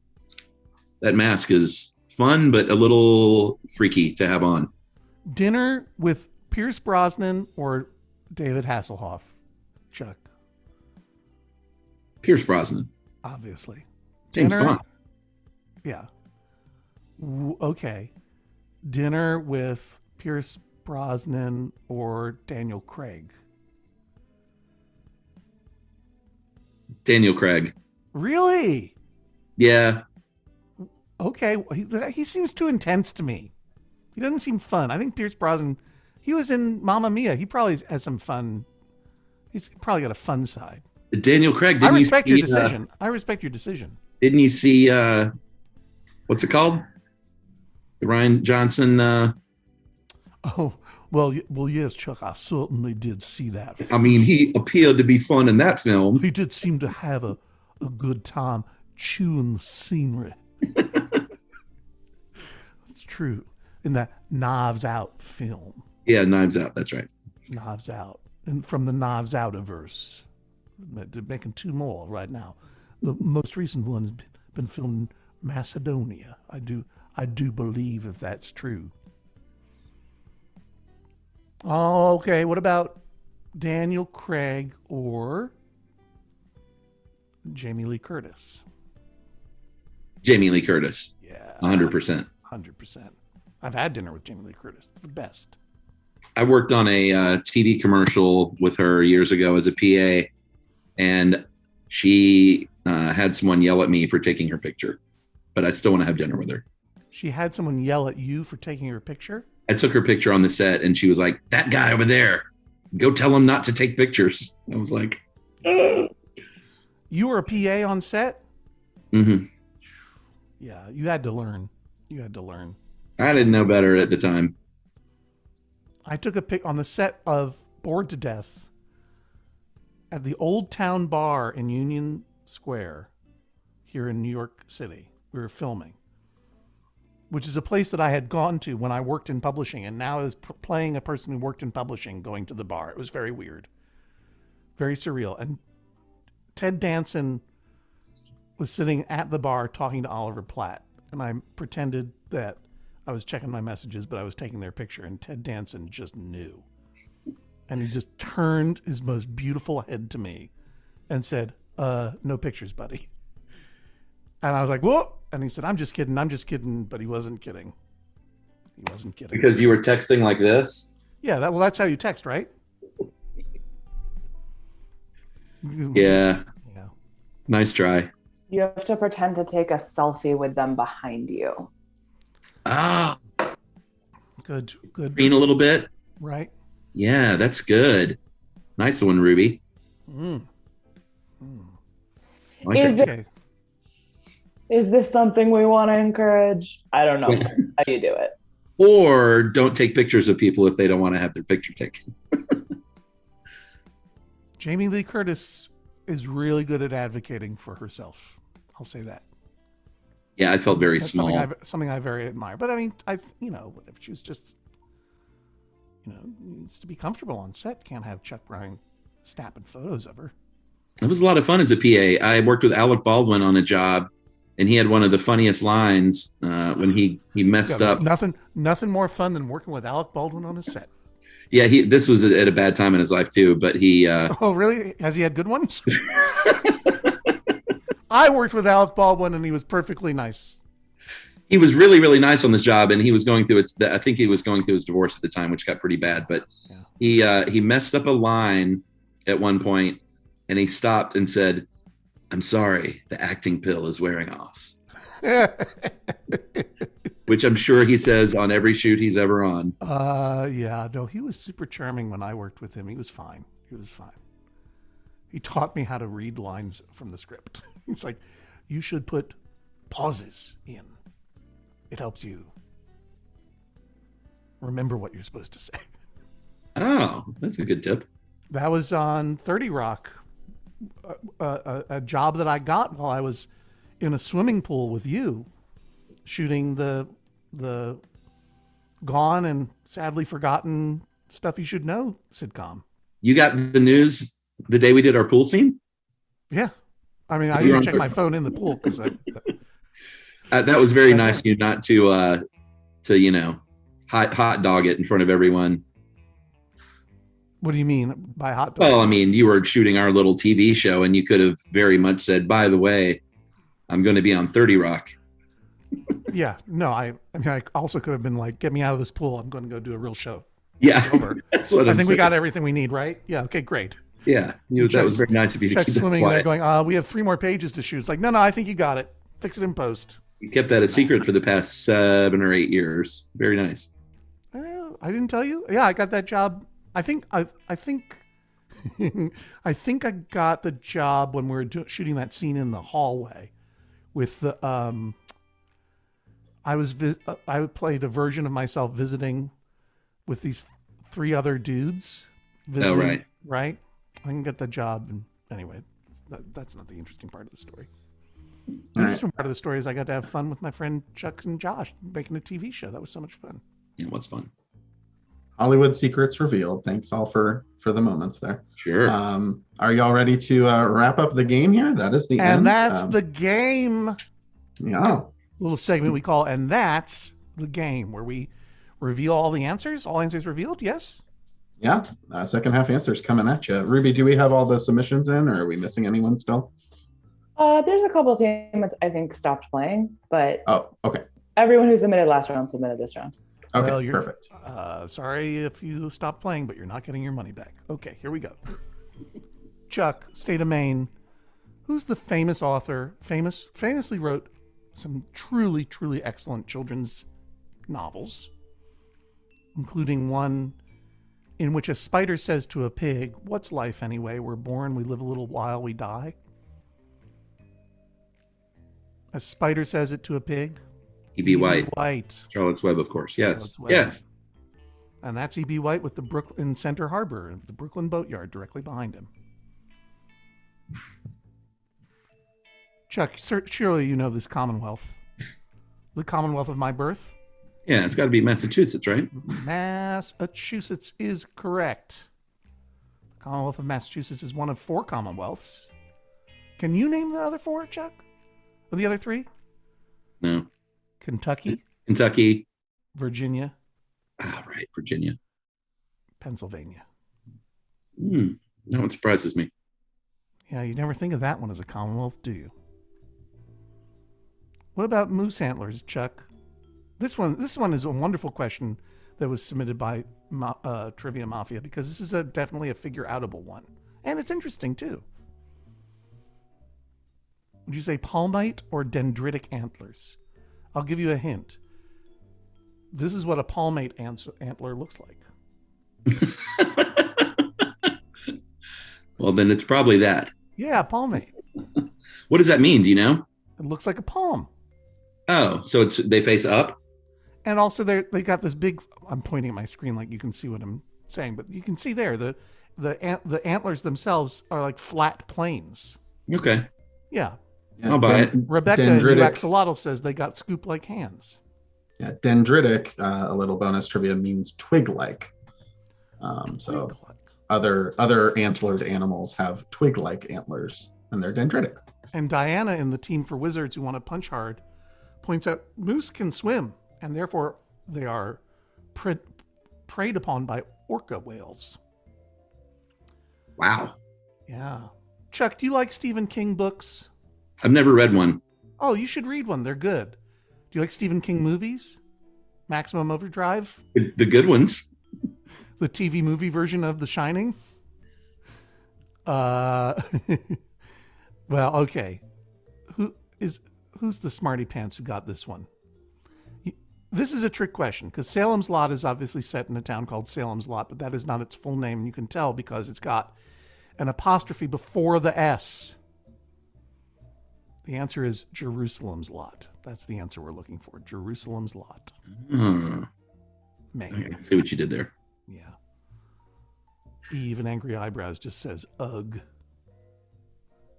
mask is fun, but a little freaky to have on. Dinner with Pierce Brosnan or David Hasselhoff, Chuck? Pierce Brosnan. Obviously. James Bond. Yeah. Okay. Dinner with Pierce Brosnan or Daniel Craig? Daniel Craig. Really? Yeah. Okay. He seems too intense to me. He doesn't seem fun. I think Pierce Brosnan, he was in Mamma Mia. He probably has some fun. He's probably got a fun side. Daniel Craig. I respect your decision. I respect your decision. Didn't you see, what's it called? The Ryan Johnson. Well, yes, Chuck, I certainly did see that. I mean, he appeared to be fun in that film. He did seem to have a good time chewing the scenery. It's true. In that Knives Out film. Yeah, Knives Out. That's right. Knives Out. And from the Knives Out-averse. They're making 2 more right now. The most recent one has been filmed in Macedonia. I do believe if that's true. Oh, okay. What about Daniel Craig or Jamie Lee Curtis? Jamie Lee Curtis. Yeah. 100%. 100%. I've had dinner with Jamie Lee Curtis. It's the best. I worked on a TV commercial with her years ago as a PA, and she had someone yell at me for taking her picture, but I still want to have dinner with her. She had someone yell at you for taking her picture? I took her picture on the set, and she was like, "That guy over there, go tell him not to take pictures." I was like, You were a PA on set? mm-hmm. Yeah, you had to learn. I didn't know better at the time. I took a pic on the set of Bored to Death at the Old Town Bar in Union Square here in New York City. We were filming, which is a place that I had gone to when I worked in publishing, and now is playing a person who worked in publishing going to the bar. It was very weird, very surreal. And Ted Danson was sitting at the bar talking to Oliver Platt, and I pretended that I was checking my messages, but I was taking their picture, and Ted Danson just knew. And he just turned his most beautiful head to me and said, no pictures, buddy. And I was like, whoa. And he said, I'm just kidding. But he wasn't kidding. Because you were texting like this? Yeah, that's how you text, right? Yeah. Nice try. You have to pretend to take a selfie with them behind you. Ah. Good. Green a little bit. Right. Yeah, that's good. Nice one, Ruby. Is this something we want to encourage? I don't know how you do it. Or don't take pictures of people if they don't want to have their picture taken. Jamie Lee Curtis is really good at advocating for herself. I'll say that. Yeah, I felt very That's small. Something I very admire. But I mean, if she was just, needs to be comfortable on set. Can't have Chuck Bryan snapping photos of her. It was a lot of fun as a PA. I worked with Alec Baldwin on a job, and he had one of the funniest lines when he messed up. Nothing more fun than working with Alec Baldwin on a set. Yeah, this was at a bad time in his life too, but he... Oh, really? Has he had good ones? I worked with Alec Baldwin, and he was perfectly nice. He was really, really nice on this job, and he was going through I think he was going through his divorce at the time, which got pretty bad. But he messed up a line at one point, and he stopped and said, "I'm sorry, the acting pill is wearing off." Which I'm sure he says on every shoot he's ever on. Yeah, no, he was super charming when I worked with him. He was fine. He taught me how to read lines from the script. He's like, you should put pauses in. It helps you remember what you're supposed to say. Oh, that's a good tip. That was on 30 Rock, a job that I got while I was in a swimming pool with you, shooting the Gone and Sadly Forgotten Stuff You Should Know sitcom. You got the news the day we did our pool scene? Yeah. I mean, I didn't check my phone in the pool because that was very nice of you not to hot dog it in front of everyone. What do you mean by hot dog? Well, I mean, you were shooting our little TV show, and you could have very much said, "By the way, I'm going to be on 30 Rock." Yeah, no, I mean, I also could have been like, "Get me out of this pool. I'm going to go do a real show." Yeah, that's what I think we got everything we need, right? Yeah. Okay, great. Yeah, that was very nice of you to keep swimming that there going, we have 3 more pages to shoot. It's like, no, I think you got it. Fix it in post. You kept that a secret for the past 7 or 8 years. Very nice. I didn't tell you. Yeah, I got that job. I think I got the job when we were shooting that scene in the hallway with the I played a version of myself visiting with these 3 other dudes. Oh, right. Right? I can get the job. And anyway, that's not the interesting part of the story. The interesting part of the story is I got to have fun with my friend Chuck and Josh making a TV show. That was so much fun. It was fun. Hollywood secrets revealed. Thanks all for the moments there. Sure. Are y'all ready to wrap up the game here? That is the end. And that's the game. Yeah. Little segment we call "And That's the Game," where we reveal all the answers. All answers revealed. Yes. Yeah. Second half answers coming at you. Ruby, do we have all the submissions in, or are we missing anyone still? There's a couple of teams I think stopped playing, but okay. Everyone who submitted last round submitted this round. Okay, well, perfect. Sorry if you stopped playing, but you're not getting your money back. Okay, here we go. Chuck, State of Maine. Who's the famous author? Famously wrote some truly, truly excellent children's novels, including one in which a spider says to a pig, "What's life anyway? We're born, we live a little while, we die." A spider says it to a pig. E.B. White. White. Charlotte's Web, of course. Yes. Web. Yes. And that's E.B. White with the Brooklyn Center Harbor, the Brooklyn Boatyard directly behind him. Chuck, surely you know this Commonwealth. The Commonwealth of my birth? Yeah, it's got to be Massachusetts, right? Massachusetts is correct. The Commonwealth of Massachusetts is one of 4 Commonwealths. Can you name the other 4, Chuck? Or the other 3? No. Kentucky. Virginia. Ah, right. Virginia. Pennsylvania. That one surprises me. Yeah, you never think of that one as a Commonwealth, do you? What about moose antlers, Chuck? This one is a wonderful question that was submitted by Trivia Mafia, because this is definitely a figure-outable one. And it's interesting, too. Would you say palmite or dendritic antlers? I'll give you a hint. This is what a palmate antler looks like. Well, then it's probably that. Yeah, palmate. What does that mean? Do you know? It looks like a palm. Oh, so they face up? And also they got this big, I'm pointing at my screen like you can see what I'm saying, but you can see there, the antlers themselves are like flat planes. Okay. Yeah. I'll buy it. Rebecca in New Axolotl says they got scoop-like hands. Yeah, dendritic, a little bonus trivia, means twig-like. So other antlered animals have twig-like antlers, and they're dendritic. And Diana in the Team for Wizards Who Want to Punch Hard points out moose can swim, and therefore they are preyed upon by orca whales. Wow. Yeah. Chuck, do you like Stephen King books? I've never read one. Oh, you should read one. They're good. Do you like Stephen King movies? Maximum Overdrive? The good ones. The TV movie version of The Shining? Well, okay. Who's the smarty pants who got this one? This is a trick question, because Salem's Lot is obviously set in a town called Salem's Lot, but that is not its full name, and you can tell because it's got an apostrophe before the S. The answer is Jerusalem's Lot. That's the answer we're looking for. Jerusalem's Lot. Maine. I see what you did there. Yeah. Eve and Angry Eyebrows just says, ugh.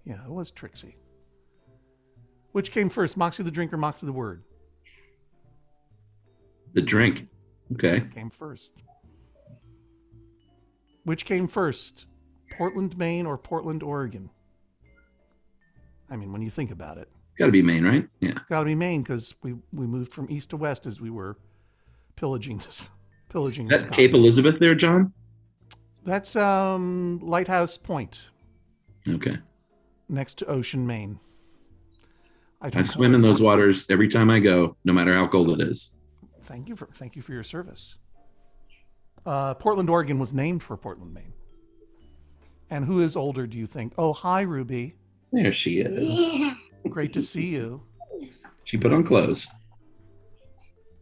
Yeah, it was Trixie. Which came first, Moxie the Drink or Moxie the Word? The drink. Okay. Came first. Which came first, Portland, Maine or Portland, Oregon? I mean, when you think about it. Got to be Maine, right? Yeah. It's got to be Maine because we moved from east to west as we were pillaging this. That Cape Elizabeth there, John? That's Lighthouse Point. Okay. Next to Ocean, Maine. I swim in those waters every time I go, no matter how cold it is. Thank you for your service. Portland, Oregon was named for Portland, Maine. And who is older, do you think? Oh, hi, Ruby. There she is. Great to see you. She put on clothes.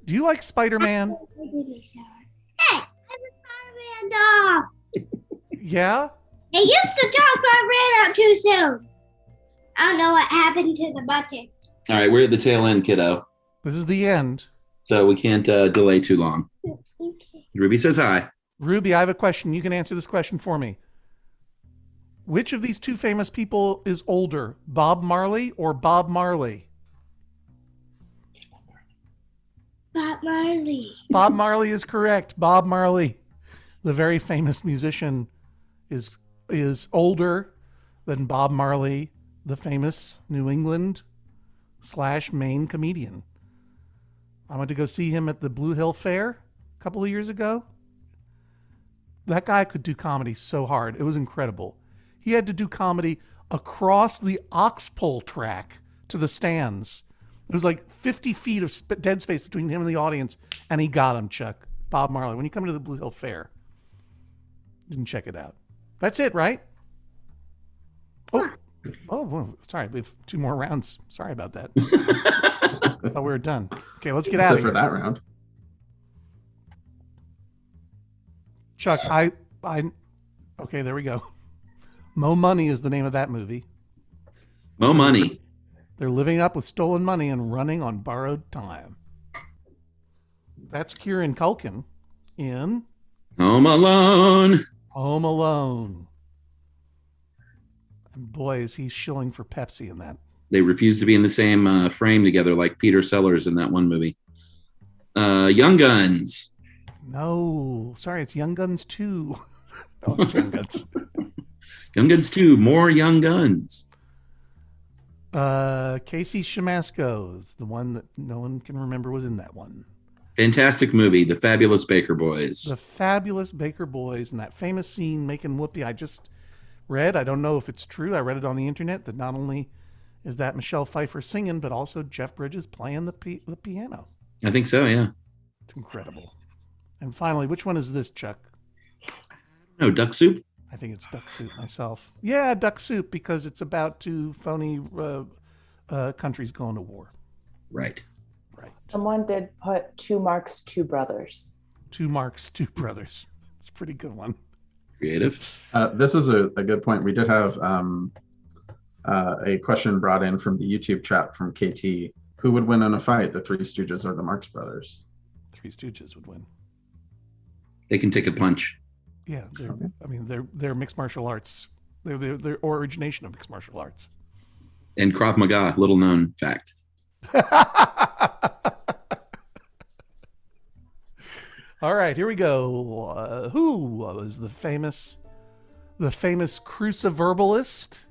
Do you like Spider-Man? Hey, I'm a Spider-Man dog. Yeah? It used to talk, but I ran out too soon. I don't know what happened to the button. All right, we're at the tail end, kiddo. This is the end. So we can't delay too long. Okay. Ruby says hi. Ruby, I have a question. You can answer this question for me. Which of these two famous people is older, Bob Marley or Bob Marley? Bob Marley. Bob Marley is correct. Bob Marley, the very famous musician, is older than Bob Marley, the famous New England / Maine comedian. I went to go see him at the Blue Hill Fair a couple of years ago. That guy could do comedy so hard. It was incredible. He had to do comedy across the oxpole track to the stands. It was like 50 feet of dead space between him and the audience, and he got him, Chuck. Bob Marley. When you come to the Blue Hill Fair, you can check it out. That's it, right? Oh, well, sorry. We have 2 more rounds. Sorry about that. I thought we were done. Okay, let's get out of here. For that round. Chuck, okay, there we go. Mo Money is the name of that movie. Mo Money. They're living up with stolen money and running on borrowed time. That's Kieran Culkin in Home Alone. Home Alone. And boy, is he shilling for Pepsi in that. They refuse to be in the same frame together like Peter Sellers in that one movie. Young Guns. No, sorry, it's Young Guns 2. Oh, it's Young Guns. Young Guns 2, more Young Guns. Casey Siemaszko's the one that no one can remember was in that one. Fantastic movie, The Fabulous Baker Boys. The Fabulous Baker Boys, and that famous scene making whoopee. I just read, I don't know if it's true, I read it on the internet, that not only is that Michelle Pfeiffer singing, but also Jeff Bridges playing the piano. I think so, yeah. It's incredible. And finally, which one is this, Chuck? No, Duck Soup? I think it's Duck Soup myself. Yeah, Duck Soup, because it's about 2 phony countries going to war. Right. Someone did put 2 marks, 2 brothers. 2 marks, 2 brothers. It's a pretty good one. Creative. This is a good point. We did have a question brought in from the YouTube chat from KT. Who would win in a fight, the Three Stooges or the Marx Brothers? Three Stooges would win. They can take a punch. Yeah, they're mixed martial arts. They're origination of mixed martial arts. And Krav Maga, little known fact. All right, here we go. Who was the famous cruciverbalist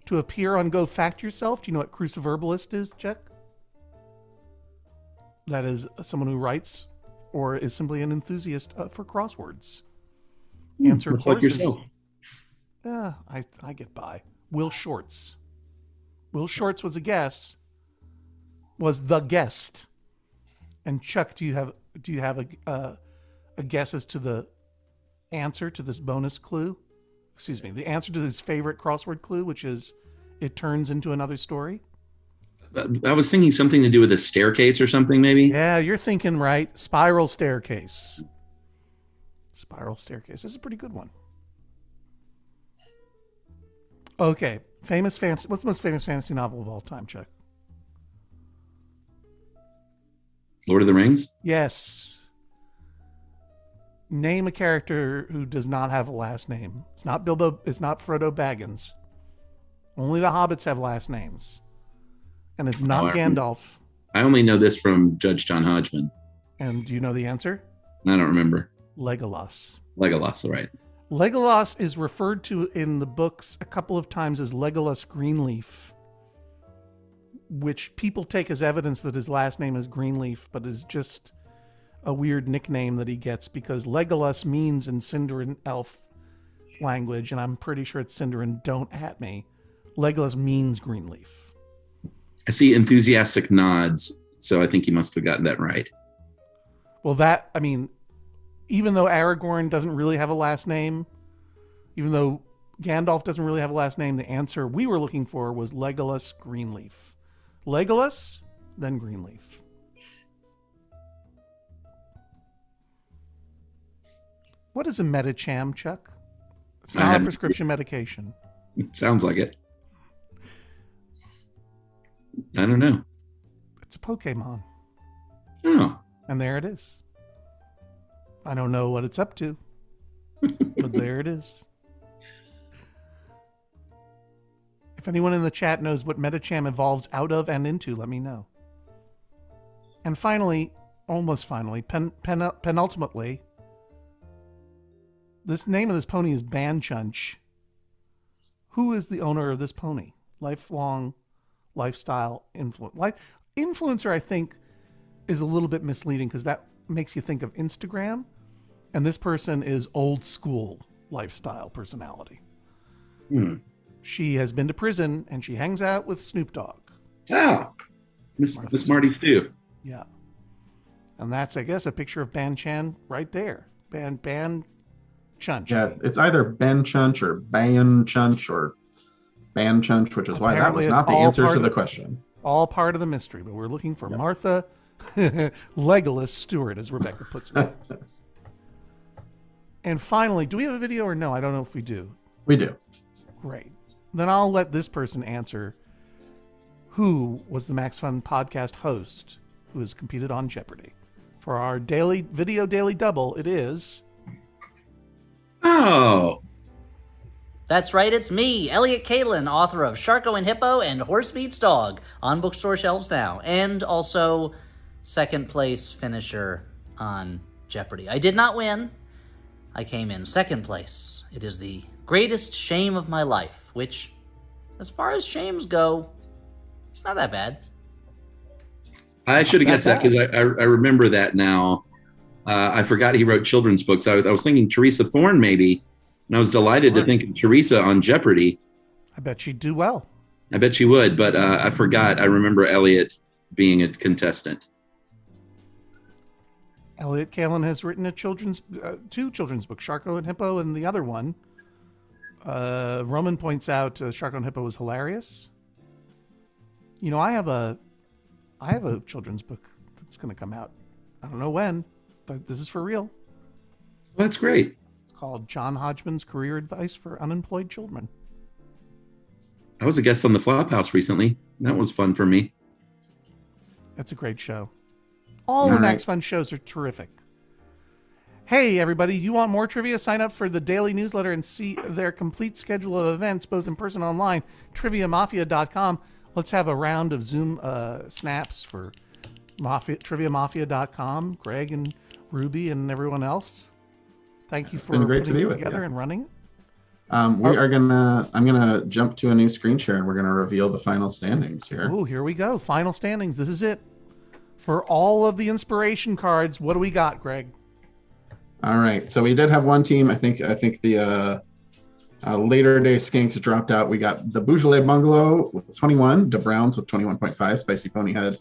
to appear on Go Fact Yourself? Do you know what cruciverbalist is, Chuck? That is someone who writes or is simply an enthusiast for crosswords. Answer courses. Like yourself. I get by. Will Shorts. Will Shorts was the guest. And Chuck, do you have a guess as to the answer to this bonus clue? Excuse me, the answer to his favorite crossword clue, which is it turns into another story? I was thinking something to do with a staircase or something, maybe. Yeah, you're thinking right. Spiral staircase. Spiral staircase. This is a pretty good one. Okay, what's the most famous fantasy novel of all time, Chuck? Lord of the Rings? Yes. Name a character who does not have a last name. It's not Bilbo. It's not Frodo Baggins. Only the hobbits have last names. And it's not Gandalf. I only know this from Judge John Hodgman. And do you know the answer? I don't remember. Legolas. Legolas, right. Legolas is referred to in the books a couple of times as Legolas Greenleaf, which people take as evidence that his last name is Greenleaf, but is just a weird nickname that he gets because Legolas means in Sindarin elf language, and I'm pretty sure it's Sindarin, don't at me. Legolas means Greenleaf. I see enthusiastic nods, so I think you must have gotten that right. Well, even though Aragorn doesn't really have a last name, even though Gandalf doesn't really have a last name, the answer we were looking for was Legolas Greenleaf. Legolas, then Greenleaf. What is a Metacham, Chuck? It's not a prescription medication. It sounds like it. I don't know. It's a Pokemon. Oh. And there it is. I don't know what it's up to. But there it is. If anyone in the chat knows what Metacham evolves out of and into, let me know. And finally, almost finally, penultimately, this name of this pony is Banchunch. Who is the owner of this pony? Lifelong lifestyle influencer, I think, is a little bit misleading because that makes you think of Instagram. And this person is old school lifestyle personality. She has been to prison and she hangs out with Snoop Dogg. Oh, Miss Marty Stew. Yeah. And that's, I guess, a picture of Ban Chan right there. Ban Chunch. Yeah, it's either Ben Chunch or Ban Chunch or Ban Chunch, which is why that was not the answer to the question. All part of the mystery, but we're looking for Martha Legolas Stewart, as Rebecca puts it. And finally, do we have a video or no? I don't know if we do. We do. Great. Then I'll let this person answer who was the MaxFun podcast host who has competed on Jeopardy. For our daily double, it is... Oh. That's right, it's me, Elliot Kalin, author of Sharko and Hippo and Horse Beats Dog, on bookstore shelves now, and also second place finisher on Jeopardy. I did not win. I came in second place. It is the greatest shame of my life, which, as far as shames go, it's not that bad. I should have guessed that because I remember that now. I forgot he wrote children's books. I was thinking Teresa Thorne maybe, and I was delighted to think of Teresa on Jeopardy. I bet she'd do well. I bet she would, but I forgot. I remember Elliot being a contestant. Elliot Kalin has written two children's books, Sharko and Hippo, and the other one. Roman points out Sharko and Hippo was hilarious. You know, I have a children's book that's going to come out. I don't know when, but this is for real. Well, that's great. It's called John Hodgman's Career Advice for Unemployed Children. I was a guest on the Flophouse recently. That was fun for me. It's a great show. All the MaxFun shows are terrific. Hey, everybody, you want more trivia? Sign up for the daily newsletter and see their complete schedule of events, both in person and online, triviamafia.com. Let's have a round of Zoom snaps for triviamafia.com, Greg and Ruby and everyone else. Thank you for putting it together and running it. I'm gonna jump to a new screen share and we're gonna reveal the final standings here. Oh, here we go. Final standings. This is it. For all of the inspiration cards, what do we got, Greg? All right. So we did have one team. I think the Later Day Skinks dropped out. We got the Beaujolais Bungalow with 21, the Browns with 21.5, Spicy Ponyhead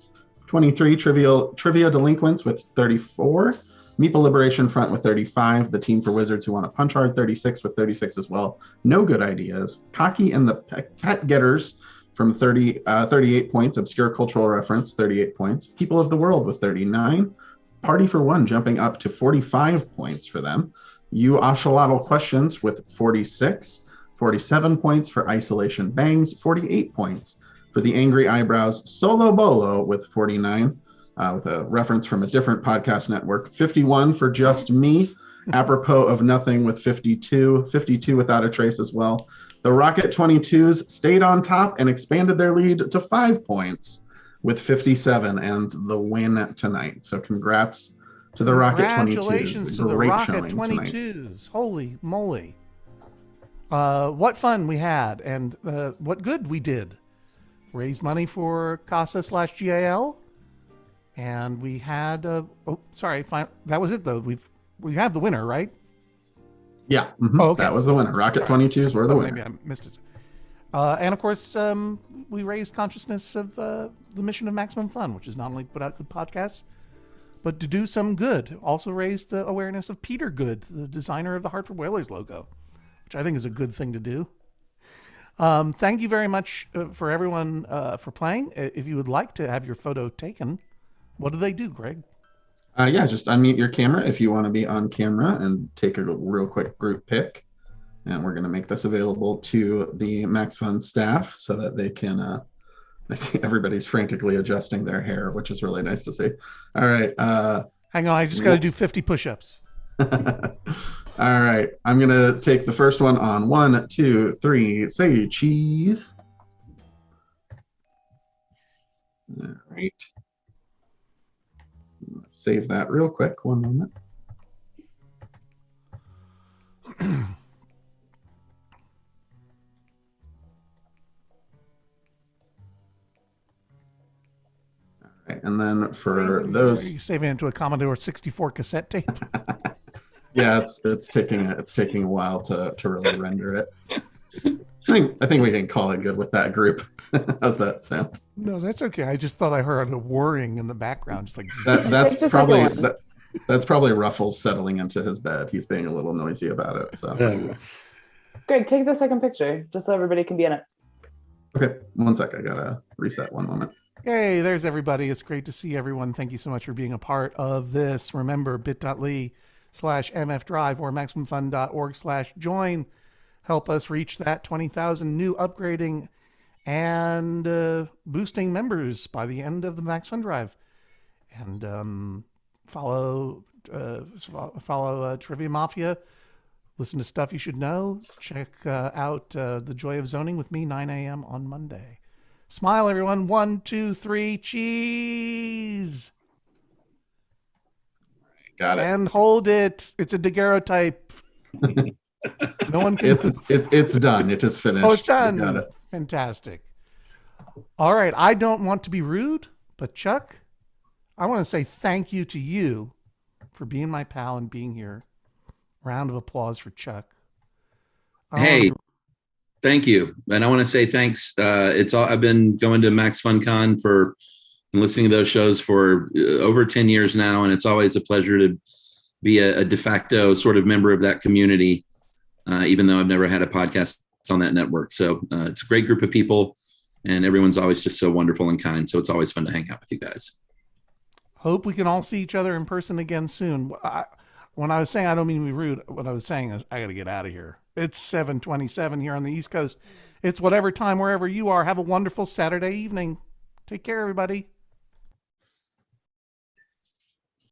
23, Trivia Delinquents with 34, Meeple Liberation Front with 35, the Team for Wizards Who Want to Punch Hard 36 with 36 as well. No Good Ideas. Cocky and the Pet Getters from 38 points. Obscure Cultural Reference 38 points. People of the World with 39. Party for One jumping up to 45 points for them. You Oshaladdle Questions with 46. 47 points for Isolation Bangs. 48 points for the Angry Eyebrows Solo Bolo with 49. With a reference from a different podcast network. 51 for Just Me. Apropos of Nothing with 52. 52 Without a Trace as well. The Rocket 22s stayed on top and expanded their lead to 5 points with 57 and the win tonight. So congrats to the Rocket 22s. Congratulations to the Rocket 22s. Tonight. Holy moly. What fun we had and what good we did. Raised money for CASA/GAL. And we had, that was it though. We have the winner, right? Yeah, okay. That was the winner. Rocket 22s were the winner. Maybe I missed it. And of course, we raised consciousness of the mission of MaxFun Fun, which is not only put out good podcasts, but to do some good. Also raised the awareness of Peter Good, the designer of the Hartford Whalers logo, which I think is a good thing to do. Thank you very much for everyone for playing. If you would like to have your photo taken, what do they do, Greg? Just unmute your camera if you want to be on camera and take a real quick group pic. And we're going to make this available to the MaxFun staff so that they can, I see everybody's frantically adjusting their hair, which is really nice to see. All right. Hang on, I just got to do 50 push-ups. All right. I'm going to take the first one on 1, 2, 3. Say cheese. All right. Save that real quick. One moment. All right. And then for those, are you saving it into a Commodore 64 cassette tape? yeah, it's taking a while to really render it. I think we can call it good with that group. How's that sound? No, that's okay. I just thought I heard a whirring in the background, just like that's probably Ruffles settling into his bed. He's being a little noisy about it. So, Greg, take the second picture just so everybody can be in it. Okay, one sec. I gotta reset. One moment. Hey, there's everybody. It's great to see everyone. Thank you so much for being a part of this. Remember, bit.ly/mfdrive or maximumfun.org/join. Help us reach that 20,000 new upgrading and boosting members by the end of the MaxFun Drive. And follow Trivia Mafia. Listen to stuff you should know. Check out The Joy of Zoning with me, 9 a.m. on Monday. Smile, everyone. 1, 2, 3, cheese. Got it. And hold it. It's a daguerreotype. No one can. It's done. It is finished. Oh, it's done. Got it. Fantastic. All right. I don't want to be rude, but Chuck, I want to say thank you to you for being my pal and being here. Round of applause for Chuck. Hey, thank you. And I want to say thanks. I've been going to MaxFun Con and listening to those shows for over 10 years now. And it's always a pleasure to be a de facto sort of member of that community, even though I've never had a podcast on that network. So it's a great group of people and everyone's always just so wonderful and kind. So it's always fun to hang out with you guys. Hope we can all see each other in person again soon. When I was saying I don't mean to be rude, what I was saying is I got to get out of here. It's 7:27 here on the East Coast. It's whatever time wherever you are. Have a wonderful Saturday evening. Take care, everybody.